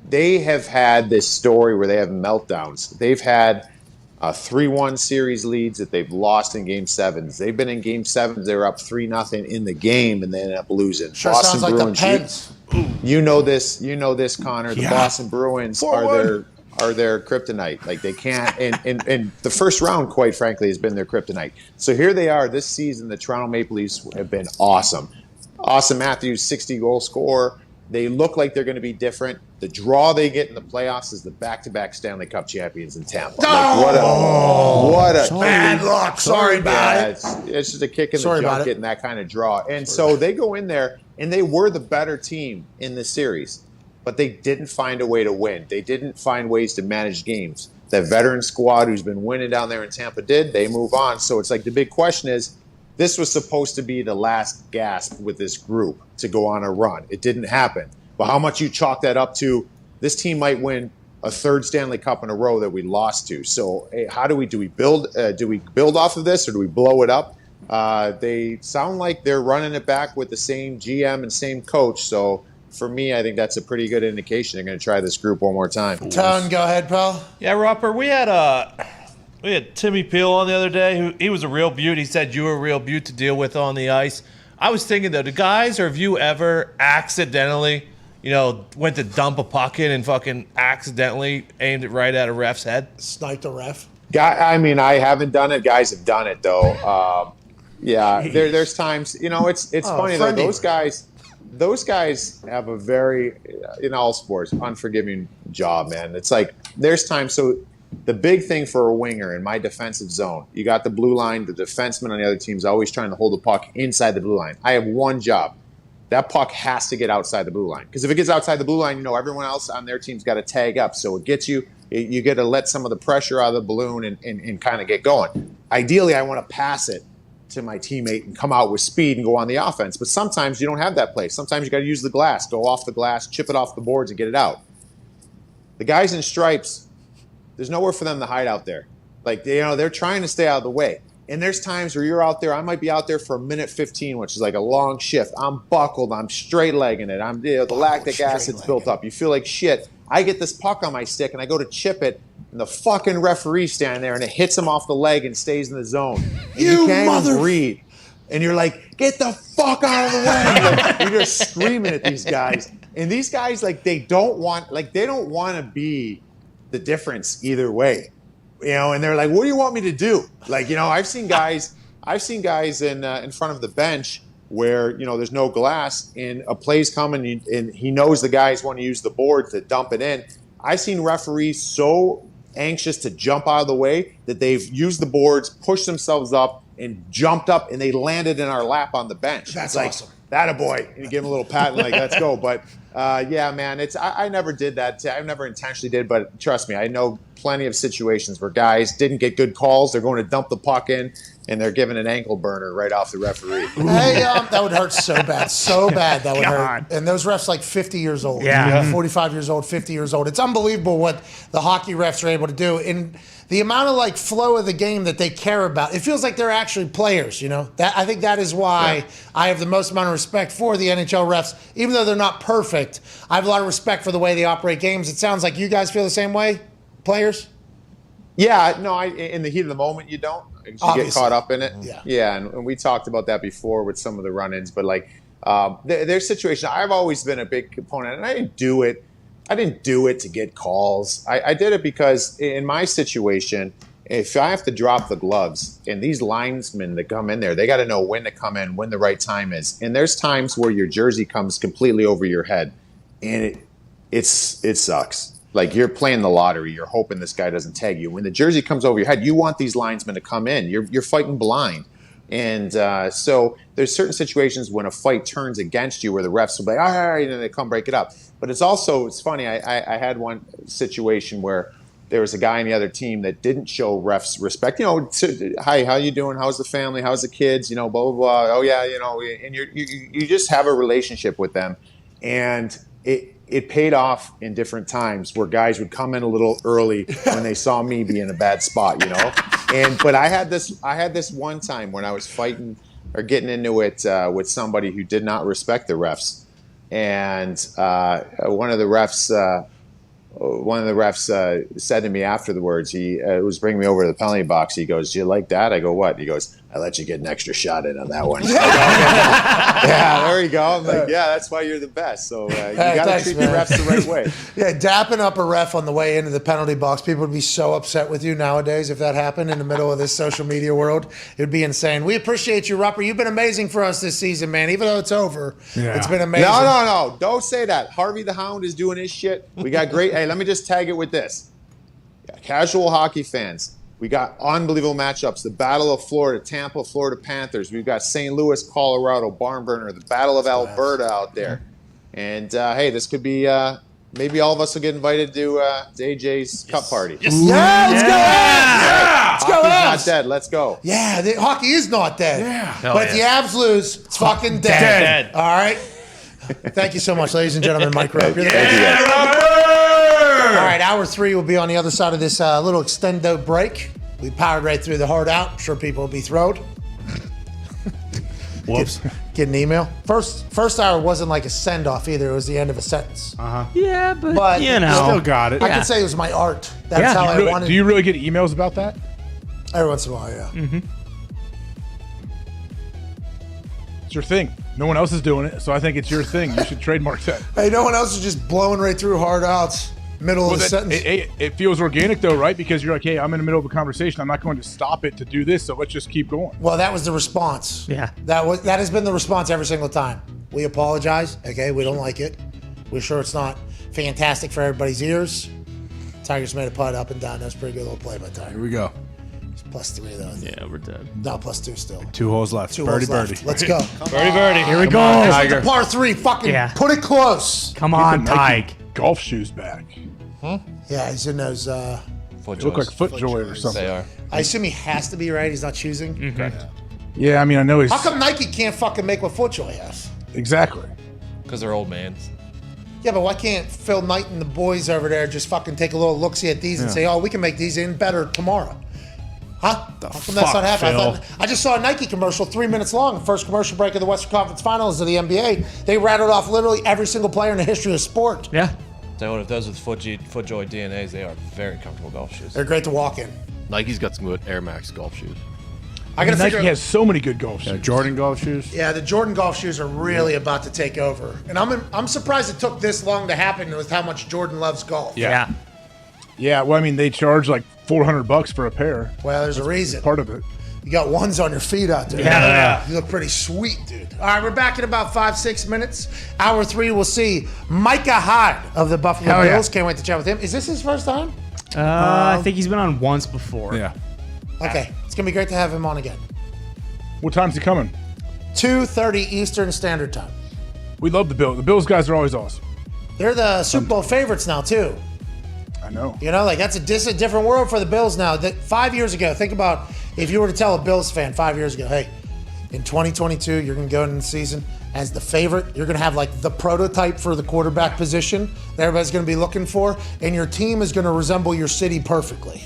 they have had this story where they have meltdowns. They've had 3-1 series leads that they've lost in Game 7s. They've been in Game 7s. They were up 3-0 in the game, and they ended up losing. Sure Boston sounds like Bruins. the Pens. You know this, Connor. The Yeah. Boston Bruins are their kryptonite. Like they can't. And the first round, quite frankly, has been their kryptonite. So here they are this season. The Toronto Maple Leafs have been awesome. Austin Matthews, 60-goal scorer. They look like they're going to be different. The draw they get in the playoffs is the back-to-back Stanley Cup champions in Tampa. What a bad luck. Sorry about it. It's just a kick in Sorry the about junk it. getting that kind of draw. And so they go in there, and they were the better team in this series, but they didn't find a way to win. They didn't find ways to manage games. That veteran squad who's been winning down there in Tampa did. They move on. So it's like the big question is, this was supposed to be the last gasp with this group to go on a run. It didn't happen. But how much you chalk that up to, this team might win a 3rd Stanley Cup in a row that we lost to. So hey, how do we build off of this, or do we blow it up? They sound like they're running it back with the same GM and same coach. So for me, I think that's a pretty good indication they're going to try this group one more time. Tone, go ahead, pal. Yeah, Rupper, we had Timmy Peel on the other day. He was a real beaut. He said you were a real beaut to deal with on the ice. I was thinking, though, the guys, or have you ever accidentally, went to dump a puck in and fucking accidentally aimed it right at a ref's head? Sniped a ref. I mean, I haven't done it. Guys have done it, though. Yeah, there's times, it's funny, though. Those guys have a very, in all sports, unforgiving job, man. It's like there's times. So the big thing for a winger in my defensive zone, you got the blue line. The defenseman on the other team is always trying to hold the puck inside the blue line. I have one job. That puck has to get outside the blue line. Because if it gets outside the blue line, everyone else on their team's got to tag up. So it gets you get to let some of the pressure out of the balloon and kind of get going. Ideally, I want to pass it to my teammate and come out with speed and go on the offense. But sometimes you don't have that play. Sometimes you got to use the glass, go off the glass, chip it off the boards, and get it out. The guys in stripes, there's nowhere for them to hide out there. Like, they're trying to stay out of the way. And there's times where you're out there, I might be out there for a minute 15, which is like a long shift. I'm buckled, I'm straight legging it. The lactic acid's built up. You feel like shit. I get this puck on my stick and I go to chip it, and the fucking referee's standing there and it hits him off the leg and stays in the zone. And you can't even breathe. And you're like, get the fuck out of the way. You're just screaming at these guys. And these guys, they don't want to be the difference either way. And they're like, what do you want me to do? I've seen guys in front of the bench where, there's no glass and a play's coming and he knows the guys want to use the board to dump it in. I've seen referees so anxious to jump out of the way that they've used the boards, pushed themselves up and jumped up, and they landed in our lap on the bench. That's it's awesome. That a boy. And you give him a little pat and let's go. But yeah, man, I never did that. I never intentionally did, but trust me, I know plenty of situations where guys didn't get good calls. They're going to dump the puck in, and they're giving an ankle burner right off the referee. Hey, that would hurt so bad. So bad that would hurt. And those refs 50 years old. Yeah. 45 years old, 50 years old. It's unbelievable what the hockey refs are able to do. And the amount of flow of the game that they care about, it feels like they're actually players, I think that is why I have the most amount of respect for the NHL refs. Even though they're not perfect, I have a lot of respect for the way they operate games. It sounds like you guys feel the same way, players? Yeah, no, in the heat of the moment, you don't. You get caught up in it. Yeah. And we talked about that before with some of the run-ins. But there's situations. I've always been a big component, and I didn't do it to get calls. I did it because in my situation, if I have to drop the gloves, and these linesmen that come in there, they got to know when to come in, when the right time is. And there's times where your jersey comes completely over your head, and it sucks. Like you're playing the lottery, you're hoping this guy doesn't tag you. When the jersey comes over your head, you want these linesmen to come in. You're fighting blind. And so there's certain situations when a fight turns against you where the refs will be like, all right, and then they come break it up. But it's funny. I had one situation where there was a guy on the other team that didn't show refs respect. Hi, how you doing? How's the family? How's the kids? Blah, blah, blah. Oh, yeah, and you just have a relationship with them. And it paid off in different times where guys would come in a little early when they saw me be in a bad spot, But I had this one time when I was fighting or getting into it with somebody who did not respect the refs, and one of the refs said to me afterwards. He was bringing me over to the penalty box. He goes, "Do you like that?" I go, "What?" He goes, "I let you get an extra shot in on that one." Yeah, there you go. I'm like, yeah, that's why you're the best. So you got to treat the refs the right way. Yeah, dapping up a ref on the way into the penalty box. People would be so upset with you nowadays if that happened in the middle of this social media world. It would be insane. We appreciate you, Rupper. You've been amazing for us this season, man. Even though it's over, It's been amazing. No. Don't say that. Harvey the Hound is doing his shit. We got great. Hey, let me just tag it with this. Casual hockey fans. We got unbelievable matchups. The Battle of Florida, Tampa, Florida Panthers. We've got St. Louis, Colorado, Barn Burner, the Battle of Alberta out there. And, hey, this could be maybe all of us will get invited to AJ's cup party. Yes. Yeah, let's go. Yeah. Let's go. Hockey's not dead. Let's go. Yeah, hockey is not dead. Yeah. But if the Avs lose, it's fucking dead. All right? Thank you so much, ladies and gentlemen. Mike Rupp. Thank you, guys. All right, hour 3 will be on the other side of this little extendo break. We powered right through the hard out. I'm sure people will be thrilled. Whoops. Get an email. First hour wasn't like a send-off either. It was the end of a sentence. Yeah, but Still got it. I could say it was my art. That's how I wanted. Do you really get emails about that? Every once in a while, yeah. Mm-hmm. It's your thing. No one else is doing it, so I think it's your thing. You should trademark that. Hey, no one else is just blowing right through hard outs. Middle of the sentence. It feels organic though, right? Because you're like, hey, I'm in the middle of a conversation. I'm not going to stop it to do this, so let's just keep going. Well, that was the response. Yeah. That has been the response every single time. We apologize. Okay, we don't like it. We're sure it's not fantastic for everybody's ears. Tigers made a putt up and down. That was a pretty good little play by Tiger. Here we go. It's +3 though. Yeah, we're dead. No, +2 still. 2 holes left. Birdie. Let's go. Birdie. Here we go. Tiger. Par 3. Fucking put it close. Come on, Tig. Golf shoes back. Huh? Yeah, he's in those. They look like FootJoy or something. They are. I assume he has to be, right? He's not choosing. Mm-hmm. Correct. Yeah, I mean, I know he's. How come Nike can't fucking make what FootJoy has? Exactly. Because they're old mans. Yeah, but why can't Phil Knight and the boys over there just fucking take a little look-see at these and say, oh, we can make these in better tomorrow? Huh? How come that's not happening? I just saw a Nike commercial 3 minutes long, first commercial break of the Western Conference Finals of the NBA. They rattled off literally every single player in the history of sport. Yeah. So if those with FootJoy DNAs, they are very comfortable golf shoes. They're great to walk in. Nike's got some good Air Max golf shoes. Nike has so many good golf shoes. Jordan golf shoes. Yeah, the Jordan golf shoes are really about to take over. And I'm surprised it took this long to happen with how much Jordan loves golf. Yeah. Yeah, well, I mean, they charge like $400 for a pair. Well, there's a reason. Part of it. You got ones on your feet out there. Yeah. You look pretty sweet, dude. All right, we're back in about 5-6 minutes. Hour 3, we'll see Micah Hyde of the Buffalo Bills. Can't wait to chat with him. Is this his first time? I think he's been on once before. Yeah. Okay. It's going to be great to have him on again. What time's he coming? 2:30 Eastern Standard Time. We love the Bills. The Bills guys are always awesome. They're the Super Bowl favorites now, too. I know. You know, like that's a different world for the Bills now. That 5 years ago, think about if you were to tell a Bills fan 5 years ago, hey, in 2022, you're going to go into the season as the favorite. You're going to have like the prototype for the quarterback position that everybody's going to be looking for, and your team is going to resemble your city perfectly.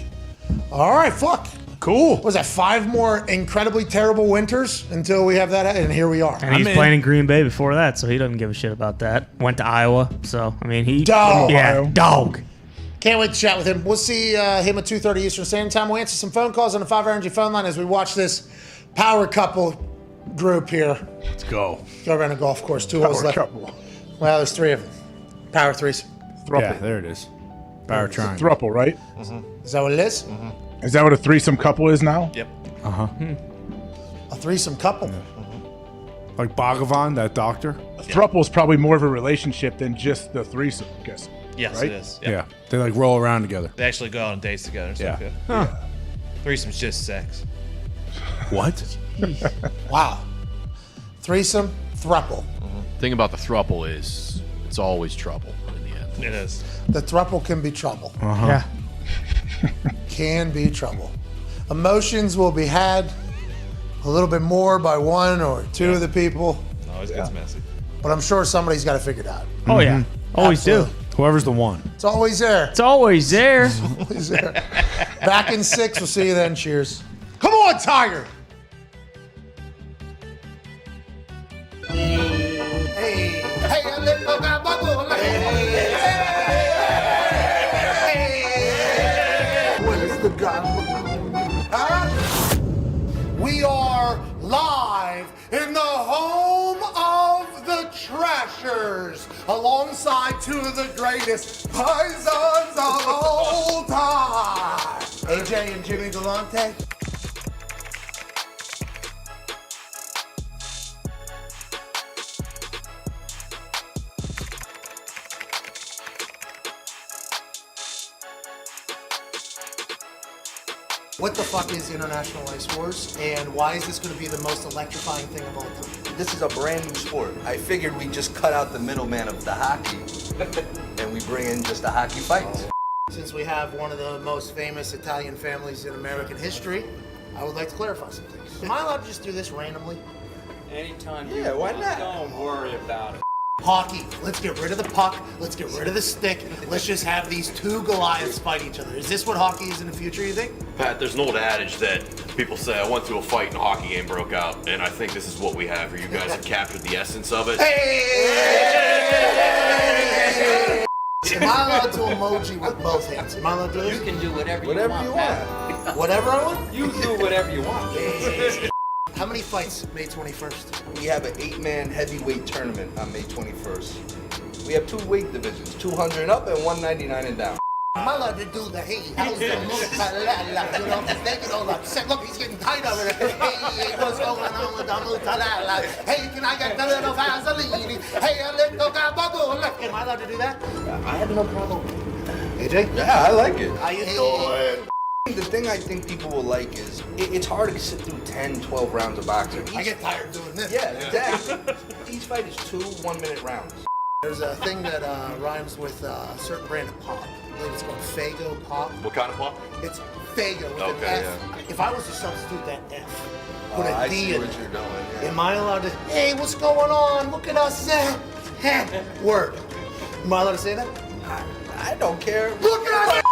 All right, fuck. Cool. Was that 5 more incredibly terrible winters until we have that, and here we are. And he's playing in Green Bay before that, so he doesn't give a shit about that. Went to Iowa, so I mean he. Dog. Yeah, dog. Can't wait to chat with him. We'll see him at 2:30 Eastern Standard Time. We'll answer some phone calls on the 5 Energy phone line as we watch this power couple group here. Let's go. Go around a golf course. 2 holes left. Couple. Well, there's 3 of them. Power threes. Thruple. Yeah, there it is. Power triangle. Thruple, right? Is that what it is? Is that what a threesome couple is now? Yep. Uh-huh. A threesome couple. Like Bhagavan, that doctor? A throuple is probably more of a relationship than just the threesome, I guess. Yes, right? it is. Yeah. Yep. They like roll around together. They actually go on dates together. And stuff, Yeah. yeah. Threesome's just sex. What? Wow. Threesome, thruple. Thing about the throuple is it's always trouble in the end. It is. The thruple can be trouble. Uh-huh. Can be trouble. Emotions will be had a little bit more by one or two of the people, Always gets messy. but I'm sure somebody's got to figure it out. Oh, yeah. Always do. Whoever's the one. It's always there. It's always there. Always there. Back in 6. We'll see you then. Cheers. Come on, Tiger. Hey, a little gabagool. Where's the gabagool? Huh? We are live in the home of the Trashers, alongside two of the greatest Pisons of all time, AJ and Jimmy Galante. What the fuck is International Ice Wars, and why is this going to be the most electrifying thing of all time? This is a brand new sport. I figured we'd just cut out the middleman of the hockey and we bring in just the hockey fights. Since we have one of the most famous Italian families in American history, I would like to clarify some things. Am I allowed to just do this randomly? Anytime Yeah, why not? Don't worry about it. Hockey. Let's get rid of the puck. Let's get rid of the stick. Let's just have these two Goliaths fight each other. Is this what hockey is in the future, you think? Pat, there's an old adage that people say, I went to a fight and a hockey game broke out, and I think this is what we have here. You guys have captured the essence of it. Hey! Am I allowed to emoji with both hands? Am I allowed to do this? You can do whatever you want. Pat. Whatever I want? You do whatever you want. How many fights May 21st? We have an 8-man heavyweight tournament on May 21st. We have 2 weight divisions, 200 and up and 199 and down. Am I allowed to do the hey, how's the mozzarella? You know, because they get all upset. Look, he's getting tight over there. Hey, what's going on with the mozzarella? Hey, can I get the little Vaseline? Hey, a little gabagool. Am I allowed to do that? I have no problem. AJ? Yeah, I like it. How you doing? The thing I think people will like is it's hard to sit through 10, 12 rounds of boxing. I get tired doing this. Yeah, exactly. Each fight is 2 1-minute rounds. There's a thing that rhymes with a certain brand of pop. I believe it's called Faygo Pop. What kind of pop? It's Faygo with an Okay, F. If I was to substitute that F, put a I D see in what it, you're doing. Yeah. am I allowed to, hey, what's going on? Look at us. Word. Am I allowed to say that? I don't care. Look at us.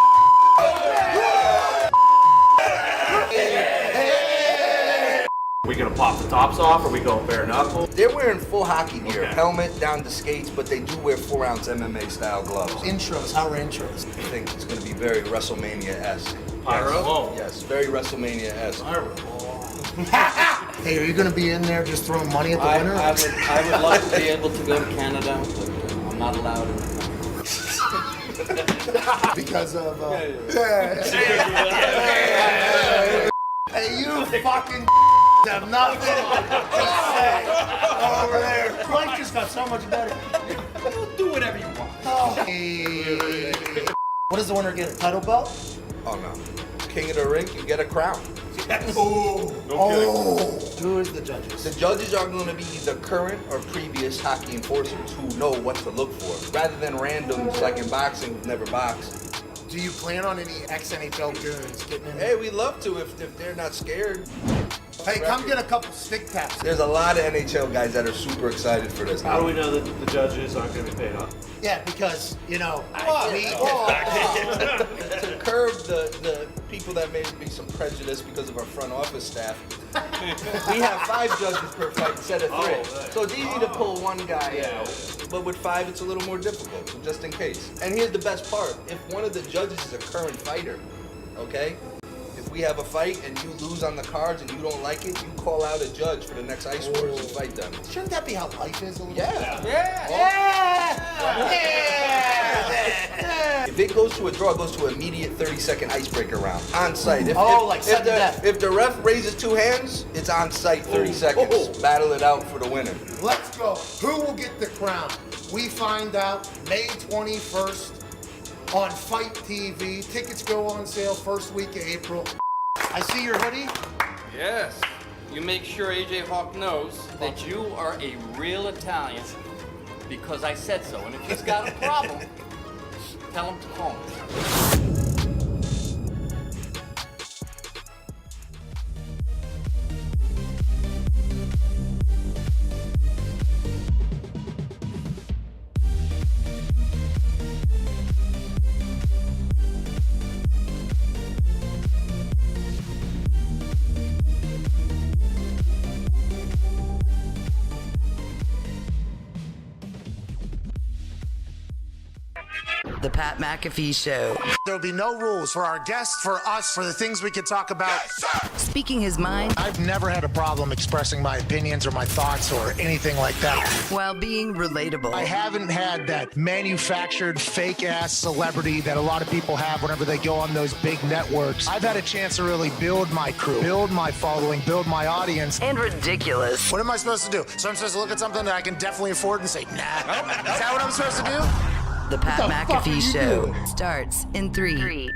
We gonna pop the tops off, or we going bare knuckle? They're wearing full hockey gear, helmet down to skates, but they do wear 4-ounce MMA style gloves. Intros, how are intros? I think it's going to be very WrestleMania-esque. Pyro? Yes, very WrestleMania-esque. Hey, are you going to be in there just throwing money at the winner? I would love to be able to go to Canada, but I'm not allowed in the country. Because of, Hey, you fucking have nothing to say over there. Life just got so much better. Do whatever you want. Oh. Hey. What does the winner get? A title belt? Oh, no. King of the ring, you get a crown. Who is the judges? The judges are going to be the current or previous hockey enforcers who know what to look for, rather than randoms like in boxing who've never boxed. Do you plan on any ex-NHL goons getting in? Hey, we'd love to if they're not scared. Hey, come get a couple stick taps. There's a lot of NHL guys that are super excited for this. How do we know that the judges aren't gonna be paid off? Yeah, because, you know, to curb the people that may be some prejudice because of our front office staff, we have 5 judges per fight instead of 3. So it's easy to pull one guy out, but with 5 it's a little more difficult, so just in case. And here's the best part, if one of the judges is a current fighter, okay? If we have a fight and you lose on the cards and you don't like it, you call out a judge for the next Ice Wars and fight them. Shouldn't that be how life is? Yeah. If it goes to a draw, it goes to an immediate 30-second icebreaker round on site. If the ref raises two hands, it's on site 30 seconds. Battle it out for the winner. Let's go. Who will get the crown? We find out May 21st on Fight TV. Tickets go on sale first week of April. I see your hoodie. Yes. You make sure AJ Hawk knows that you are a real Italian because I said so. And if he's got a problem, tell him to call me. The Pat McAfee Show. There'll be no rules for our guests, for us, for the things we can talk about. Speaking his mind. I've never had a problem expressing my opinions or my thoughts or anything like that. While being relatable. I haven't had that manufactured fake-ass celebrity that a lot of people have whenever they go on those big networks. I've had a chance to really build my crew, build my following, build my audience. And ridiculous. What am I supposed to do? So I'm supposed to look at something that I can definitely afford and say, nah. Is that what I'm supposed to do? The Pat McAfee Show starts in 3,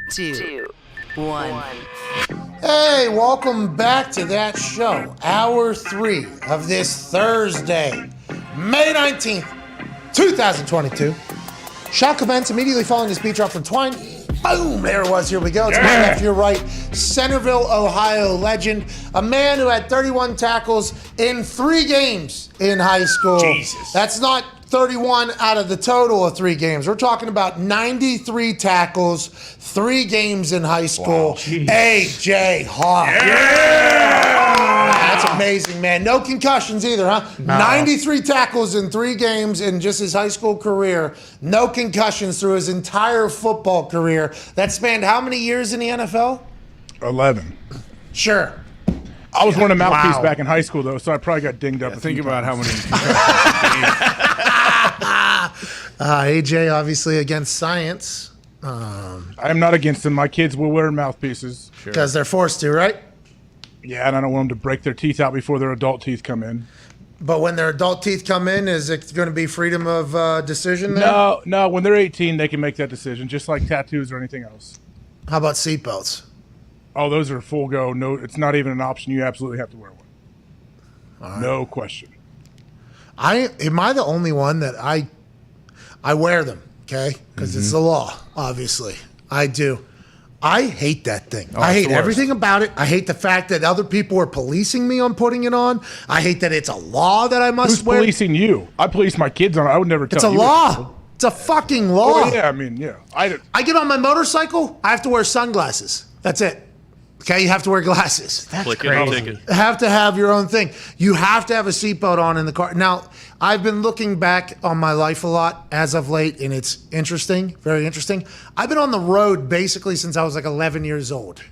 2, 1. Hey, welcome back to that show. Hour 3 of this Thursday, May 19th, 2022. Shot commence immediately following the speech drop from Twine. Boom, there it was. Here we go. It's my left, your right. Centerville, Ohio legend. A man who had 31 tackles in 3 games in high school. Jesus. That's not 31 out of the total of 3 games. We're talking about 93 tackles, 3 games in high school. Wow, AJ Hawk. That's amazing, man. No concussions either, huh? No. 93 tackles in 3 games in just his high school career. No concussions through his entire football career. That spanned how many years in the NFL? 11. Sure. I was wearing a mouthpiece back in high school, though, so I probably got dinged up. Think about how many. AJ obviously against science. I'm not against them. My kids will wear mouthpieces. Because they're forced to, right? Yeah, and I don't want them to break their teeth out before their adult teeth come in. But when their adult teeth come in, is it going to be freedom of decision then? No. When they're 18, they can make that decision, just like tattoos or anything else. How about seatbelts? Oh, those are full go. No, it's not even an option. You absolutely have to wear one. Right. No question. Am I the only one that I wear them, okay? Because it's the law, obviously. I do. I hate that thing. I hate everything about it. I hate the fact that other people are policing me on putting it on. I hate that it's a law that I must wear. Who's policing you? I police my kids on it. I would never tell you. It's a law. It's a fucking law. Oh, yeah, I mean, yeah. I get on my motorcycle, I have to wear sunglasses. That's it. Okay, you have to wear glasses. That's crazy. You have to have your own thing. You have to have a seatbelt on in the car. Now, I've been looking back on my life a lot as of late, and it's interesting, very interesting. I've been on the road basically since I was like 11 years old.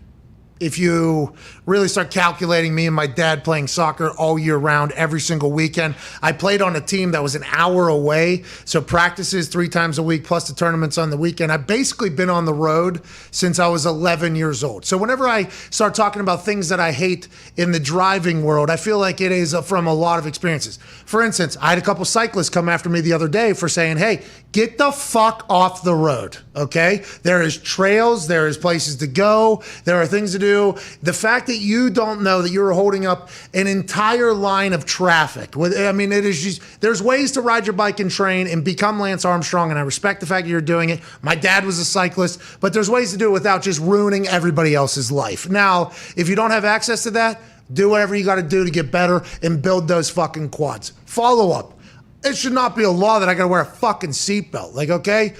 If you really start calculating me and my dad playing soccer all year round, every single weekend. I played on a team that was an hour away, so practices 3 times a week plus the tournaments on the weekend. I've basically been on the road since I was 11 years old. So whenever I start talking about things that I hate in the driving world, I feel like it is from a lot of experiences. For instance, I had a couple cyclists come after me the other day for saying, hey, get the fuck off the road, okay? There is trails, there is places to go, there are things to do. The fact that you don't know that you're holding up an entire line of traffic. I mean, it is just, there's ways to ride your bike and train and become Lance Armstrong, and I respect the fact that you're doing it. My dad was a cyclist, but there's ways to do it without just ruining everybody else's life. Now, if you don't have access to that, do whatever you got to do to get better and build those fucking quads. Follow up. It should not be a law that I got to wear a fucking seatbelt. Like, okay,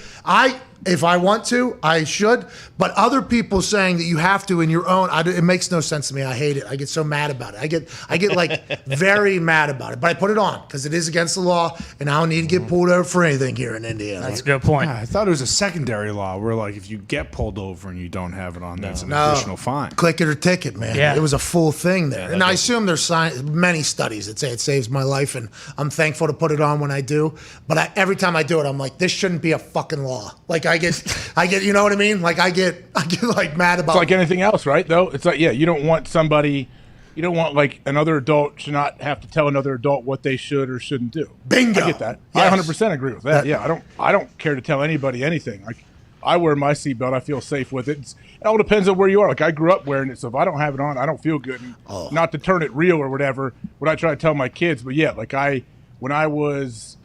If I want to, I should. But other people saying that you have to in your own, it makes no sense to me. I hate it. I get so mad about it. I get like very mad about it. But I put it on because it is against the law, and I don't need to get pulled over for anything here in Indiana. That's a good point. I thought it was a secondary law where, like, if you get pulled over and you don't have it on, that's an additional fine. Click it or ticket, man. Yeah. It was a full thing there. And I assume there's many studies that say it saves my life, and I'm thankful to put it on when I do. But every time I do it, I'm like, this shouldn't be a fucking law. Like, I get, you know what I mean? Like, I get like mad about. It's like anything else, right? Though it's like, you don't want like another adult to not have to tell another adult what they should or shouldn't do. Bingo. I get that. Yes. I 100% agree with that. Yeah, I don't care to tell anybody anything. Like, I wear my seatbelt. I feel safe with it. It all depends on where you are. Like, I grew up wearing it, so if I don't have it on, I don't feel good. And not to turn it real or whatever, what I try to tell my kids. But yeah, like when I was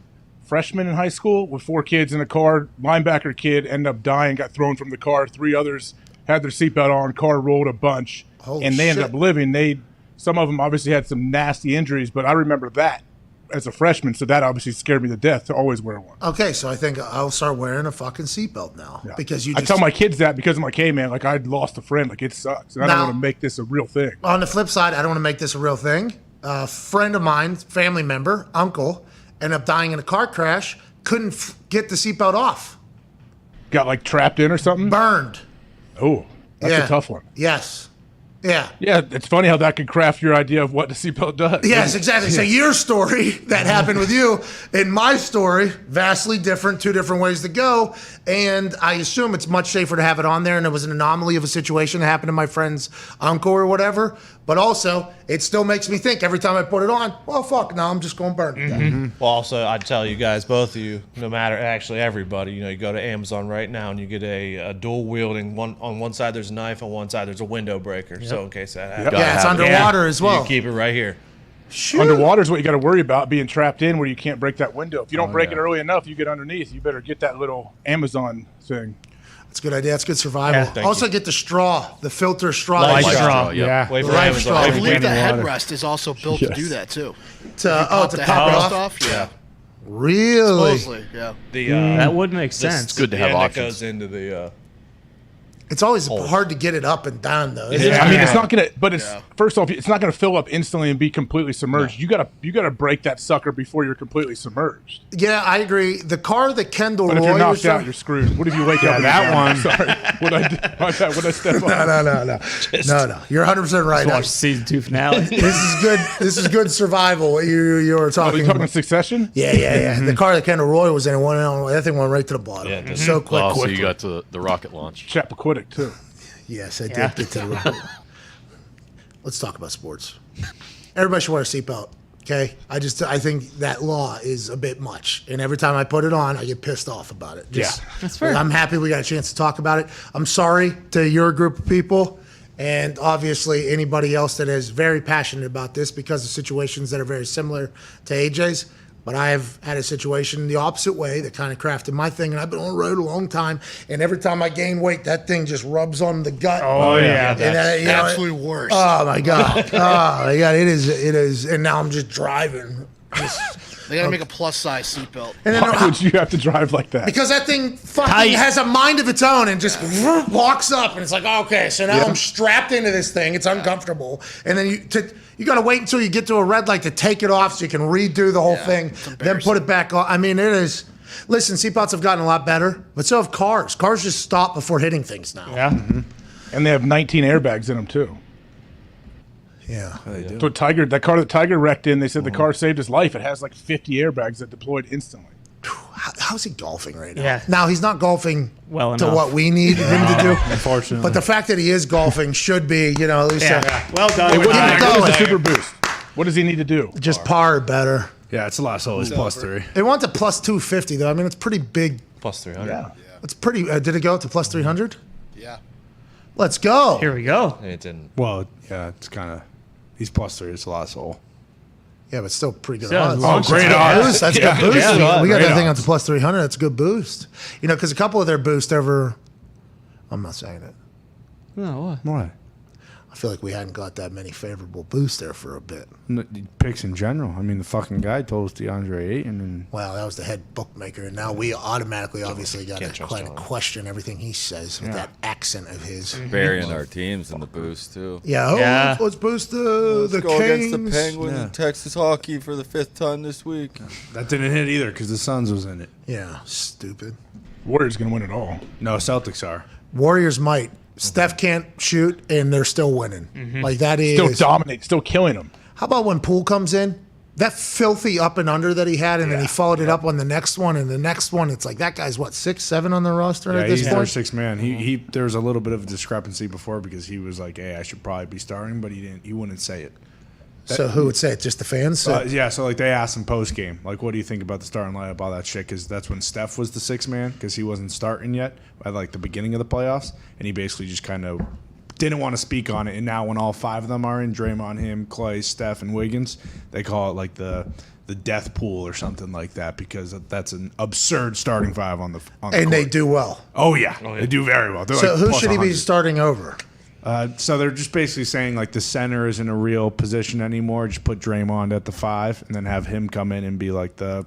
freshman in high school with 4 kids in a car, linebacker kid ended up dying, got thrown from the car. 3 others had their seatbelt on, car rolled a bunch, and they ended up living. Some of them obviously had some nasty injuries, but I remember that as a freshman, so that obviously scared me to death to always wear one. Okay, so I think I'll start wearing a fucking seatbelt now because I tell my kids that because I'm like, hey man, like I lost a friend, like it sucks, and I don't want to make this a real thing. On the flip side, I don't want to make this a real thing. A friend of mine, family member, uncle, ended up dying in a car crash. Couldn't get the seatbelt off. Got like trapped in or something. Burned. Oh, that's a tough one. Yes. Yeah. Yeah, it's funny how that could craft your idea of what the seatbelt does. Yes, exactly. So your story that happened with you and my story, vastly different, 2 different ways to go. And I assume it's much safer to have it on there. And it was an anomaly of a situation that happened to my friend's uncle or whatever. But also, it still makes me think every time I put it on, well, fuck, now I'm just going to burn it. Well, also, I'd tell you guys, both of you, no matter, actually everybody, you go to Amazon right now and you get a dual wielding, on one side there's a knife, on one side there's a window breaker. So in case that happens. Yeah, it's underwater as well. You keep it right here. Underwater is what you got to worry about, being trapped in where you can't break that window. If you don't break it early enough, you get underneath. You better get that little Amazon thing. That's a good idea. That's good survival. Yeah, also, get the straw, the filter straw. Life straw, Yeah. Wait The for life Amazon. straw. Wait I for believe the Danny Water. headrest is also built to do that too. To pop the headrest off. Yeah. Really? Supposedly, yeah. That would make sense. It's good to have options. Goes into the. It's always hard to get it up and down, though. Yeah. I mean, it's not gonna. But it's first off, it's not gonna fill up instantly and be completely submerged. You gotta break that sucker before you're completely submerged. Yeah, I agree. The car that Kendall But if Roy you're knocked was out, you're screwed. What if you wake up? that one. Sorry. What I step on? No. You're 100% right. Watch season 2 finale. This is good. This is good survival. What you were talking Are you talking about. Succession? Yeah. The car that Kendall Roy was in, that thing went right to the bottom. Yeah, So quick. Oh, so you got to the rocket launch. Chappaquiddick too. Yes, I did get to the rocket. Let's talk about sports. Everybody should wear a seatbelt. Okay, I think that law is a bit much, and every time I put it on, I get pissed off about it. That's fair. I'm happy we got a chance to talk about it. I'm sorry to your group of people, and obviously anybody else that is very passionate about this because of situations that are very similar to AJ's. But I have had a situation the opposite way that kind of crafted my thing, and I've been on the road a long time, and every time I gain weight, that thing just rubs on the gut. Oh, yeah. And, Absolute worst. Oh, my God. Oh, my God. It is. And now I'm just driving. They gotta make a plus size seatbelt. And then, Why would you have to drive like that? because that thing fucking has a mind of its own and just walks up, and it's like, okay, so now I'm strapped into this thing. It's uncomfortable. And then you got to wait until you get to a red light to take it off so you can redo the whole thing, then put it back on. I mean, it is. Listen, seatbelts have gotten a lot better, but so have cars. Cars just stop before hitting things now. Yeah. Mm-hmm. And they have 19 airbags in them too. Yeah. So that car that Tiger wrecked in, they said the car saved his life. It has like 50 airbags that deployed instantly. How's he golfing right now? Yeah. Now, he's not golfing Well to enough. what we need him to do. Unfortunately. But the fact that he is golfing should be, at least Well done. Hey, what going. is the super boost? What does he need to do? just par better. Yeah, it's a lot. So it's +3. They want to plus 250, though. I mean, it's pretty big. Plus 300. Yeah. It's pretty. Did it go to plus 300? Yeah. Let's go. Here we go. It didn't. Well, yeah, it's kind of. He's +3. It's a lot. So. Yeah, but still pretty good Still odds. launch great That's odds. good boost. That's Yeah, good boost. yeah, we got great that thing odds. up to plus 300. That's a good boost. Because a couple of their boosts over. I'm not saying it. No, what? Why? I feel like we hadn't got that many favorable boosts there for a bit. Picks in general. I mean, the fucking guy told us DeAndre Ayton. And well, that was the head bookmaker, and now we automatically, obviously, got to question everything he says with that accent of his. Burying our teams in the boost too. Yeah, let's boost the go Kings. against the Penguins and Texas hockey for the 5th time this week. That didn't hit either because the Suns was in it. Yeah, stupid. Warriors gonna win it all. No, Celtics are. Warriors might. Steph can't shoot, and they're still winning. Like that is still dominate, still killing them. How about when Poole comes in? That filthy up and under that he had, and then he followed it up on the next one, and the next one, it's like that guy's what 6-7 on the roster at this he's point. their 6th man. He there was a little bit of a discrepancy before because he was like, "Hey, I should probably be starting," but he wouldn't say it. So who would say it? Just the fans? So like they asked him post game, like, what do you think about the starting lineup, all that shit? Because that's when Steph was the 6th man because he wasn't starting yet at like the beginning of the playoffs, and he basically just kind of didn't want to speak on it. And now when all 5 of them are in, Draymond, him, Clay, Steph, and Wiggins, they call it like the death pool or something like that because that's an absurd starting 5 on the and court. they do well. Oh yeah, they do very well. They're so like who plus should he be 100. starting over? So they're just basically saying like the center isn't a real position anymore. Just put Draymond at the 5 and then have him come in and be like the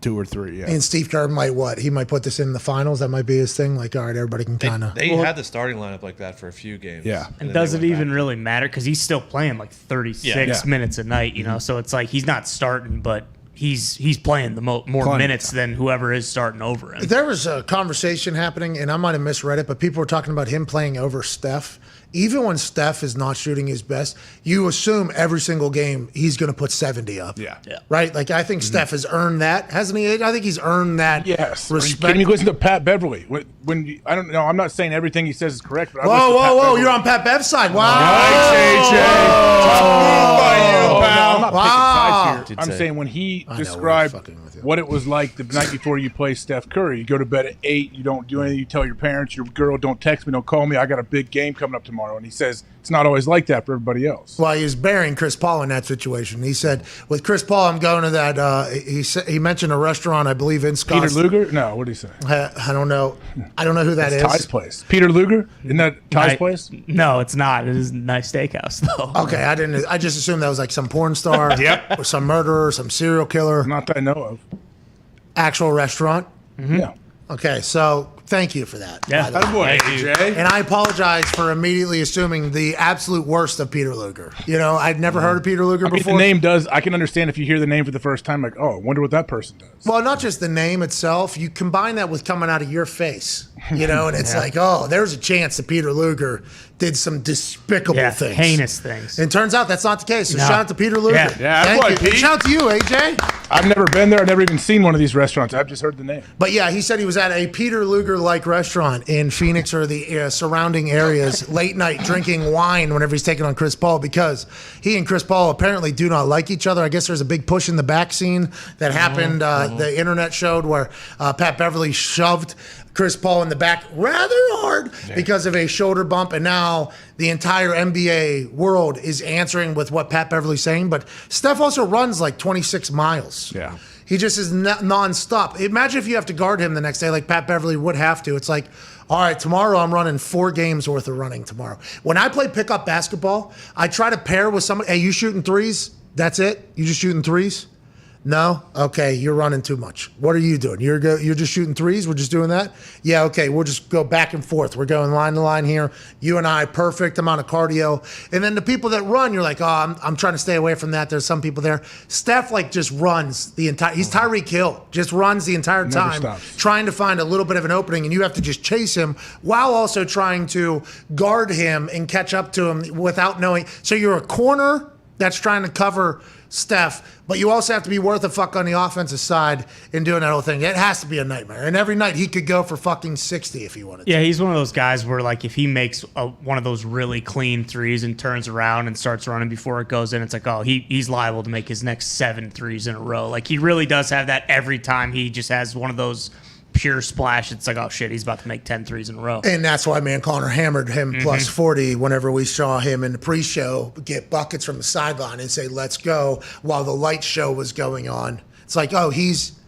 2 or 3. Yeah. And Steve Kerr might what? He might put this in the finals. That might be his thing. Like, all right, everybody can kind of. They had the starting lineup like that for a few games. Yeah. And does it even really matter? Because he's still playing like 36 minutes a night, you know? So it's like he's not starting, but he's playing the more minutes than whoever is starting over him. There was a conversation happening, and I might have misread it, but people were talking about him playing over Steph. Even when Steph is not shooting his best, you assume every single game he's going to put 70 up. Yeah. Right? Like, I think Steph has earned that, hasn't he? I think he's earned that respect. Can you listen to Pat Beverly? When I don't know, I'm not saying everything he says is correct, but Whoa, you're on Pat Bev's side. Wow. I'm not picking sides here. I'm saying when he described what it was like the night before you play Steph Curry, you go to bed at 8, you don't do anything, you tell your parents, your girl, don't text me, don't call me, I got a big game coming up tomorrow. And he says it's not always like that for everybody else. Well, he was burying Chris Paul in that situation. He said, with Chris Paul, I'm going to that, he mentioned a restaurant, I believe, in Scottsdale. Peter Luger? No, what did he say? I don't know. I don't know who that is. Ty's place. Peter Luger? Isn't that Ty's place? No, it's not. It is a nice steakhouse, though. Okay, I just assumed that was like some porn star. Or some murderer, some serial killer. Not that I know of. Actual restaurant? Yeah. Okay, so thank you for that. Yeah. by the way. Boy, AJ. And I apologize for immediately assuming the absolute worst of Peter Luger. You know, I'd never heard of Peter Luger before. The name does. I can understand if you hear the name for the first time, like, oh, I wonder what that person does. Well, not just the name itself. You combine that with coming out of your face, you know, and it's like, oh, there's a chance that Peter Luger did some despicable things. Heinous things. And it turns out that's not the case. So shout out to Peter Luger. Yeah, Thank boy, you. Pete. And shout out to you, AJ. I've never been there. I've never even seen one of these restaurants. I've just heard the name. But yeah, he said he was at a Peter Luger-like restaurant in Phoenix or the surrounding areas late night drinking wine whenever he's taking on Chris Paul because he and Chris Paul apparently do not like each other. I guess there's a big push in the back scene that happened. The internet showed where Pat Beverly shoved Chris Paul in the back rather hard because of a shoulder bump, and now the entire NBA world is answering with what Pat Beverly's saying. But Steph also runs like 26 miles. Yeah. He just is nonstop. Imagine if you have to guard him the next day like Pat Beverly would have to. It's like, all right, tomorrow I'm running 4 games worth of running tomorrow. When I play pickup basketball, I try to pair with somebody. Hey, you shooting threes? That's it? You just shooting threes? No? Okay, you're running too much. What are you doing? You're just shooting threes? We're just doing that? Yeah, okay, we'll just go back and forth. We're going line to line here. You and I, perfect amount of cardio. And then the people that run, you're like, oh, I'm trying to stay away from that. There's some people there. Steph, like, just runs the entire – he's Tyreek Hill. Just runs the entire time, trying to find a little bit of an opening, and you have to just chase him while also trying to guard him and catch up to him without knowing. So you're a corner that's trying to cover – Steph, but you also have to be worth a fuck on the offensive side in doing that whole thing. It has to be a nightmare. And every night he could go for fucking 60 if he wanted to. Yeah, he's one of those guys where, like, if he makes one of those really clean threes and turns around and starts running before it goes in, it's like, oh, he's liable to make his next 7 threes in a row. Like, he really does have that every time he just has one of those pure splash. It's like, oh shit, he's about to make 10 threes in a row. And that's why man Connor hammered him plus 40 whenever we saw him in the pre-show get buckets from the sideline and say, let's go, while the light show was going on. It's like, oh, he's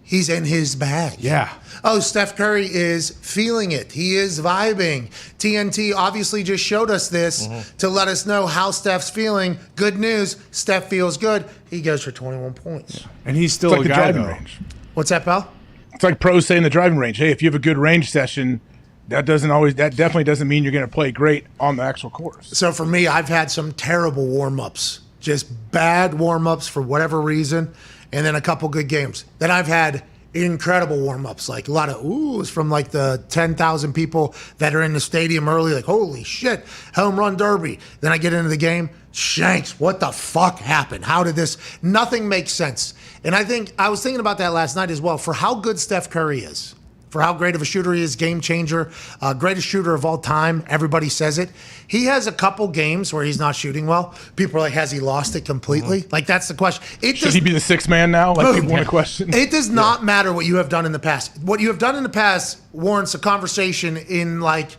he's in his bag. Yeah. Oh, Steph Curry is feeling it. He is vibing. TNT obviously just showed us this to let us know how Steph's feeling. Good news, Steph feels good. He goes for 21 points. And he's still It's like a the guy, driving though. range. What's that, pal? It's like pros say in the driving range. Hey, if you have a good range session, that definitely doesn't mean you're going to play great on the actual course. So for me, I've had some terrible warm-ups, just bad warm-ups for whatever reason, and then a couple good games. Then I've had incredible warm-ups, like a lot of oohs from like the 10,000 people that are in the stadium early, like, holy shit, home run derby. Then I get into the game, shanks, what the fuck happened? How did this? Nothing makes sense. And I was thinking about that last night as well, for how good Steph Curry is, for how great of a shooter he is, game changer, greatest shooter of all time. Everybody says it. He has a couple games where he's not shooting well. People are like, has he lost it completely? Like, that's the question. Should he be the sixth man now? Like people want to question. It does not matter what you have done in the past. What you have done in the past warrants a conversation in, like,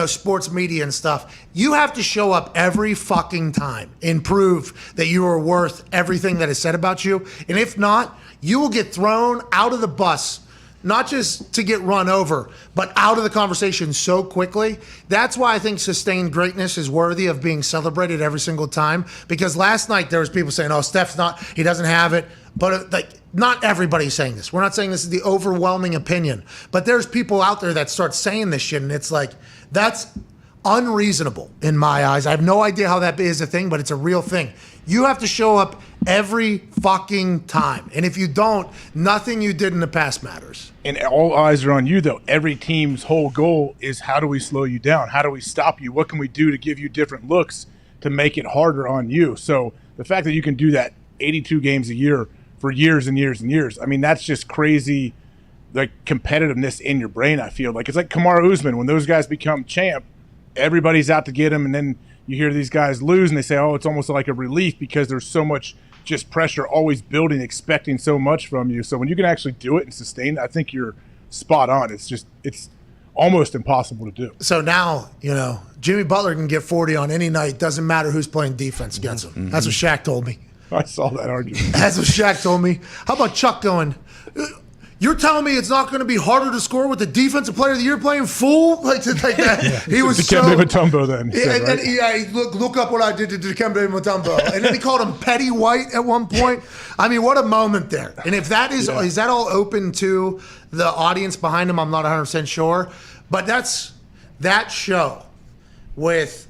sports media and stuff. You have to show up every fucking time and prove that you are worth everything that is said about you. And if not, you will get thrown out of the bus, not just to get run over, but out of the conversation so quickly. That's why I think sustained greatness is worthy of being celebrated every single time. Because last night there was people saying, oh, Steph's he doesn't have it. But not everybody's saying this. We're not saying this is the overwhelming opinion. But there's people out there that start saying this shit, and it's like, that's unreasonable in my eyes. I have no idea how that is a thing, but it's a real thing. You have to show up every fucking time. And if you don't, nothing you did in the past matters. And all eyes are on you, though. Every team's whole goal is, how do we slow you down? How do we stop you? What can we do to give you different looks to make it harder on you? So the fact that you can do that 82 games a year for years and years and years, I mean, that's just crazy, like, competitiveness in your brain, I feel. Like, it's like Kamaru Usman. When those guys become champ, everybody's out to get him, and then you hear these guys lose, and they say, oh, it's almost like a relief because there's so much just pressure always building, expecting so much from you. So when you can actually do it and sustain it, I think you're spot on. It's almost impossible to do. So now, Jimmy Butler can get 40 on any night. Doesn't matter who's playing defense against him. Mm-hmm. That's what Shaq told me. I saw that argument. That's what Shaq told me. How about Chuck going, you're telling me it's not going to be harder to score with the defensive player of the year playing full? Like that. Yeah. He was Dikembe Mutombo then. Look up what I did to Dikembe Mutombo. And then he called him Petty White at one point. I mean, what a moment there. And if that is that all open to the audience behind him, I'm not 100% sure. But that show with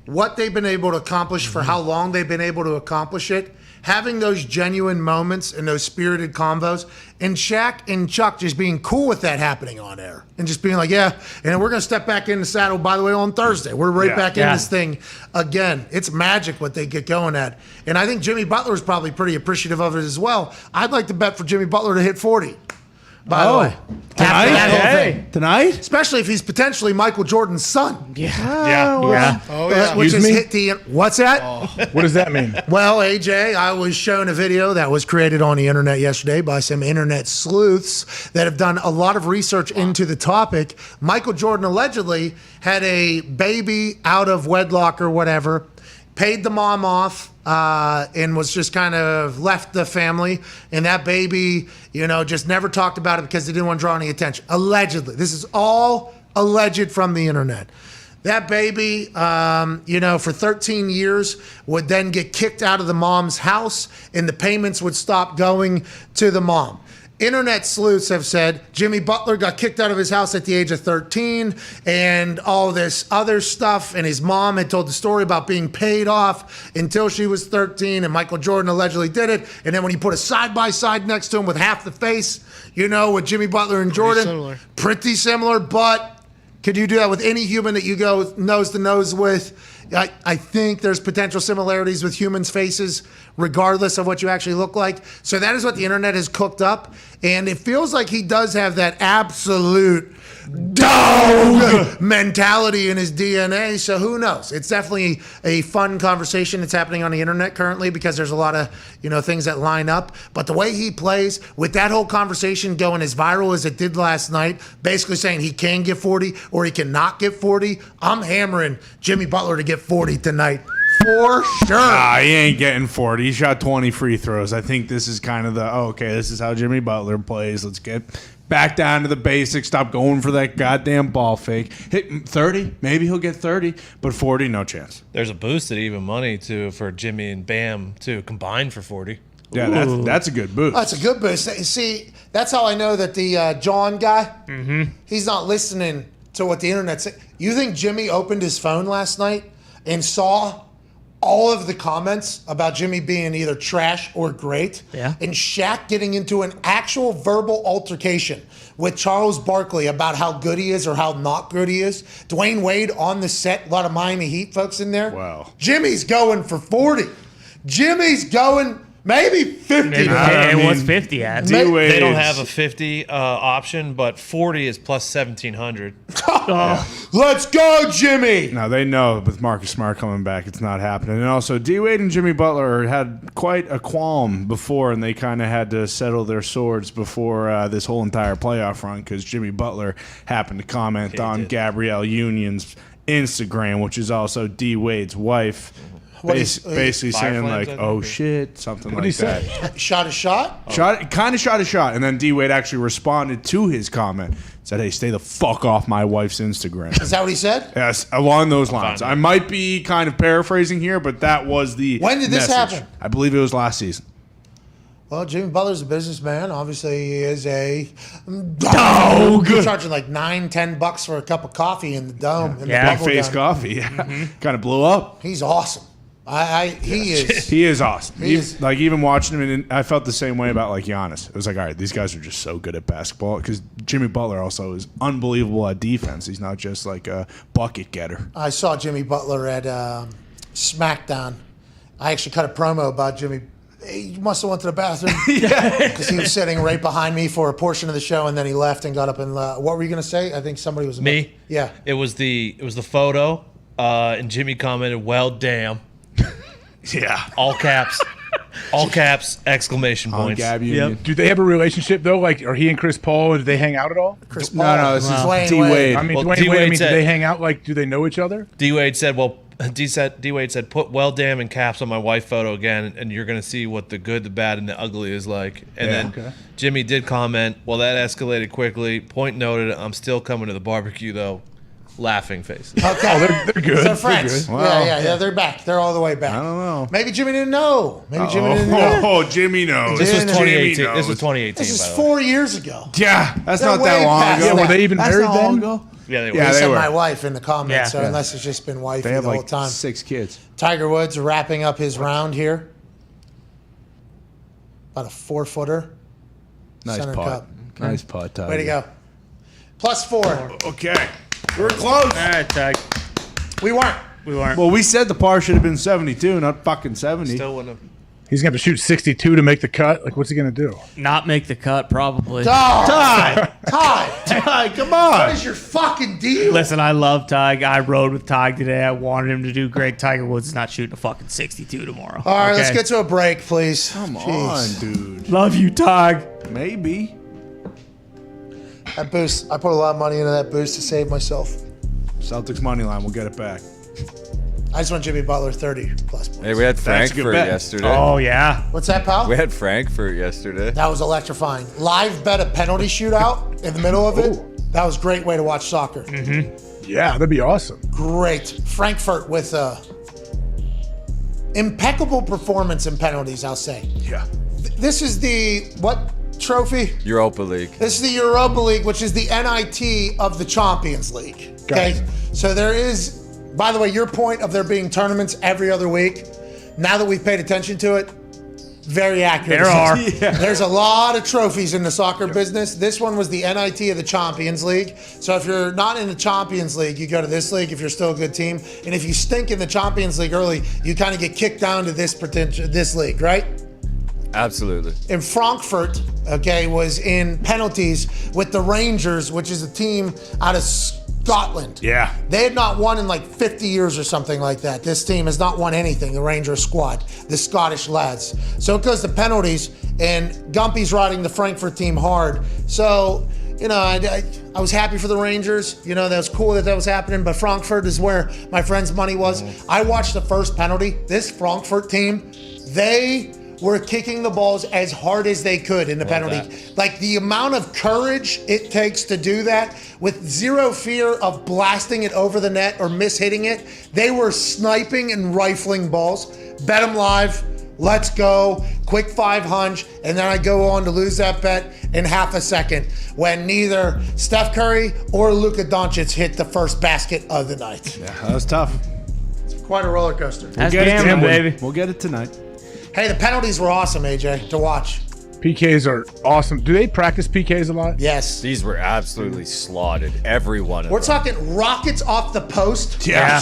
what they've been able to accomplish for how long they've been able to accomplish it, having those genuine moments and those spirited convos, and Shaq and Chuck just being cool with that happening on air and just being like, yeah, and we're going to step back in the saddle, by the way, on Thursday. We're right back in this thing again. It's magic what they get going at. And I think Jimmy Butler is probably pretty appreciative of it as well. I'd like to bet for Jimmy Butler to hit 40. By the way. Tonight? After that whole thing. Tonight? Especially if he's potentially Michael Jordan's son. Yeah. Oh, yeah. Which is hit the... What's that? What does that mean? Well, AJ, I was shown a video that was created on the internet yesterday by some internet sleuths that have done a lot of research into the topic. Michael Jordan allegedly had a baby out of wedlock or whatever, paid the mom off, and was just kind of left the family. And that baby, just never talked about it because they didn't want to draw any attention. Allegedly. This is all alleged from the internet. That baby, for 13 years would then get kicked out of the mom's house and the payments would stop going to the mom. Internet sleuths have said Jimmy Butler got kicked out of his house at the age of 13 and all this other stuff. And his mom had told the story about being paid off until she was 13. And Michael Jordan allegedly did it. And then when you put a side-by-side next to him with half the face, with Jimmy Butler and Jordan, pretty similar. But could you do that with any human that you go nose to nose with? I think there's potential similarities with humans' faces, regardless of what you actually look like. So that is what the internet has cooked up. And it feels like he does have that absolute dog mentality in his DNA. So who knows? It's definitely a fun conversation that's happening on the internet currently because there's a lot of, things that line up. But the way he plays, with that whole conversation going as viral as it did last night, basically saying he can get 40 or he cannot get 40, I'm hammering Jimmy Butler to get 40 tonight. for sure. Nah, he ain't getting 40. He shot 20 free throws. I think this is kind of this is how Jimmy Butler plays. Let's get back down to the basics. Stop going for that goddamn ball fake. Hit 30. Maybe he'll get 30, but 40, no chance. There's a boost at even money for Jimmy and Bam to combine for 40. Yeah, that's a good boost. That's a good boost. See, that's how I know that the John guy, he's not listening to what the internet's saying. You think Jimmy opened his phone last night and saw all of the comments about Jimmy being either trash or great? Yeah. And Shaq getting into an actual verbal altercation with Charles Barkley about how good he is or how not good he is. Dwayne Wade on the set, a lot of Miami Heat folks in there. Wow. Jimmy's going for 40. Jimmy's going maybe 50. What's 50 at? They don't have a 50 option, but 40 is plus 1,700. Let's go, Jimmy. Now they know with Marcus Smart coming back, it's not happening. And also, D-Wade and Jimmy Butler had quite a qualm before, and they kind of had to settle their swords before this whole entire playoff run because Jimmy Butler happened to comment on Gabrielle Union's Instagram, which is also D-Wade's wife. Basically saying like, "Oh shit," something like that. Shot a shot. Kind of shot a shot, and then D-Wade actually responded to his comment. Said, "Hey, stay the fuck off my wife's Instagram." Is that what he said? Yes, along those lines. I might be kind of paraphrasing here, but that was the. When did this happen? I believe it was last season. Well, Jimmy Butler's a businessman. Obviously, he is a dog. He's charging like $9-10 for a cup of coffee in the dome. In the Big bubble face dome. coffee. Kind of blew up. He's awesome. He is. He is awesome. He is. Like even watching him, and I felt the same way about like Giannis. It was like, all right, these guys are just so good at basketball because Jimmy Butler also is unbelievable at defense. He's not just like a bucket getter. I saw Jimmy Butler at SmackDown. I actually cut a promo about Jimmy. He must have went to the bathroom because he was sitting right behind me for a portion of the show, and then he left and got up and what were you going to say? I think somebody was Me? Yeah. It was the photo, and Jimmy commented, "Well, damn." Yeah. All caps. All caps, exclamation points. Do they have a relationship though? Like, are he and Chris Paul? Do they hang out at all? Chris Paul. No, this is Dwayne Wade. I mean, Well, Dwayne Wade. I mean, said- do they hang out? Like, do they know each other? D-Wade said, D-Wade said, put "well damn" in caps on my wife photo again, and you're going to see what the good, the bad, and the ugly is like. And then Jimmy did comment, well, that escalated quickly. Point noted, I'm still coming to the barbecue, though. Laughing faces. Okay. Oh, they're good. So friends. They're good. Wow. Yeah, they're back. They're all the way back. I don't know. Maybe Jimmy didn't know. Maybe Jimmy didn't know. Oh, Jimmy knows. This was Jimmy 2018. knows. This was 2018. This is by the way. 4 years ago. Yeah, that's They're not that way long past ago. that. Were they even That's married not long then? ago. Yeah, they were. Yeah, They they said were. my wife in the comments, Yeah. so unless it's just been wifey They the have whole like time. 6 kids. Tiger Woods wrapping up his round here. About a 4-footer. Nice Center putt. cup. Nice putt, Tiger. Way to go. +4. Okay. We're close. All right, Tag. We weren't. Well, we said the par should have been 72, not fucking 70. Still wouldn't have. He's gonna have to shoot 62 to make the cut. Like, what's he gonna do? Not make the cut, probably. Ty, come what on. is your fucking deal? Listen, I love Tig. I rode with Tig today. I wanted him to do great. Tiger Woods is not shooting a fucking 62 tomorrow. All right, let's Okay? get to a break, please. Come Jeez. on, dude. Love you, Tig. Maybe. That boost, I put a lot of money into that boost to save myself. Celtics money line. We'll get it back. I just want Jimmy Butler 30+ points. Hey, we had That's a good Frankfurt bet. yesterday. Oh, yeah. What's that, pal? We had Frankfurt yesterday. That was electrifying. Live bet a penalty shootout in the middle of it. That was a great way to watch soccer. Yeah, that'd be awesome. Great. Frankfurt with a impeccable performance in penalties, I'll say. Yeah. This is the, what trophy? Europa League. This is the Europa League, which is the NIT of the Champions League. Okay? So there is, by the way, your point of there being tournaments every other week, now that we've paid attention to it, very accurate. There are. There's a lot of trophies in the soccer business. This one was the NIT of the Champions League. So if you're not in the Champions League, you go to this league if you're still a good team. And if you stink in the Champions League early, you kind of get kicked down to this league, right? Absolutely. In Frankfurt, okay, was in penalties with the Rangers, which is a team out of Scotland. Yeah. They had not won in like 50 years or something like that. This team has not won anything, the Rangers squad, the Scottish lads. So it goes to penalties, and Gumpy's riding the Frankfurt team hard. So I was happy for the Rangers. That was cool that was happening. But Frankfurt is where my friend's money was. I watched the first penalty. This Frankfurt team, they were kicking the balls as hard as they could in the penalty. Like the amount of courage it takes to do that with zero fear of blasting it over the net or mishitting it. They were sniping and rifling balls. Bet them live. Let's go. Quick 5 hunch. And then I go on to lose that bet in half a second when neither Steph Curry or Luka Doncic hit the first basket of the night. Yeah, that was tough. It's quite a roller coaster. That's gambling, baby. We'll get it tonight. Hey, the penalties were awesome, AJ, to watch. PKs are awesome. Do they practice PKs a lot? Yes. These were absolutely slaughtered. Every one of We're them. talking rockets off the post. Yeah.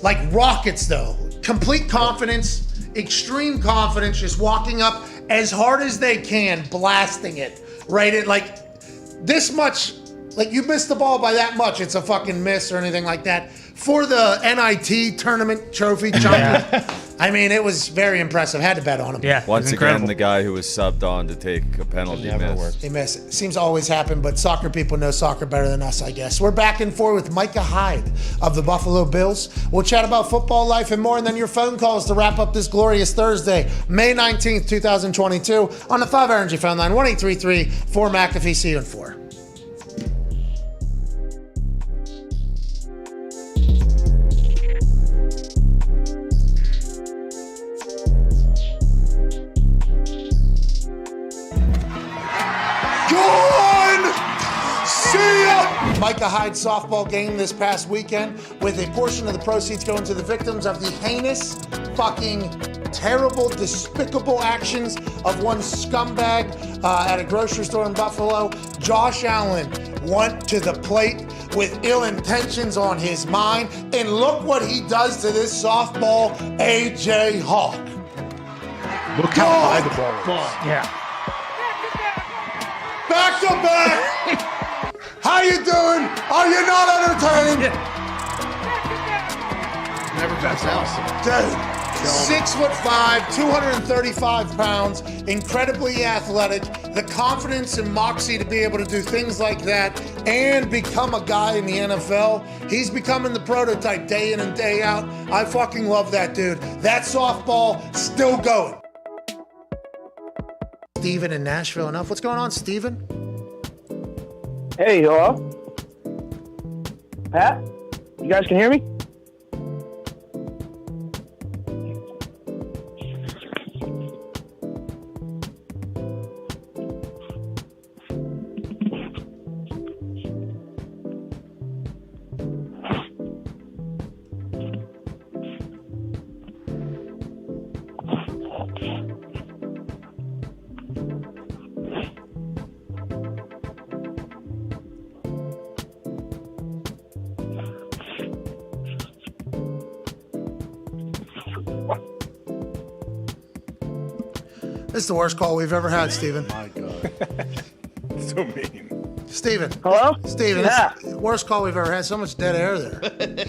Like rockets, though. Complete confidence, extreme confidence, just walking up as hard as they can, blasting it. Right at like this much. Like you missed the ball by that much, it's a fucking miss or anything like that. For the NIT tournament trophy champion, I mean, it was very impressive. Had to bet on him. Yeah. Once again, the guy who was subbed on to take a penalty missed. He missed. It seems to always happen, but soccer people know soccer better than us, I guess. We're back and forth with Micah Hyde of the Buffalo Bills. We'll chat about football, life, and more, and then your phone calls to wrap up this glorious Thursday, May 19th, 2022, on the 5 Energy phone line, 1-833-4-McAfee. See you in 4. Micah Hyde softball game this past weekend with a portion of the proceeds going to the victims of the heinous, fucking terrible, despicable actions of one scumbag at a grocery store in Buffalo. Josh Allen went to the plate with ill intentions on his mind, and look what he does to this softball, AJ Hawk. Look how high the ball is. Yeah. Back to back. How you doing? Are you not entertained? Never backs out. Dude, 6'5", 235 pounds, incredibly athletic, the confidence and moxie to be able to do things like that and become a guy in the NFL. He's becoming the prototype day in and day out. I fucking love that dude. That softball still going. Steven in Nashville enough. What's going on, Steven? Hey, hello? Pat? You guys can hear me? This is the worst call we've ever had, Steven. My God. So mean. Steven. Hello? Steven, Yeah. it's the worst call we've ever had. So much dead air there.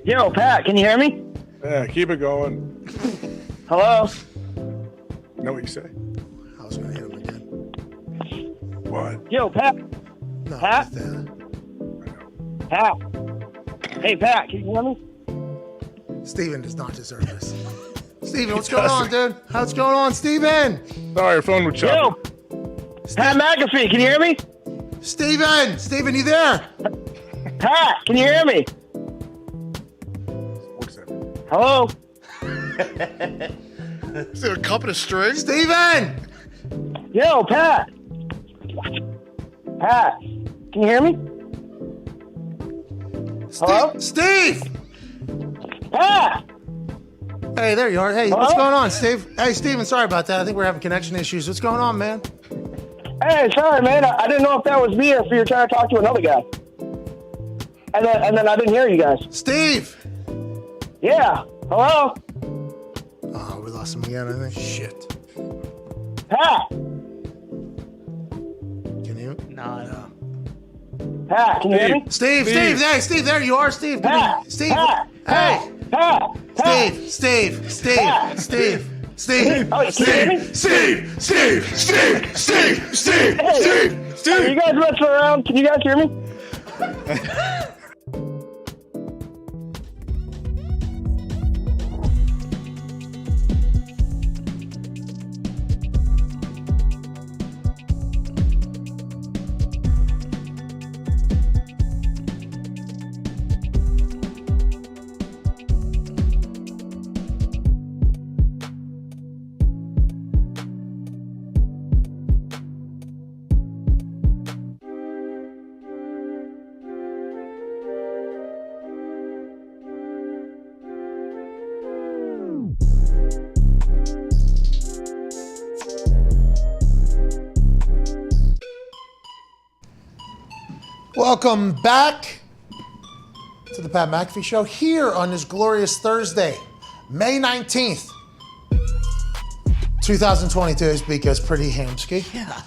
Yo, Pat, can you hear me? Yeah, keep it going. Hello? Know what you say? I was going to hit him again. What? Yo, Pat. No, Pat? Pat. Hey, Pat, can you hear me? Steven does not deserve this. Steven, what's going on, dude? How's going on, Steven? Sorry, your phone would chop. Yo, Pat McAfee, can you hear me? Steven, you there? Pat, can you hear me? Hello? Is it a cup and a string? Steven! Yo, Pat. Pat, can you hear me? Hello? Steve! Pat! Hey, there you are. Hey, what's Hello? going on, Steve? Hey, Steven, sorry about that. I think we're having connection issues. What's going on, man? Hey, sorry, man. I didn't know if that was me or if you were trying to talk to another guy. And then I didn't hear you guys. Steve! Yeah. Hello? Oh, we lost him again, I think. Shit. Pat! Can you? No. Pat, can you hear me? Steve, hey, Steve, there you are, Steve. Pat! Steve, Pat! hey! Pat! Steve! Pat! Oh, can you hear me? Steve! Are you guys messing around? Can you guys hear me? Welcome back to the Pat McAfee Show here on this glorious Thursday, May 19th, 2022. This beat goes pretty hamsky. Yeah.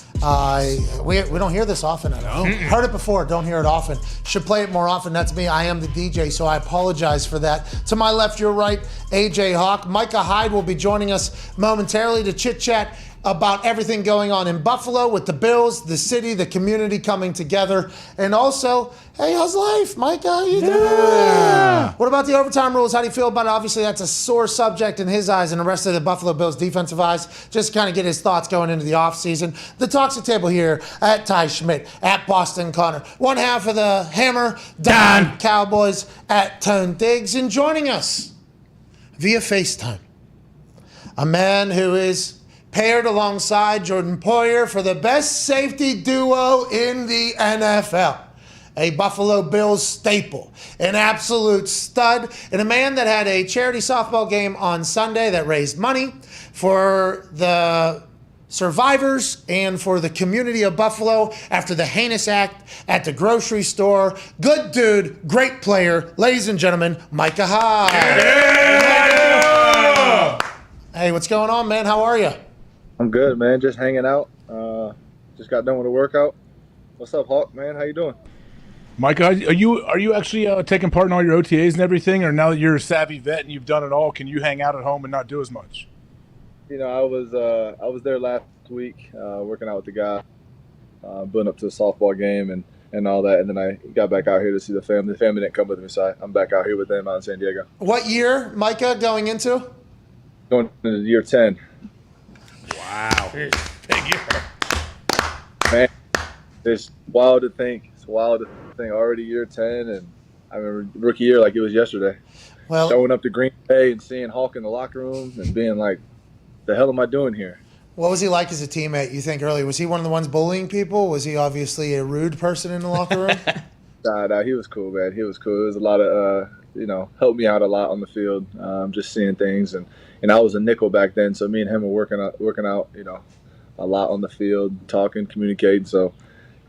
We don't hear this often. Heard it before, don't hear it often. Should play it more often. That's me. I am the DJ, so I apologize for that. To my left, your right, AJ Hawk. Micah Hyde will be joining us momentarily to chit-chat about everything going on in Buffalo with the Bills, the city, the community coming together. And also, hey, how's life, Micah? How you doing? What about the overtime rules? How do you feel about it? Obviously, that's a sore subject in his eyes and the rest of the Buffalo Bills defensive eyes. Just kind of get his thoughts going into the offseason. The talks at table here at Ty Schmidt, at Boston Connor. One half of the Hammer, Dahn Cowboys at Tone Diggs. And joining us via FaceTime, a man who is paired alongside Jordan Poyer for the best safety duo in the NFL. A Buffalo Bills staple, an absolute stud, and a man that had a charity softball game on Sunday that raised money for the survivors and for the community of Buffalo after the heinous act at the grocery store. Good dude, great player. Ladies and gentlemen, Micah Hyde. Yeah! Hey, what's going on, man? How are you? I'm good, man. Just hanging out. Just got done with a workout. What's up, Hawk, man? How you doing? Micah, are you actually taking part in all your OTAs and everything, or now that you're a savvy vet and you've done it all, can you hang out at home and not do as much? You know, I was there last week working out with the guy, building up to the softball game and all that, and then I got back out here to see the family. The family didn't come with me, so I'm back out here with them out in San Diego. What year, Micah, going into? Going into year 10. Wow. Man, it's wild to think. It's wild to think. Already year 10, and I remember rookie year like it was yesterday. Well, showing up to Green Bay and seeing Hawk in the locker room and being like, the hell am I doing here? What was he like as a teammate, you think, earlier? Was he one of the ones bullying people? Was he obviously a rude person in the locker room? Nah, he was cool, man. He was cool. It was a lot of, helped me out a lot on the field, just seeing things. And I was a nickel back then, so me and him were working out, a lot on the field, talking, communicating. So,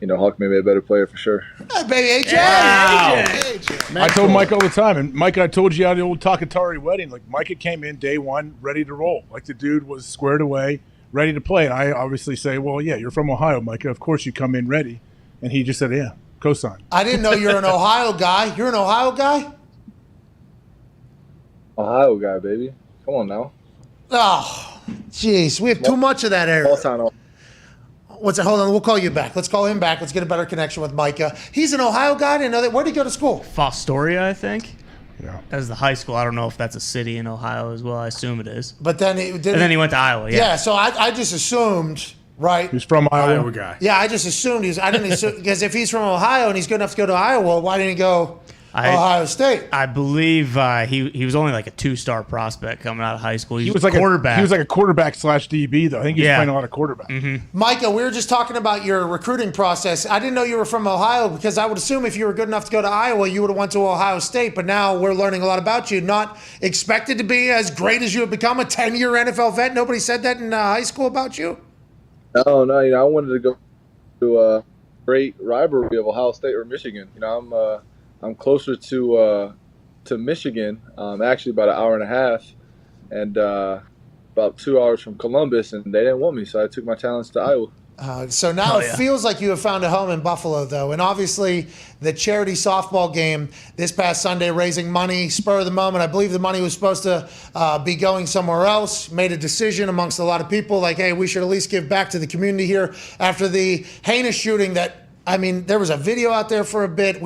Hawk made me a better player for sure. Hey, baby, AJ! Wow. AJ. I told Mike all the time, and Mike, I told you at the old Takatari wedding, like Micah came in day one ready to roll. Like the dude was squared away, ready to play. And I obviously say, well, yeah, you're from Ohio, Micah. Of course you come in ready. And he just said, yeah, cosign. I didn't know you're an Ohio guy. You're an Ohio guy? Ohio guy, baby. Come on now. Oh, jeez. We have too much of that area. What's it? Hold on. We'll call you back. Let's call him back. Let's get a better connection with Micah. He's an Ohio guy. I didn't know that. Where did he go to school? Fostoria, I think. Yeah. As the high school. I don't know if that's a city in Ohio as well. I assume it is. But then he went to Iowa. Yeah. Yeah. So I just assumed, right? He's from Iowa guy. Yeah, I just assumed I didn't assume, because if he's from Ohio and he's good enough to go to Iowa, why didn't he go Ohio State? I believe he was only like a 2-star prospect coming out of high school. He was like quarterback. He was like a quarterback / DB, though. I think he was playing a lot of quarterback. Mm-hmm. Micah, we were just talking about your recruiting process. I didn't know you were from Ohio, because I would assume if you were good enough to go to Iowa, you would have went to Ohio State. But now we're learning a lot about you. Not expected to be as great as you have become, a 10-year NFL vet. Nobody said that in high school about you? No. I wanted to go to a great rivalry of Ohio State or Michigan. I'm closer to Michigan, actually about an hour and a half, and about 2 hours from Columbus, and they didn't want me, so I took my talents to Iowa. So now Oh, it yeah. feels like you have found a home in Buffalo, though. And obviously, the charity softball game this past Sunday, raising money, spur of the moment. I believe the money was supposed to be going somewhere else. Made a decision amongst a lot of people like, hey, we should at least give back to the community here after the heinous shooting that. I mean, there was a video out there for a bit.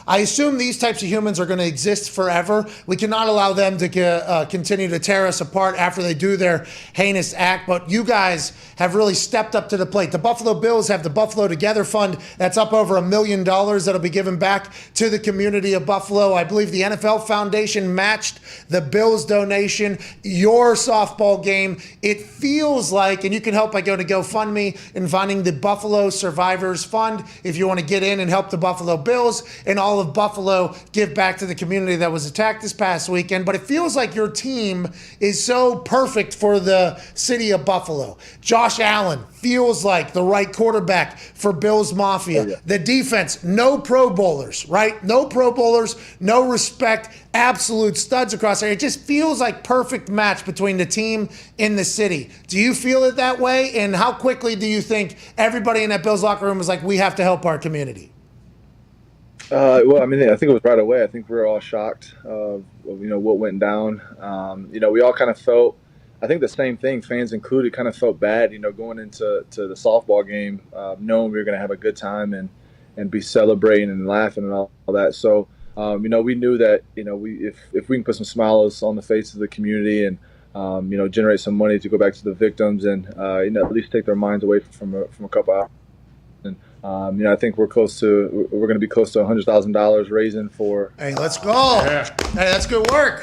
I assume these types of humans are going to exist forever. We cannot allow them to continue to tear us apart after they do their heinous act. But you guys have really stepped up to the plate. The Buffalo Bills have the Buffalo Together Fund that's up over $1 million that'll be given back to the community of Buffalo. I believe the NFL Foundation matched the Bills donation. Your softball game, it feels like, and you can help by going to GoFundMe and finding the Buffalo Survivors Fund if you want to get in and help the Buffalo Bills and all of Buffalo give back to the community that was attacked this past weekend. But it feels like your team is so perfect for the city of Buffalo. Josh Allen feels like the right quarterback for Bills Mafia. Oh, yeah. The defense, no Pro Bowlers, right? No Pro Bowlers, no respect, absolute studs across there. It just feels like perfect match between the team and the city. Do you feel it that way? And how quickly do you think everybody in that Bills locker room was like, we have to help our community? Well, I mean, I think it was right away. I think we were all shocked of what went down. We all kind of felt, I think the same thing, fans included, kind of felt bad, going into the softball game, knowing we were going to have a good time and be celebrating and laughing and all that. So, we knew that, if we can put some smiles on the face of the community and, generate some money to go back to the victims and, at least take their minds away from a couple hours. And, I think we're going to be close to $100,000 raising for. Hey, let's go. Hey, that's good work.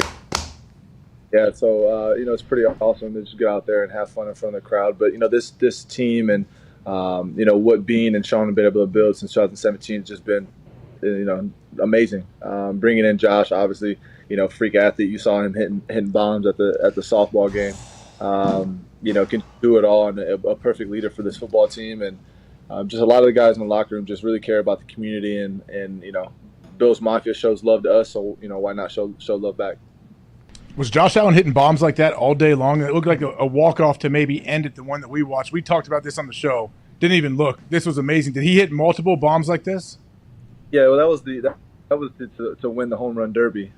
Yeah, so it's pretty awesome to just get out there and have fun in front of the crowd. But this team and what Bean and Sean have been able to build since 2017 has just been amazing. Bringing in Josh, obviously, freak athlete. You saw him hitting bombs at the softball game. Can do it all and a perfect leader for this football team. And just a lot of the guys in the locker room just really care about the community and Bills Mafia shows love to us, so why not show love back. Was Josh Allen hitting bombs like that all day long? It looked like a walk-off to maybe end it, the one that we watched. We talked about this on the show. Didn't even look. This was amazing. Did he hit multiple bombs like this? Yeah, well, that was to win the home run derby.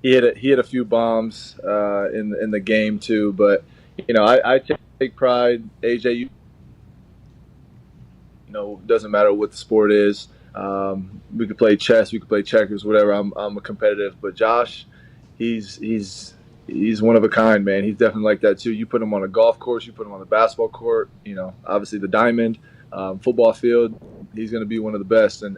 He hit a few bombs in the game too. But I take pride, AJ. Doesn't matter what the sport is. We could play chess, we could play checkers, whatever. I'm a competitive, but Josh, he's one of a kind, man. He's definitely like that too. You put him on a golf course, you put him on the basketball court, obviously the diamond, football field. He's going to be one of the best, and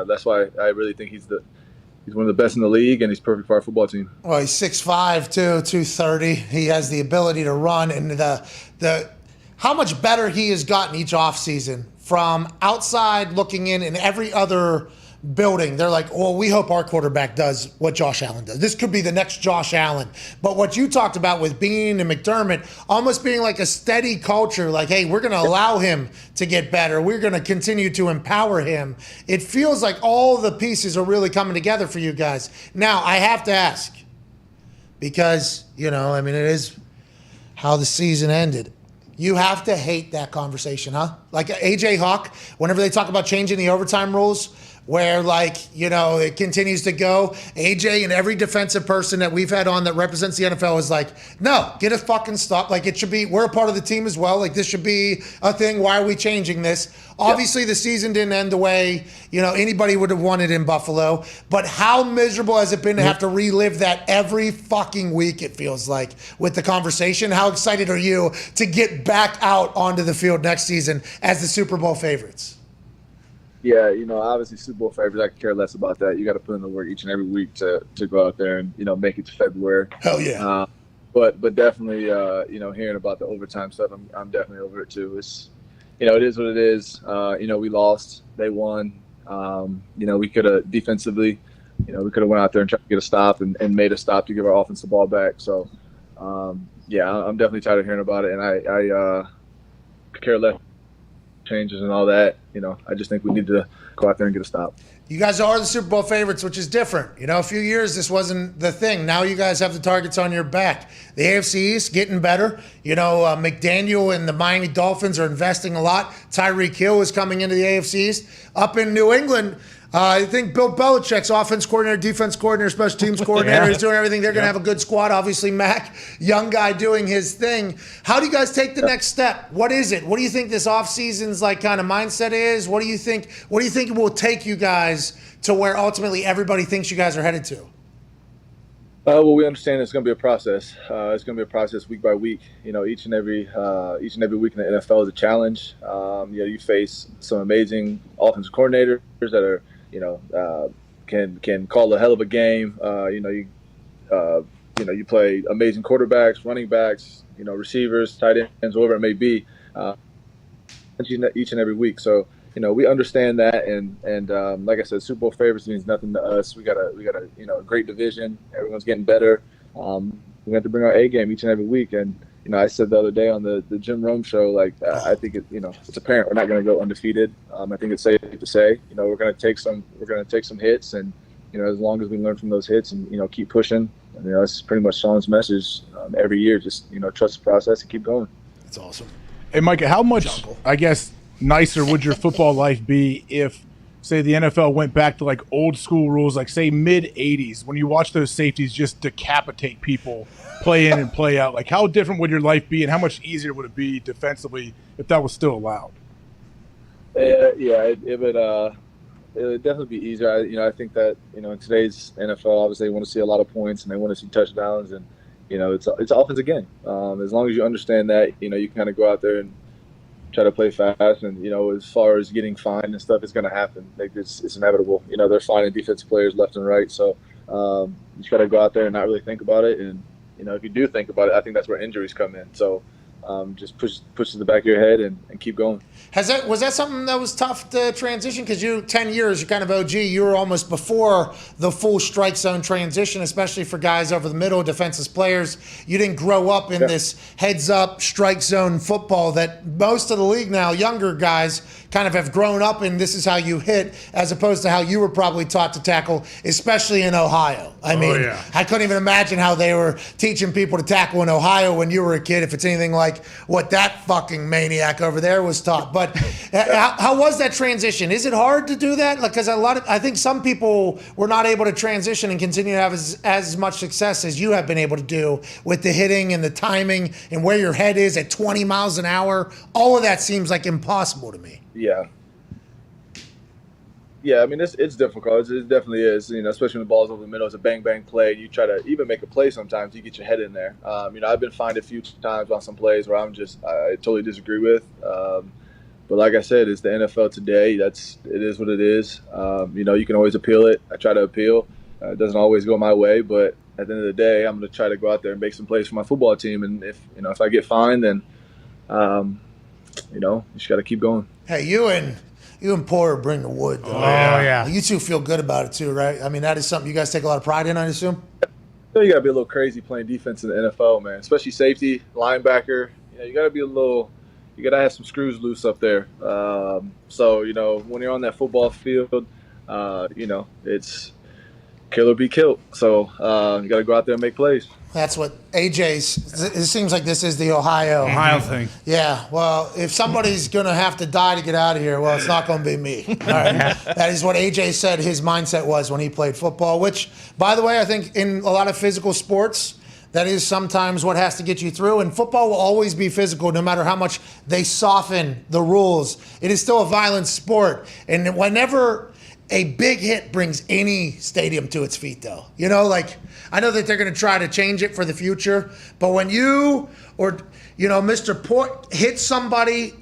that's why I really think he's one of the best in the league, and he's perfect for our football team. Well, he's 6'5", too, 230. He has the ability to run, and the how much better he has gotten each offseason from outside looking in every other building. They're like, well, we hope our quarterback does what Josh Allen does. This could be the next Josh Allen. But what you talked about with Bean and McDermott almost being like a steady culture, like, hey, we're going to allow him to get better. We're going to continue to empower him. It feels like all the pieces are really coming together for you guys. Now, I have to ask, because, it is how the season ended. You have to hate that conversation, huh? Like AJ Hawk, whenever they talk about changing the overtime rules, where it continues to go, AJ and every defensive person that we've had on that represents the NFL is like, no, get a fucking stop. Like, it should be, we're a part of the team as well. Like, this should be a thing. Why are we changing this? Obviously, the season didn't end the way, anybody would have wanted in Buffalo. But how miserable has it been to have to relive that every fucking week, it feels like, with the conversation? How excited are you to get back out onto the field next season as the Super Bowl favorites? Yeah, obviously Super Bowl favorites, I could care less about that. You got to put in the work each and every week to go out there and, make it to February. Hell yeah. But definitely, hearing about the overtime stuff, I'm definitely over it too. It's, it is what it is. We lost, they won. We could have defensively, we could have went out there and tried to get a stop and made a stop to give our offense the ball back. So, I'm definitely tired of hearing about it, and I care less changes and all that. I just think we need to go out there and get a stop. You guys are the Super Bowl favorites, which is different. You know, a few years this wasn't the thing. Now you guys have the targets on your back. The AFC East getting better. You know, McDaniel and the Miami Dolphins are investing a lot. Tyreek Hill is coming into the AFC East. Up in New England, I think Bill Belichick's offense coordinator, defense coordinator, special teams coordinator is doing everything. They're going to have a good squad. Obviously, Mac, young guy doing his thing. How do you guys take the next step? What is it? What do you think this offseason's like kind of mindset is? What do you think it will take you guys to where ultimately everybody thinks you guys are headed to? Well, we understand it's going to be a process. It's going to be a process week by week. You know, each and every week in the NFL is a challenge. You face some amazing offensive coordinators that are, can call a hell of a game. You play amazing quarterbacks, running backs, receivers, tight ends, whatever it may be, each and every week. So, we understand that, and like I said, Super Bowl favorites means nothing to us. We got a great division. Everyone's getting better. We have to bring our A game each and every week. And I said the other day on the Jim Rome show, I think it's apparent we're not going to go undefeated. I think it's safe to say, we're going to take some hits, and as long as we learn from those hits and keep pushing. That's pretty much Sean's message every year. Just trust the process and keep going. That's awesome. Hey, Micah, how much nicer would your football life be if, say, the NFL went back to old school rules, say mid-'80s, when you watch those safeties just decapitate people, play in and play out? How different would your life be, and how much easier would it be defensively if that was still allowed? It would definitely be easier. I think that in today's NFL, obviously they want to see a lot of points and they want to see touchdowns, and it's offensive game. As long as you understand that, you can kind of go out there and try to play fast, and as far as getting fined and stuff, it's going to happen. It's inevitable. They're finding defensive players left and right, so you just got to go out there and not really think about it. And if you do think about it, I think that's where injuries come in. So just push to the back of your head and keep going. Was that something that was tough to transition? Because 10 years, you're kind of OG. You were almost before the full strike zone transition, especially for guys over the middle, defensive players. You didn't grow up in this heads up strike zone football that most of the league now, younger guys, kind of have grown up in. This is how you hit, as opposed to how you were probably taught to tackle, especially in Ohio. I couldn't even imagine how they were teaching people to tackle in Ohio when you were a kid, if it's anything like what that fucking maniac over there was taught. But how was that transition? Is it hard to do that? Because I think some people were not able to transition and continue to have as much success as you have been able to do with the hitting and the timing and where your head is at 20 miles an hour. All of that seems like impossible to me. Yeah, I mean, it's difficult. It definitely is. Especially when the ball's over the middle, it's a bang play. You try to even make a play sometimes. You get your head in there. I've been fined a few times on some plays where I totally disagree with. But like I said, it's the NFL today. It is what it is. You can always appeal it. I try to appeal. It doesn't always go my way, but at the end of the day, I'm going to try to go out there and make some plays for my football team. And if I get fined, then you just got to keep going. Hey, you and Porter bring the wood, though. Oh, yeah. You two feel good about it, too, right? I mean, that is something you guys take a lot of pride in, I assume? You got to be a little crazy playing defense in the NFL, man, especially safety, linebacker. You got to be you got to have some screws loose up there. So, when you're on that football field, it's kill or be killed. So you got to go out there and make plays. That's what AJ's. It seems like this is the Ohio thing. Yeah. Well, if somebody's going to have to die to get out of here, well, it's not going to be me. All right. That is what AJ said his mindset was when he played football, which, by the way, I think in a lot of physical sports, that is sometimes what has to get you through. And football will always be physical no matter how much they soften the rules. It is still a violent sport. And whenever a big hit brings any stadium to its feet, though. I know that they're going to try to change it for the future, but when you or Mr. Port hits somebody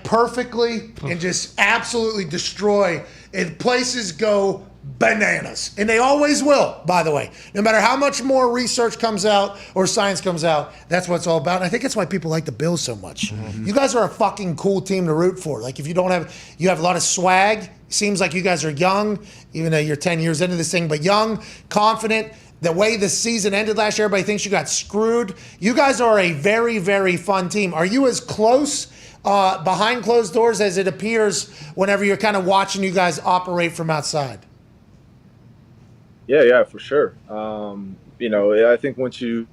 perfectly and just absolutely destroy, and places go bananas. And they always will, by the way. No matter how much more research comes out or science comes out, that's what it's all about. And I think that's why people like the Bills so much. Mm-hmm. You guys are a fucking cool team to root for. If you have a lot of swag. Seems like you guys are young, even though you're 10 years into this thing, but young, confident. The way the season ended last year, everybody thinks you got screwed. You guys are a very, very fun team. Are you as close behind closed doors as it appears whenever you're kind of watching you guys operate from outside? Yeah, for sure. I think once you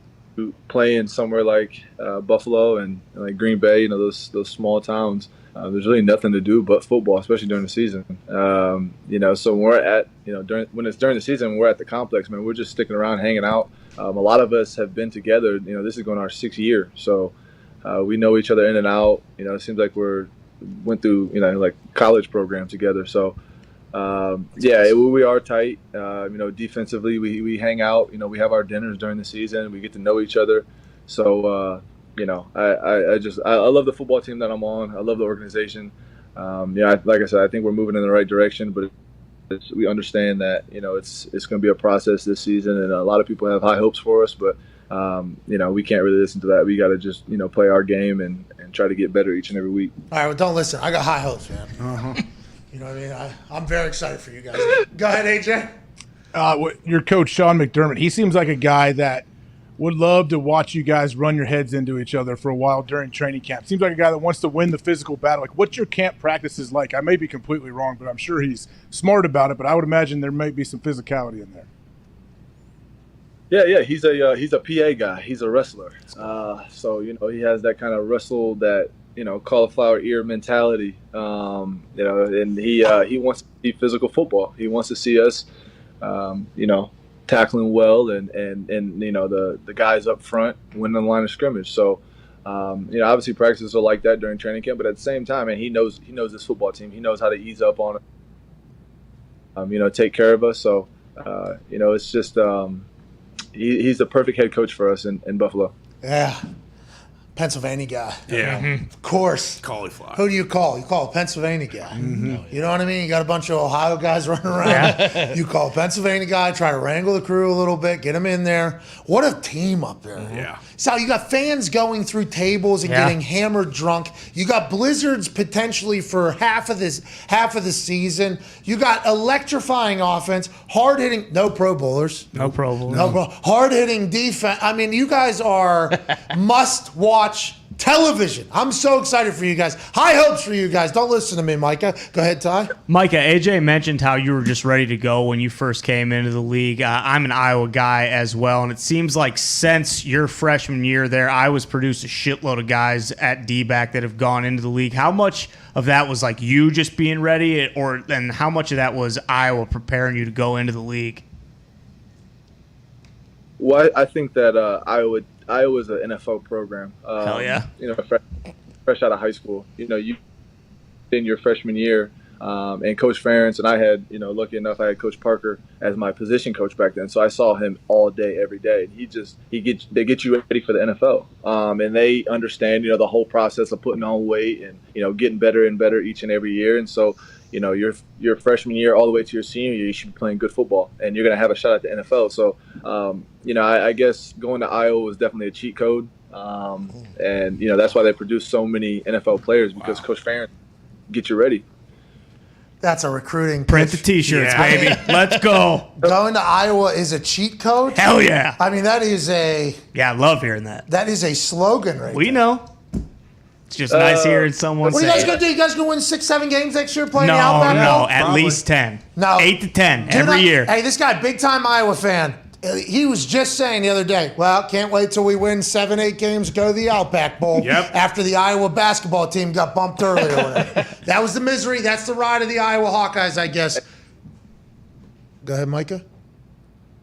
play in somewhere like Buffalo and like Green Bay, those small towns, there's really nothing to do but football, especially during the season. So when we're at, when it's during the season, we're at the complex, man, we're just sticking around, hanging out. A lot of us have been together. This is going our 6th year, so we know each other in and out. It seems like went through like college program together. So we are tight. Defensively, we hang out. We have our dinners during the season. We get to know each other. So I love the football team that I'm on. I love the organization. Like I said, I think we're moving in the right direction, but we understand that it's going to be a process this season, and a lot of people have high hopes for us, but we can't really listen to that. We got to just play our game and try to get better each and every week. All right, well, don't listen. I got high hopes, man. You know what I mean? I'm very excited for you guys. Go ahead, AJ. Your coach, Sean McDermott, he seems like a guy that would love to watch you guys run your heads into each other for a while during training camp. Seems like a guy that wants to win the physical battle. Like, what's your camp practices like? I may be completely wrong, but I'm sure he's smart about it. But I would imagine there may be some physicality in there. Yeah, he's a PA guy. He's a wrestler. So he has that kind of wrestle, that cauliflower ear mentality. And he wants to see physical football. He wants to see us, tackling well, and the guys up front winning the line of scrimmage. So obviously practices are like that during training camp, but at the same time, and he knows this football team. He knows how to ease up on it, take care of us. So it's just he's the perfect head coach for us in Buffalo. Yeah. Pennsylvania guy. Yeah. Of course. Cauliflower. Who do you call? You call a Pennsylvania guy. You know what I mean? You got a bunch of Ohio guys running around. Yeah. You call a Pennsylvania guy, try to wrangle the crew a little bit, get them in there. What a team up there. Yeah. So you got fans going through tables and getting hammered drunk. You got blizzards potentially for half of the season. You got electrifying offense, hard hitting, no Pro Bowlers. No Pro Bowlers. Hard hitting defense. I mean, you guys are must watch television. I'm so excited for you guys. High hopes for you guys. Don't listen to me, Micah. Go ahead, Ty. Micah, AJ mentioned how you were just ready to go when you first came into the league. I'm an Iowa guy as well, and it seems like since your freshman year there, Iowa's produced a shitload of guys at D-back that have gone into the league. How much of that was like you just being ready, and how much of that was Iowa preparing you to go into the league? Well, I think that Iowa's an NFL program. Hell yeah. Fresh out of high school. You in your freshman year, and Coach Ferentz and I had, lucky enough, I had Coach Parker as my position coach back then. So I saw him all day, every day. They get you ready for the NFL. And they understand, the whole process of putting on weight and, getting better and better each and every year. And so, your freshman year all the way to your senior year, you should be playing good football, and you're going to have a shot at the NFL. So, I guess going to Iowa was definitely a cheat code. And, that's why they produce so many NFL players, because Coach Ferentz get you ready. That's a recruiting Print the T-shirts, baby. Let's go. Going to Iowa is a cheat code? Hell yeah. I mean, that is I love hearing that. That is a slogan right We know. It's just nice hearing someone what say are you guys going to do? You guys going to win 6-7 games next year playing No, the Outback Bowl? at least 10. No. 8 to 10 every year. Hey, this guy, big-time Iowa fan. He was just saying the other day, well, can't wait till we win 7-8 games, go to the Outback Bowl after the Iowa basketball team got bumped earlier. That was the misery. That's the ride of the Iowa Hawkeyes, I guess. Go ahead, Micah.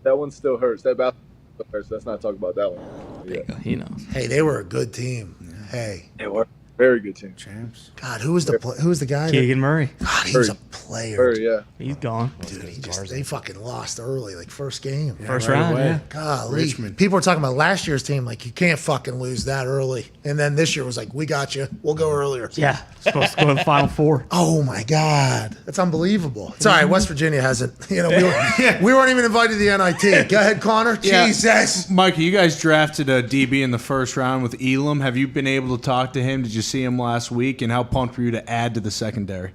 That one still hurts. That basketball hurts. Let's not talk about that one. Yeah. He knows. Hey, they were a good team. Hey. They were. Very good team. Champs. God, who was the guy? Keegan Murray. God, he was a player. Murray, yeah. He's gone. Dude, they fucking lost early, like first game. First round, yeah. Golly. Richmond. People were talking about last year's team, like you can't fucking lose that early. And then this year was like, we got you. We'll go earlier. Yeah. Supposed to go to the Final Four. Oh my God. That's unbelievable. It's all right. West Virginia hasn't, we weren't even invited to the NIT. Go ahead, Connor. Yeah. Jesus. Micah, you guys drafted a DB in the first round with Elam. Have you been able to talk to him? Did you see him last week? And how pumped were you to add to the secondary?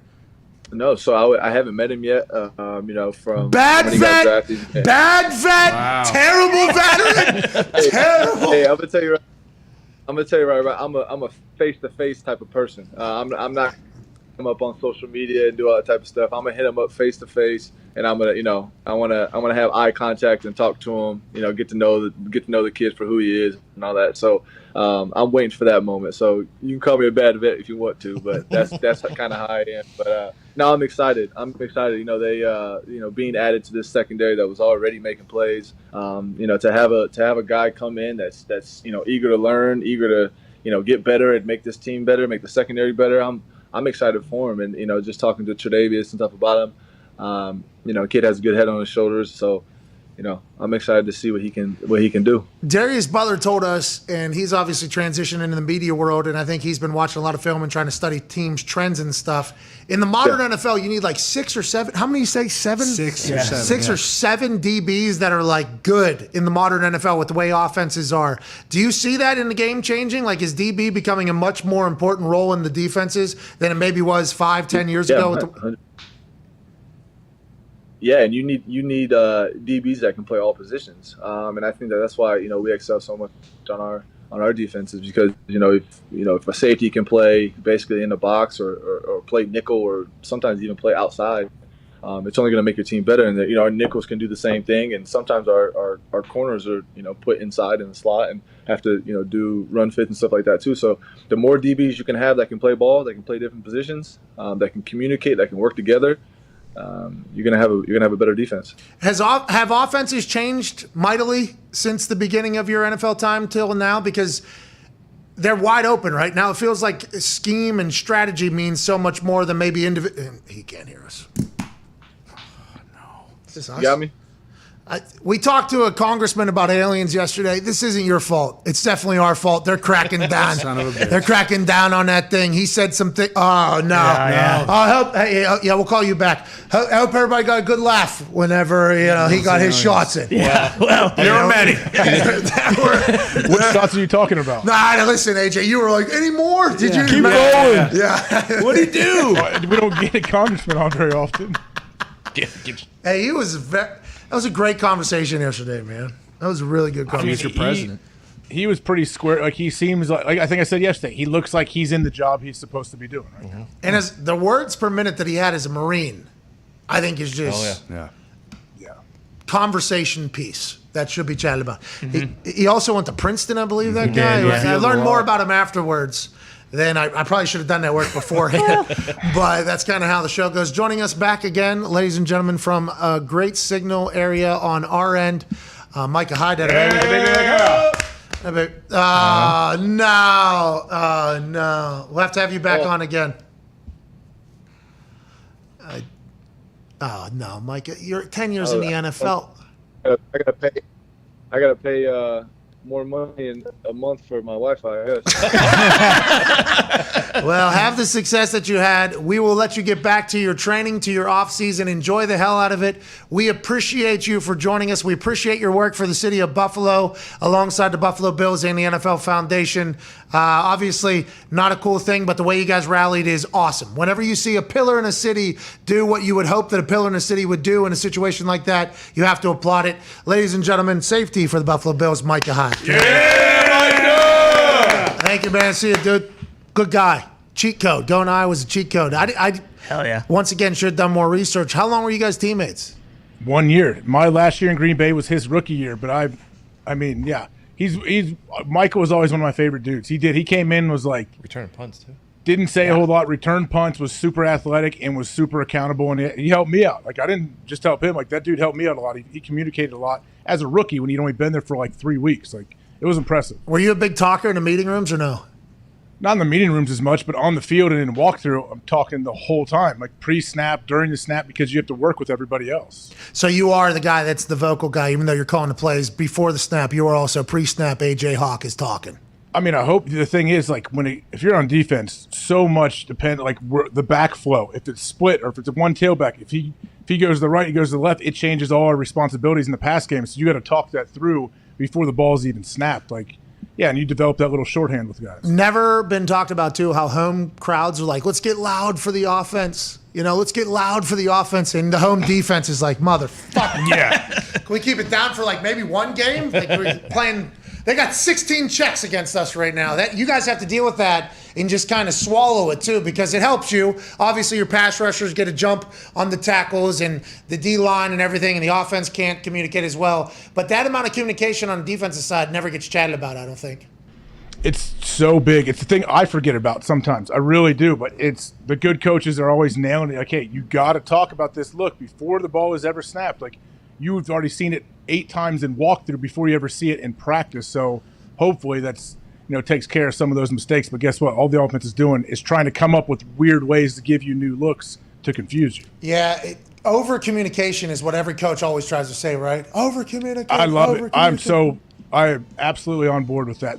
No, so I haven't met him yet. From bad when he vet, got drafted. bad vet, Wow. terrible veteran, terrible. Hey, I'm gonna tell you right. I'm a face-to-face type of person. I'm not come up on social media and do all that type of stuff. I'm gonna hit him up face-to-face. and I'm gonna, I wanna have eye contact and talk to him, get to know the kid for who he is and all that. So I'm waiting for that moment. So you can call me a bad vet if you want to, but that's kind of how I am. But no, I'm excited. They being added to this secondary that was already making plays. To have a guy come in that's eager to learn, eager to get better and make this team better, make the secondary better. I'm excited for him, and just talking to Tre'Davious and stuff about him. Kid has a good head on his shoulders, so I'm excited to see what he can do. Darius Butler told us, and he's obviously transitioned into the media world, and I think he's been watching a lot of film and trying to study teams' trends and stuff. In the modern NFL, you need like 6 or 7. How many you say? 7? 6 or 7. 6 or 7 DBs that are like good in the modern NFL with the way offenses are. Do you see that in the game changing? Like, is DB becoming a much more important role in the defenses than it maybe was 5-10 years ago? Yeah, and you need DBs that can play all positions, and I think that's why we excel so much on our defenses, because if a safety can play basically in the box or play nickel or sometimes even play outside, it's only going to make your team better. And our nickels can do the same thing, and sometimes our corners are put inside in the slot and have to do run fits and stuff like that too. So the more DBs you can have that can play ball, that can play different positions, that can communicate, that can work together, you're gonna have a better defense. Have offenses changed mightily since the beginning of your NFL time till now? Because they're wide open right now. It feels like scheme and strategy means so much more than maybe individual. He can't hear us. Oh, no. Is this us? You got me? We talked to a congressman about aliens yesterday. This isn't your fault. It's definitely our fault. They're cracking down. Son of a bitch. They're cracking down on that thing. He said something. Oh, no. Yeah. We'll call you back. I hope everybody got a good laugh whenever he got his shots in. Yeah. Well, there were many. What shots are you talking about? Nah, listen, AJ, you were like, any more? Did you Keep remember? going. Yeah. What'd he do? We don't get a congressman on very often. Hey, that was a great conversation yesterday, man. That was a really good conversation. Future president. He was pretty square. Like, he seems like I think I said yesterday, he looks like he's in the job he's supposed to be doing right now. And as the words per minute that he had as a Marine, I think is just conversation piece that should be chatted about. He also went to Princeton, I believe, that guy. I learned more about him afterwards. Then I probably should have done that work beforehand. But that's kind of how the show goes. Joining us back again, ladies and gentlemen, from a great signal area on our end, Micah Hyde. No. We'll have to have you back on again. No, Micah. You're 10 years in the NFL. I gotta pay more money in a month for my Wi-Fi, I guess. Well, have the success that you had. We will let you get back to your training, to your off season. Enjoy the hell out of it. We appreciate you for joining us. We appreciate your work for the city of Buffalo alongside the Buffalo Bills and the NFL Foundation. Obviously, not a cool thing, but the way you guys rallied is awesome. Whenever you see a pillar in a city do what you would hope that a pillar in a city would do in a situation like that, you have to applaud it. Ladies and gentlemen, safety for the Buffalo Bills, Micah Hyde. Thank you, man. See you, dude. Good guy. Cheat code. Don't I was a cheat code. I hell yeah. Once again, should have done more research. How long were you guys teammates? 1 year. My last year in Green Bay was his rookie year, but I mean, yeah. He's Michael was always one of my favorite dudes. He came in, was like return punts too. Didn't say a whole lot. Returned punts, was super athletic and was super accountable, and he helped me out. Like, I didn't just help him. Like, that dude helped me out a lot. He communicated a lot as a rookie when he'd only been there for like 3 weeks. Like, it was impressive. Were you a big talker in the meeting rooms or no? Not in the meeting rooms as much, but on the field and in walkthrough, I'm talking the whole time, like pre-snap, during the snap, because you have to work with everybody else. So you are the guy that's the vocal guy, even though you're calling the plays before the snap. You are also pre-snap. AJ Hawk is talking. I mean, I hope the thing is, like, if you're on defense, so much depends, like, the backflow. If it's split or if it's a one tailback, if he goes to the right, he goes to the left, it changes all our responsibilities in the pass game. So you got to talk that through before the ball's even snapped. Like, yeah, and you develop that little shorthand with guys. Never been talked about, too, how home crowds are like, let's get loud for the offense. Let's get loud for the offense. And the home defense is like, motherfucker. Yeah. Can we keep it down for, like, maybe one game? Like, we're playing They got 16 checks against us right now. That you guys have to deal with that and just kind of swallow it too, because it helps you. Obviously, your pass rushers get a jump on the tackles and the D-line and everything, and the offense can't communicate as well. But that amount of communication on the defensive side never gets chatted about, I don't think. It's so big. It's the thing I forget about sometimes. I really do. But it's the good coaches are always nailing it. Like, hey, you got to talk about this look before the ball is ever snapped. Like, you've already seen it 8 times in walkthrough before you ever see it in practice. So hopefully that's, takes care of some of those mistakes. But guess what? All the offense is doing is trying to come up with weird ways to give you new looks to confuse you. Yeah, over communication is what every coach always tries to say, right? Over communicate. I love it. I am absolutely on board with that.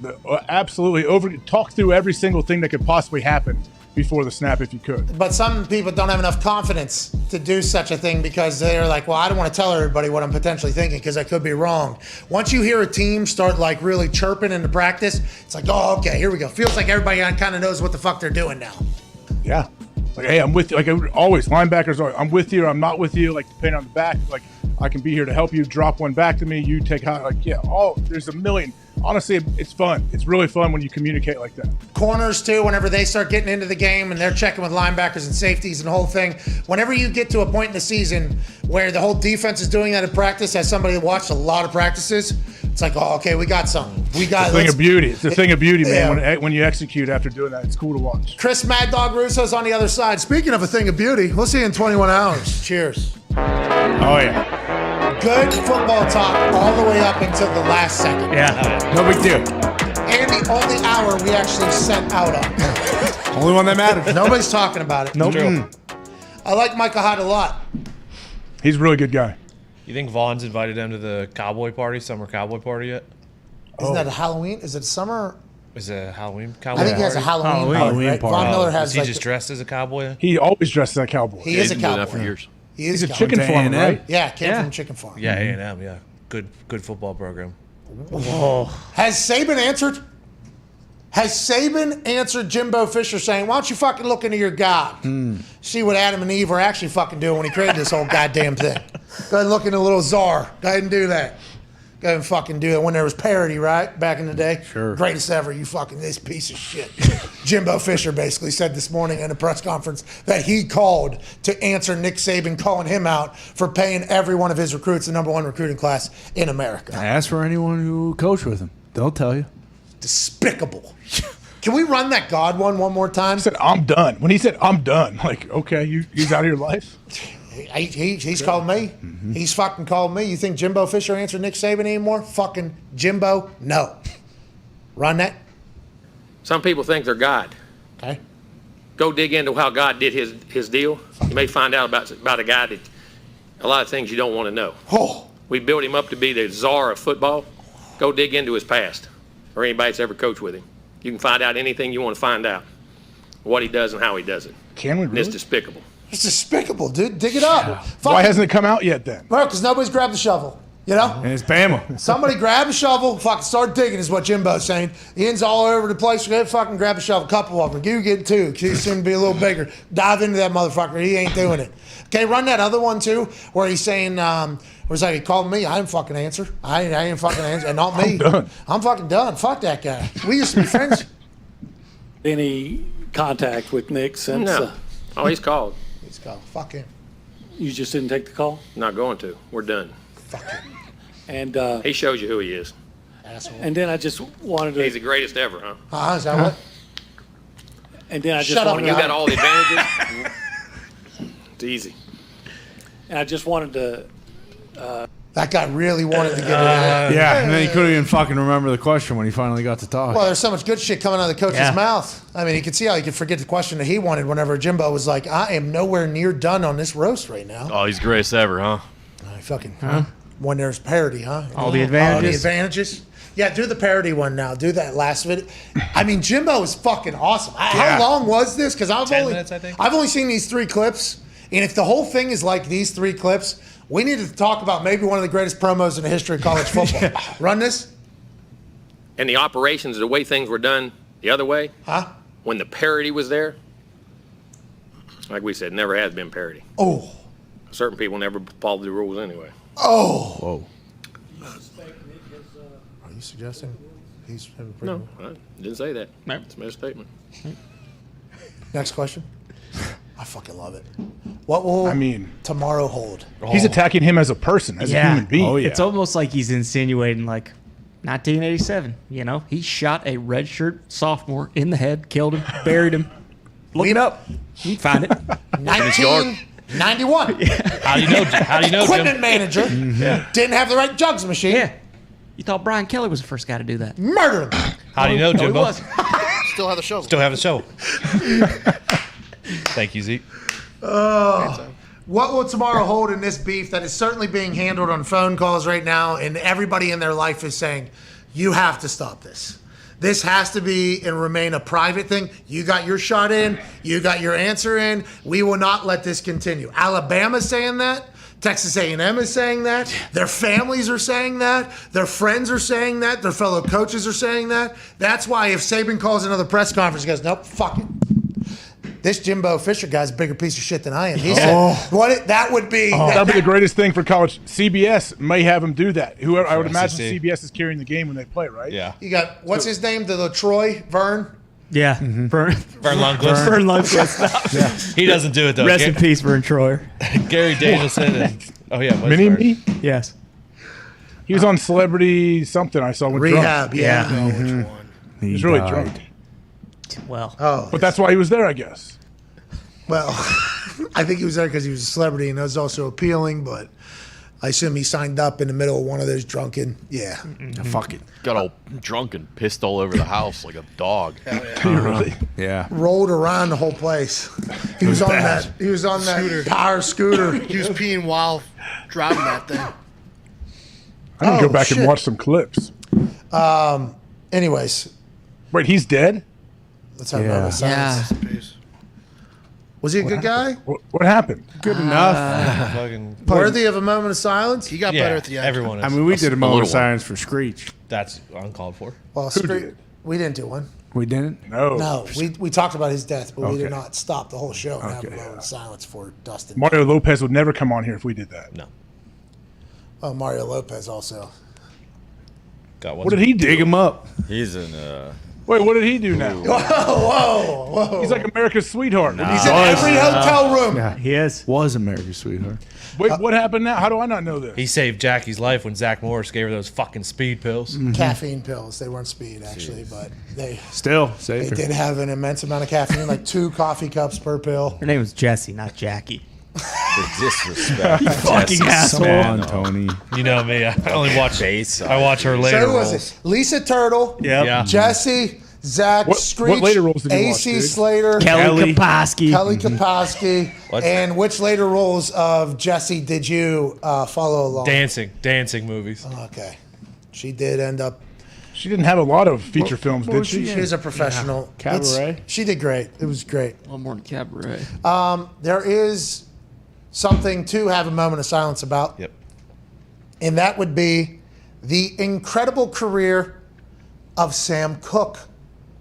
Absolutely talk through every single thing that could possibly happen before the snap if you could. But some people don't have enough confidence to do such a thing because they're like, well, I don't want to tell everybody what I'm potentially thinking because I could be wrong. Once you hear a team start like really chirping into practice, it's like, oh, okay, here we go. Feels like everybody kind of knows what the fuck they're doing now. Yeah. Like, hey, I'm with you. Like always, linebackers are, I'm with you or I'm not with you. Like, depending on the back, like, I can be here to help you. Drop one back to me. You take high. Like, yeah, there's a million. Honestly, it's fun. It's really fun when you communicate like that. Corners, too, whenever they start getting into the game and they're checking with linebackers and safeties and the whole thing. Whenever you get to a point in the season where the whole defense is doing that in practice, as somebody that watched a lot of practices, it's like, oh, okay, we got something. We got the thing of beauty. It's the thing of beauty, man. Yeah. When you execute after doing that, it's cool to watch. Chris Mad Dog Russo's on the other side. Speaking of a thing of beauty, we'll see you in 21 hours. Cheers. Oh, yeah. Good football talk all the way up until the last second. Yeah, no big deal. And the only hour we actually sent out on. Only one that matters. Nobody's talking about it. Nope. I like Micah Hyde a lot. He's a really good guy. You think Vaughn's invited him to the cowboy party, summer cowboy party yet? Isn't that a Halloween? Is it summer? Is it a Halloween cowboy I think he has a Halloween party, right? Von Miller has Is he just dressed as a cowboy? He always dressed as a cowboy. He is a cowboy. Been doing that for years. He's a chicken farmer, right? Yeah, came from chicken farm. Yeah, A&M, yeah. Good football program. Whoa. Has Saban answered? Has Saban answered Jimbo Fisher saying, why don't you fucking look into your God? See what Adam and Eve were actually fucking doing when he created this whole goddamn thing. Go ahead and look into little czar. Go ahead and do that. Go ahead and fucking do it when there was parody, right? Back in the day. Sure. Greatest ever, you fucking this piece of shit. Jimbo Fisher basically said this morning in a press conference that he called to answer Nick Saban calling him out for paying every one of his recruits the #1 recruiting class in America. I asked for anyone who coached with him. They'll tell you. Despicable. Can we run that God one more time? He said, I'm done. When he said, I'm done, like, okay, he's out of your life? He's called me. Mm-hmm. He's fucking called me. You think Jimbo Fisher answered Nick Saban anymore? Fucking Jimbo, no. Run that. Some people think they're God. Okay. Go dig into how God did his deal. You may find out about a guy that a lot of things you don't want to know. Oh. We built him up to be the czar of football. Go dig into his past or anybody that's ever coached with him. You can find out anything you want to find out. What he does and how he does it. Can we really? And it's despicable. It's despicable, dude. Dig it up. Yeah. Why hasn't it come out yet then? Well, because nobody's grabbed the shovel. You know? And it's Bama. Somebody grab a shovel, fucking start digging is what Jimbo's saying. The ends all over the place. Go ahead, fucking grab a shovel. Couple of them. You get 2, because he's soon to be a little bigger. Dive into that motherfucker. He ain't doing it. Okay, run that other one too, where he's saying, where it's like, he called me. I didn't fucking answer. I ain't fucking answer. And not me. I'm fucking done. Fuck that guy. We used to be friends. Any contact with Nick since? No. Oh, he's called. He's called. Fuck him. You just didn't take the call? Not going to. We're done. Fuck him. And he shows you who he is. Asshole. And then I just wanted to. He's the greatest ever, huh? Is that what? And then I just Shut up. wanted You to. got all the advantages. It's easy. And I just wanted to. That guy really wanted to get it out. Yeah, and then he couldn't even fucking remember the question when he finally got to talk. Well, there's so much good shit coming out of the coach's mouth. I mean, you could see how he could forget the question that he wanted whenever Jimbo was like, I am nowhere near done on this roast right now. Oh, he's the greatest ever, huh? Fucking, when there's parody, huh? All the advantages. All the advantages. Yeah, do the parody one now. Do that last video. I mean, Jimbo is fucking awesome. How long was this? Because 10 minutes, I think. I've only seen these 3 clips. And if the whole thing is like these 3 clips, we need to talk about maybe one of the greatest promos in the history of college football. Run this. And the operations, the way things were done the other way, when the parody was there, like we said, never has been parody. Oh. Certain people never follow the rules anyway. Oh. Whoa. Are you suggesting he's having pretty No, I didn't say that. It's made a statement. Next question. I fucking love it. What will tomorrow hold? He's attacking him as a person, as a human being. It's almost like he's insinuating, like, 1987. You know, he shot a redshirt sophomore in the head, killed him, buried him. Look it up. You can find it. 1991. How do you know? How do you know, Equipment Jim? manager didn't have the right jugs machine. Yeah. You thought Brian Kelly was the first guy to do that? Murder him. How do you know, No, he Jimbo? wasn't. Still have the show. Still have a show. Thank you, Zeke. What will tomorrow hold in this beef that is certainly being handled on phone calls right now, and everybody in their life is saying, you have to stop this. This has to be and remain a private thing. You got your shot in. You got your answer in. We will not let this continue. Alabama's saying that. Texas A&M is saying that. Their families are saying that. Their friends are saying that. Their fellow coaches are saying that. That's why if Saban calls another press conference, he goes, nope, fuck it. This Jimbo Fisher guy's a bigger piece of shit than I am. He said, that would be. That would be the greatest thing for college. CBS may have him do that. Whoever I would For imagine SEC. CBS is carrying the game when they play, right? Yeah. You got, what's his name? The LaTroy Vern? Yeah. Vern Lundquist. Vern Lundquist. He doesn't do it, though. Rest in peace, Vern Troyer. Gary Danielson. Mini Me? Yes. He was on Celebrity something I saw with Rehab, drunk. yeah. I know which one. He was really drunk. Well. But that's why he was there, I guess. Well, I think he was there because he was a celebrity and that was also appealing, but I assume he signed up in the middle of one of those drunken, Fuck it. Got all drunk and pissed all over the house like a dog. Really? Yeah. rolled around the whole place. He was on that. He was on that power scooter. He was peeing while driving that thing. I need to go back shit. and watch some clips. Anyways, Wait, he's dead? let's have another silence. Was he a good guy? What happened? Good enough. Fucking Worthy of a moment of silence? He got Yeah, better at the end. everyone is. I mean, we did a moment little of silence for Screech. That's uncalled for. Well, we didn't do one. We didn't? No, we talked about his death, but we did Okay. not stop the whole show and have a Okay, moment of silence for Dustin. Mario Lopez would never come on here if we did that. No. Oh, Mario Lopez also. Got one. What did he do? Dig him up. He's in. Wait, what did he do now? Whoa. He's like America's sweetheart. He's in every hotel room. Yeah, He is. was America's sweetheart. Wait, what happened now? How do I not know this? He saved Jackie's life when Zach Morris gave her those fucking speed pills. Caffeine pills. They weren't speed, actually, but they Still they safer. did have an immense amount of caffeine, like 2 coffee cups per pill. Her name was Jessie, not Jackie. The disrespect. Fucking asshole. Come on, Tony. You know me. I only watch. I watch her later So who was roles. it? Lisa Turtle, Yep. Yeah. Jesse, Zach, What Screech, later roles did you watch, AC dude? Slater, Kelly Kapowski. Kelly Kapowski, What? and which later roles of Jesse did you follow along? Dancing movies. Okay. She did end up. She didn't have a lot of feature films, what did was she? She was a professional. Cabaret? She did great. It was great. One more than Cabaret. There is something to have a moment of silence about. Yep. And that would be the incredible career of Sam Koch.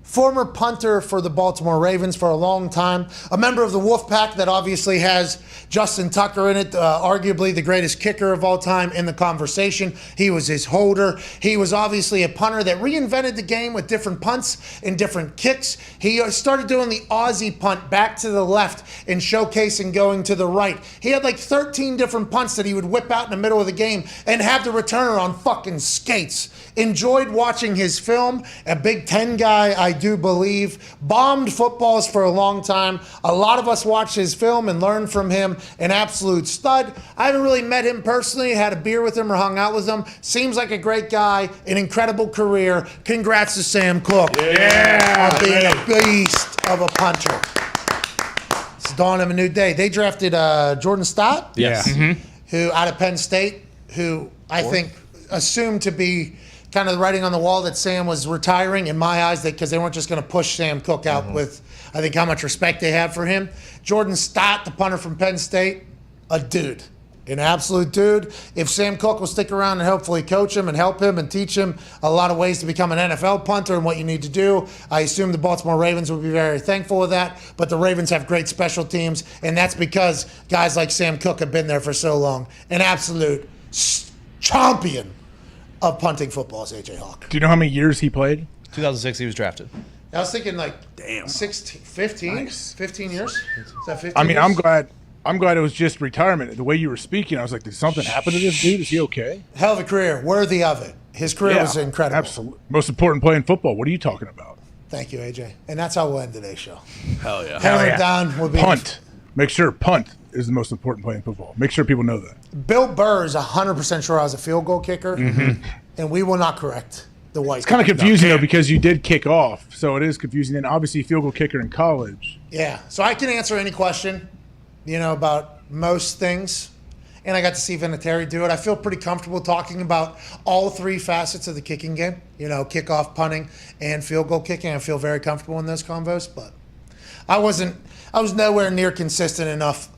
Former punter for the Baltimore Ravens for a long time, a member of the Wolfpack that obviously has Justin Tucker in it, arguably the greatest kicker of all time in the conversation. He was his holder. He was obviously a punter that reinvented the game with different punts and different kicks. He started doing the Aussie punt back to the left and showcasing going to the right. He had like 13 different punts that he would whip out in the middle of the game and have the returner on fucking skates. Enjoyed watching his film. A Big Ten guy, I do believe. Bombed footballs for a long time. A lot of us watched his film and learned from him. An absolute stud. I haven't really met him personally, had a beer with him or hung out with him. Seems like a great guy, an incredible career. Congrats to Sam Koch. On being a beast of a punter. It's the dawn of a new day. They drafted Jordan Stott. Yes. Who out of Penn State, who I think assumed to be kind of the writing on the wall that Sam was retiring in my eyes, because they weren't just going to push Sam Koch out with, I think, how much respect they have for him. Jordan Stott, the punter from Penn State, a dude, an absolute dude. If Sam Koch will stick around and hopefully coach him and help him and teach him a lot of ways to become an NFL punter and what you need to do, I assume the Baltimore Ravens would be very thankful of that. But the Ravens have great special teams, and that's because guys like Sam Koch have been there for so long. An absolute champion of punting football is A.J. Hawk. Do you know how many years he played? 2006, he was drafted. I was thinking like 16, 15, Nice. 15 years. Is that 15 I mean, years? I'm glad it was just retirement. The way you were speaking, I was like, did something happen to this dude? Is he okay? Hell of a career, worthy of it. His career was incredible. Absolutely. Most important play in football. What are you talking about? Thank you, AJ. And that's how we'll end today's show. Hell yeah. Hammer it down. We'll be Punt. Make sure punt is the most important play in football. Make sure people know that. Bill Burr is 100% sure I was a field goal kicker, Mhm. and we will not correct the white. It's kind of confusing, though, because you did kick off. So it is confusing. And obviously, field goal kicker in college. Yeah, so I can answer any question, about most things. And I got to see Vinatieri do it. I feel pretty comfortable talking about all three facets of the kicking game, kickoff, punting, and field goal kicking. I feel very comfortable in those combos, but I was nowhere near consistent enough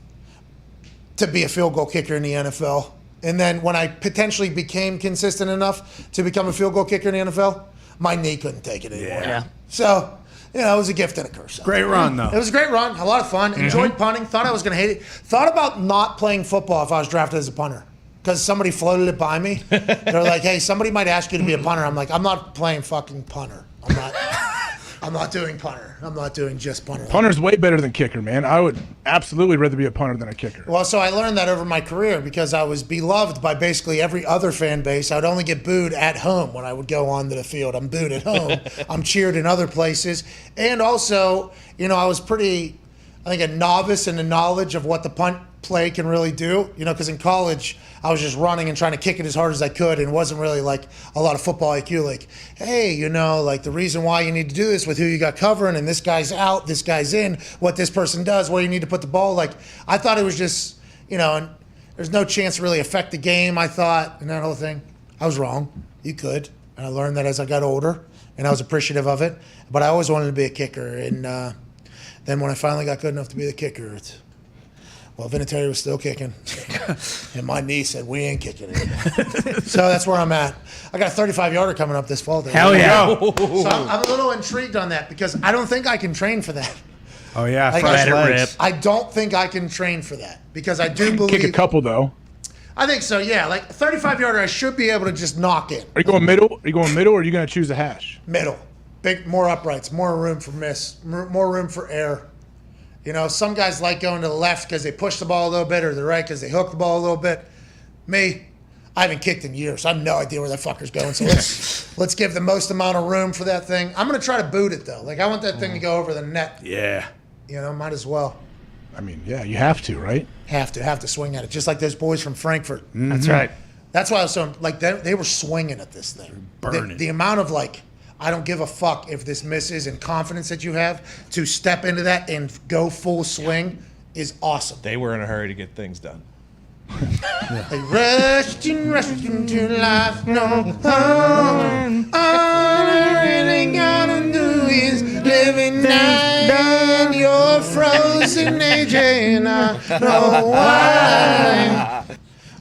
to be a field goal kicker in the NFL. And then when I potentially became consistent enough to become a field goal kicker in the NFL, my knee couldn't take it anymore. Yeah. So, it was a gift and a curse. Great run, though. It was a great run, a lot of fun. Enjoyed punting. Thought I was going to hate it. Thought about not playing football if I was drafted as a punter because somebody floated it by me. They're like, "Hey, somebody might ask you to be a punter." I'm like, "I'm not playing fucking punter. I'm not doing punter. I'm not doing just punter." Punter's way better than kicker, man. I would absolutely rather be a punter than a kicker. Well, so I learned that over my career because I was beloved by basically every other fan base. I would only get booed at home when I would go onto the field. I'm booed at home. I'm cheered in other places. And also, I was pretty, a novice in the knowledge of what the punt play can really do. Because in college, I was just running and trying to kick it as hard as I could, and it wasn't really like a lot of football IQ. Like, hey, the reason why you need to do this with who you got covering, and this guy's out, this guy's in, what this person does, where you need to put the ball. Like, I thought it was just, and there's no chance to really affect the game, I thought, and that whole thing. I was wrong. You could. And I learned that as I got older, and I was appreciative of it. But I always wanted to be a kicker. And then when I finally got good enough to be the kicker, Vinatieri was still kicking. And my knee said, we ain't kicking it. So that's where I'm at. I got a 35-yarder coming up this fall. Hell yeah. So I'm a little intrigued on that because I don't think I can train for that. Oh, yeah. Fresh legs. I don't think I can train for that because I do believe. Kick a couple, though. I think so, yeah. 35-yarder, I should be able to just knock in. Are you going middle? Or are you going to choose a hash? Middle. More uprights, more room for miss, more room for error. Some guys like going to the left because they push the ball a little bit, or the right because they hook the ball a little bit. Me, I haven't kicked in years. So I have no idea where that fucker's going. So let's give the most amount of room for that thing. I'm going to try to boot it, though. I want that thing to go over the net. Yeah. Might as well. I mean, yeah, you have to, right? Have to swing at it, just like those boys from Frankfurt. Mm-hmm. That's right. That's why I was so, they were swinging at this thing. Burning. The amount of, I don't give a fuck if this misses and confidence that you have to step into that and go full swing is awesome. They were in a hurry to get things done. They rushed into life, no. All I really gotta do is live in night. You're frozen, AJ, and I know why.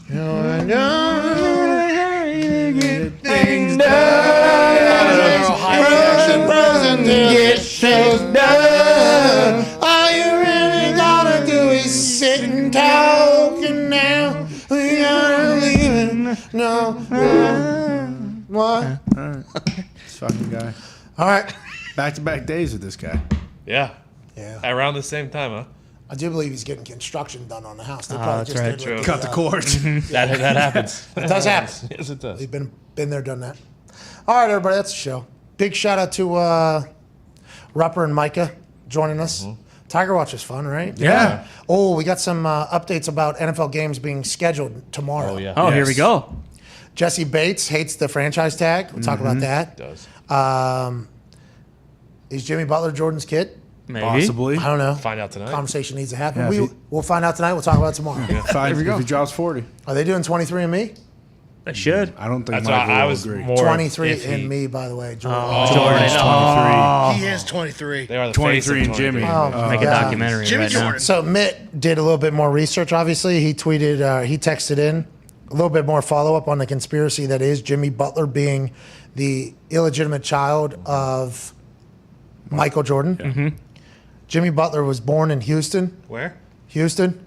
I know get things done. Frozen till get things done. All you really gotta do is sit and talk, and now we gotta leave it. No. What? This fucking guy. All right. Back-to-back days with this guy. Yeah. Yeah. Around the same time, huh? I do believe he's getting construction done on the house. They that's just right. did True. Cut the cord. That happens. It does happen. Yes, it does. We've been there, done that. All right, everybody, that's the show. Big shout out to Rupper and Micah joining us. Tiger Watch is fun, right? Yeah. Oh, we got some updates about NFL games being scheduled tomorrow. Oh, yeah. Oh, here we go. Jesse Bates hates the franchise tag. We'll talk about that. Does. Is Jimmy Butler Jordan's kid? Maybe. Possibly. I don't know. Find out tonight. Conversation needs to happen. Yeah, We'll find out tonight. We'll talk about it tomorrow. If he drops 40. Are they doing 23andMe? They should. I don't think That's Michael why I will was agree. more 23andMe, by the way. Jordan. Jordan's 23. He is 23. They are the 23 face and of Jimmy. 23. Oh, Make a God. documentary Jimmy right now. Jordan. So Mitt did a little bit more research, obviously. He tweeted, he texted in a little bit more follow-up on the conspiracy that is Jimmy Butler being the illegitimate child of Michael Jordan. Mm-hmm. Jimmy Butler was born in Houston. Where? Houston.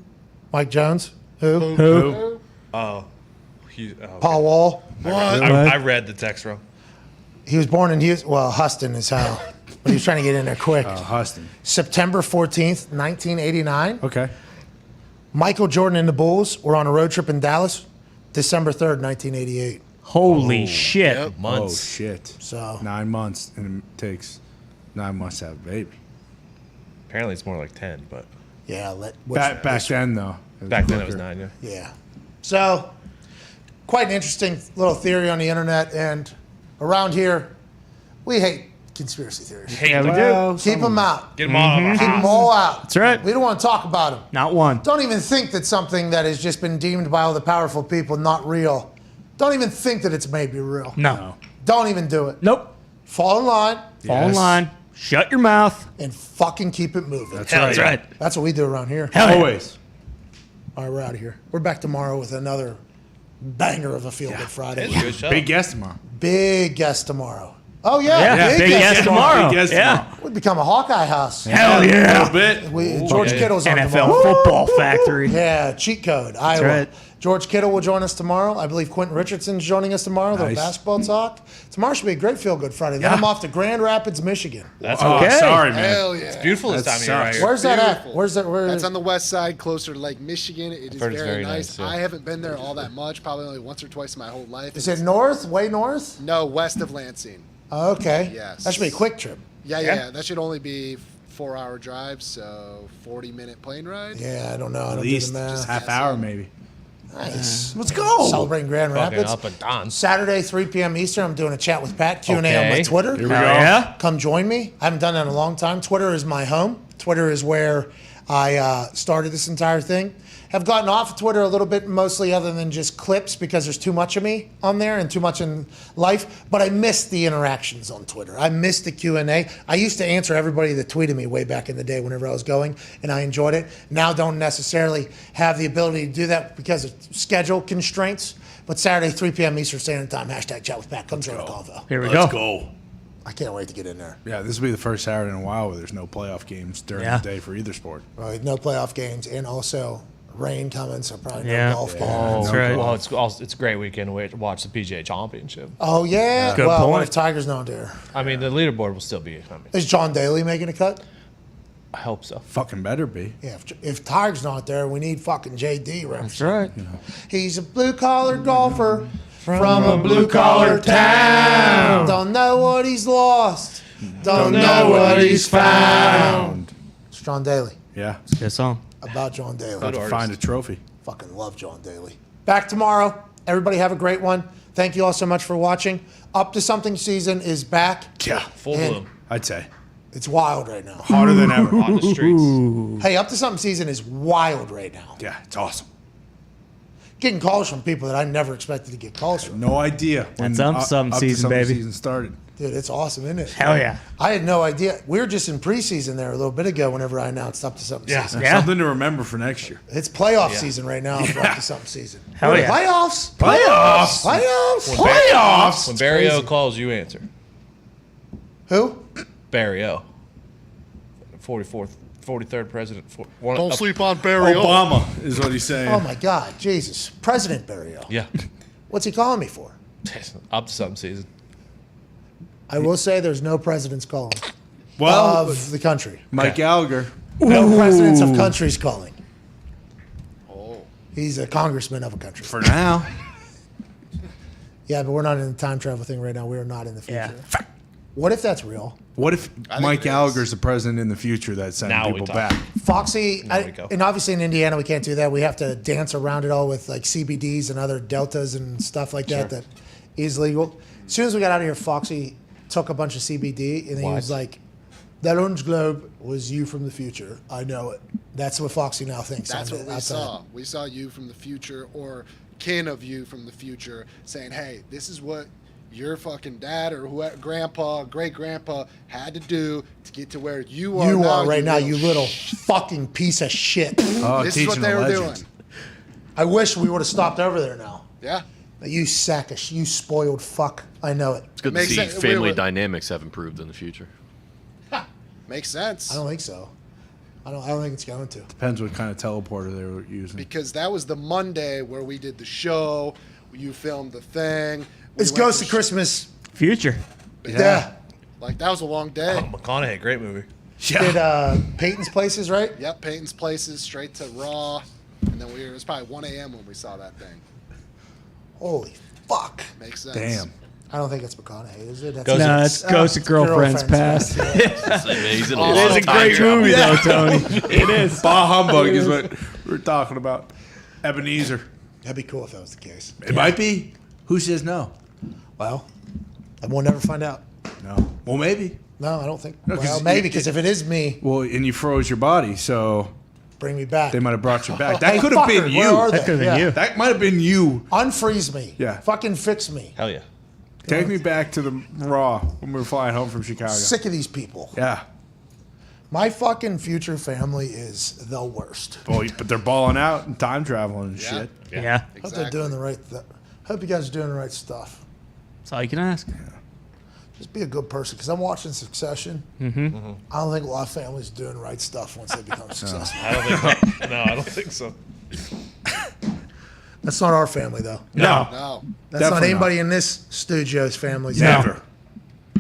Mike Jones. Who? Who? Oh. Paul Wall. What? I read the text wrong. He was born in Houston. Well, Huston is how. But he was trying to get in there quick. Huston. September 14th, 1989. Okay. Michael Jordan and the Bulls were on a road trip in Dallas. December 3rd, 1988. Holy shit. Yep. Months. Oh, shit. So 9 months, and it takes 9 months to have a baby. Apparently it's more like 10, but yeah, Back then, though. back then it was 9, yeah. Yeah. So, quite an interesting little theory on the internet, and around here, we hate conspiracy theories. Yeah, we do. Keep them out. Get them all Keep them all out. That's right. We don't want to talk about them. Not one. Don't even think that something that has just been deemed by all the powerful people not real. Don't even think that it's maybe real. No. Don't even do it. Nope. Fall in line. Fall in line. Shut your mouth. And fucking keep it moving. That's right. That's right. That's what we do around here. Hell yeah. Always. All right, we're out of here. We're back tomorrow with another banger of a Feel Good Friday. It's a good show. Big guest tomorrow. Big guest tomorrow. Oh, yeah. Yeah, big guest tomorrow. Big guest Yeah. tomorrow. We'd become a Hawkeye house. Hell A yeah. little bit. George Kittle's on NFL tomorrow. football factory. Yeah, cheat code. Iowa. right. George Kittle will join us tomorrow. I believe Quentin Richardson's joining us tomorrow. Little Nice. basketball talk. Tomorrow should be a great Feel Good Friday. Then Yeah. I'm off to Grand Rapids, Michigan. That's Okay. Sorry, man. Hell yeah. It's beautiful this That time of year right sucks. here. Where's that at? Beautiful. Where's that? Where That's on the west side, closer to Lake Michigan. It is heard it's very, very nice. nice, yeah. I haven't been there all that much, probably only once or twice in my whole life. Is it north? Way north? No, west of Lansing. Oh, okay. Yes. That should be a quick trip. Yeah. That should only be 4-hour drive, so 40-minute plane ride. Yeah, I don't know. I At don't least do the math. just half hour, maybe. Nice. Let's go. Celebrating Grand Fucking Rapids. up and down. Saturday, 3 p.m. Eastern. I'm doing a chat with Pat, Q&A on my Okay. Twitter. Here we Hell go. yeah. Come join me. I haven't done that in a long time. Twitter is my home. Twitter is where I started this entire thing. Have gotten off of Twitter a little bit, mostly other than just clips, because there's too much of me on there and too much in life. But I miss the interactions on Twitter. I miss the Q&A. I used to answer everybody that tweeted me way back in the day whenever I was going, and I enjoyed it. Now don't necessarily have the ability to do that because of schedule constraints. But Saturday, 3 p.m. Eastern Standard Time, hashtag chat with Pat. Come join the convo. Here we Let's go. go. I can't wait to get in there. Yeah, this will be the first Saturday in a while where there's no playoff games during Yeah. the day for either sport. Right, no playoff games, and also rain coming, so probably Yeah. no golf games. That's right. Well, it's a great weekend to watch the PGA Championship. Oh, yeah? Good Well, what point. if Tiger's not there? I mean, the leaderboard will still be. I mean, Is John Daly making a cut? I hope so. Fucking better be. Yeah, if Tiger's not there, we need fucking JD. That's right. He's a blue-collar golfer from a blue-collar town. Don't know what he's lost. Don't know what he's found. It's John Daly. Yeah. Good song. About John Daly. About to find a trophy. Fucking love John Daly. Back tomorrow. Everybody have a great one. Thank you all so much for watching. Up to Something season is back. Yeah. Full And bloom. I'd say. It's wild right now. Harder than ever. On the streets. Hey, Up to Something season is wild right now. Yeah, it's awesome. Getting calls from people that I never expected to get calls from. No idea. That's Up to Something season, baby. Season started. Dude, it's awesome, isn't it? Hell yeah. I had no idea. We were just in preseason there a little bit ago whenever I announced Up to Something season. Yeah. Something to remember for next year. It's playoff season right now for Up to Something season. Hell yeah. Playoffs. Playoffs. Playoffs. Playoffs. When Barry O crazy. calls, you answer. Who? Barry O. 43rd president. Don't sleep on Barry. Obama is what he's saying. Oh, my God. Jesus. President Barrio. Yeah. What's he calling me for? Up to something season. I will say there's no presidents calling Well, of the country. Mike Gallagher. No presidents of countries calling. He's a congressman of a country. For now. Yeah, but we're not in the time travel thing right now. We are not in the future. Yeah. What if that's real? What if Mike Gallagher's the president in the future that's sending Now we people talk. back? Foxy, There we go. and obviously in Indiana we can't do that. We have to dance around it all with like CBDs and other deltas and stuff like that that is legal. As soon as we got out of here, Foxy took a bunch of CBD and he was like, "That orange globe was you from the future. I know it." That's what Foxy now thinks. That's on what the we outside. saw. We saw you from the future, or kin of you from the future, saying, "Hey, this is what your fucking dad or whoever, grandpa, great grandpa had to do to get to where you are. You now, are right now, little you little fucking piece of shit. Oh, This is what teaching they a were legend. doing. I wish we would have stopped over there now. Yeah. You sack of you spoiled fuck. I know it. It's good to Makes see sense. family We're- dynamics have improved in the future. Makes sense. I don't think so. I don't think it's going to. Depends what kind of teleporter they were using. Because that was the Monday where we did the show. You filmed the thing. It's Ghost of Christmas Future. Yeah. Like, that was a long day. McConaughey, great movie. Did Peyton's Places, right? Yep, Peyton's Places, straight to Raw. And then it was probably 1 a.m. when we saw that thing. Holy fuck. Makes sense. Damn. I don't think it's McConaughey, is it? That's No, it's Ghost of Girlfriend's Past. He's in a It lot is of a time great travel. movie, though, Tony. It is. Bah humbug is what we're talking about. Ebenezer. That'd be cool if that was the case. It might be. Who says no? Well, and we'll never find out. No. Well, maybe. No, I don't think. No, Well, maybe, because if it is me, Well, and you froze your body, so bring me back. they might have brought you back. Hey, That could have fucker, been where you. are they? That could have been Yeah. you. That might have been you. Unfreeze me. Yeah. Fucking fix me. Hell yeah. Take me back to the Raw when we were flying home from Chicago. Sick of these people. Yeah. My fucking future family is the worst. Well, but they're balling out and time traveling and shit. Yeah. Hope they're doing the right hope you guys are doing the right stuff. That's all you can ask. Just be a good person, because I'm watching Succession. Mm-hmm. I don't think a lot of families are doing the right stuff once they become successful. I don't think. No, I don't think so. That's not our family, though. No. No. That's Definitely not anybody not. in this studio's family. Never.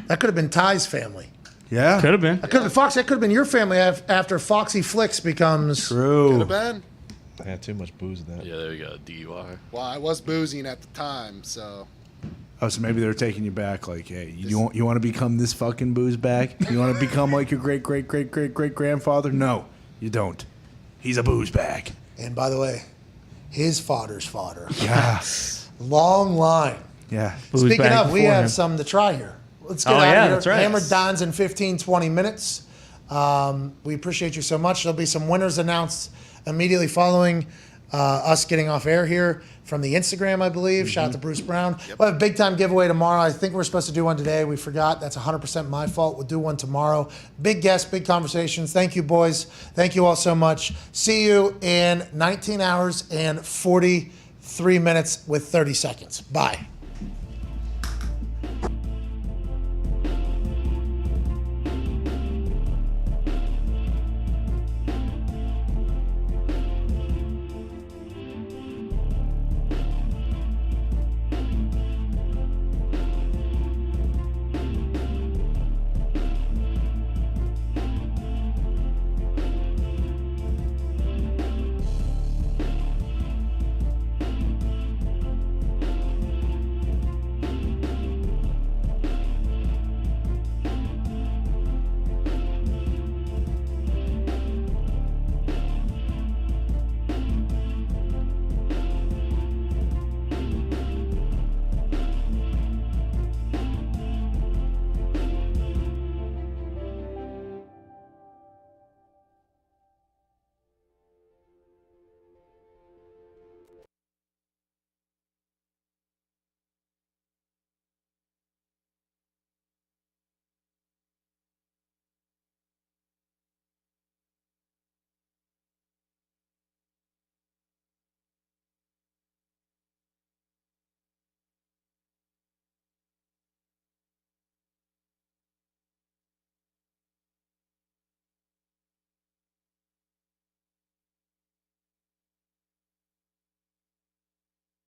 That could have been Ty's family. Yeah. Could have been. That could have been Fox. That could have been your family after Foxy Flicks becomes. True. Could have been. I had too much booze in that. Yeah, there you go. DUI. Well, I was boozing at the time, so. Oh, so maybe they're taking you back. Like, hey, you want to become this fucking booze bag? You want to become like your great grandfather? No, you don't. He's a booze bag. And by the way, his father's fodder. Yeah. Long line. Yeah. Booze Speaking bag of, we before have him. some to try here. Let's get Oh, out yeah, of here. that's right. Hammered Dahns in 15, 20 minutes. We appreciate you so much. There'll be some winners announced immediately following us getting off air here from the Instagram, I believe. Shout out to Bruce Brown. We'll have a big time giveaway tomorrow. I think we're supposed to do one today. We forgot. That's 100% my fault. We'll do one tomorrow. Big guests, big conversations. Thank you, boys. Thank you all so much. See you in 19 hours and 43 minutes with 30 seconds. Bye.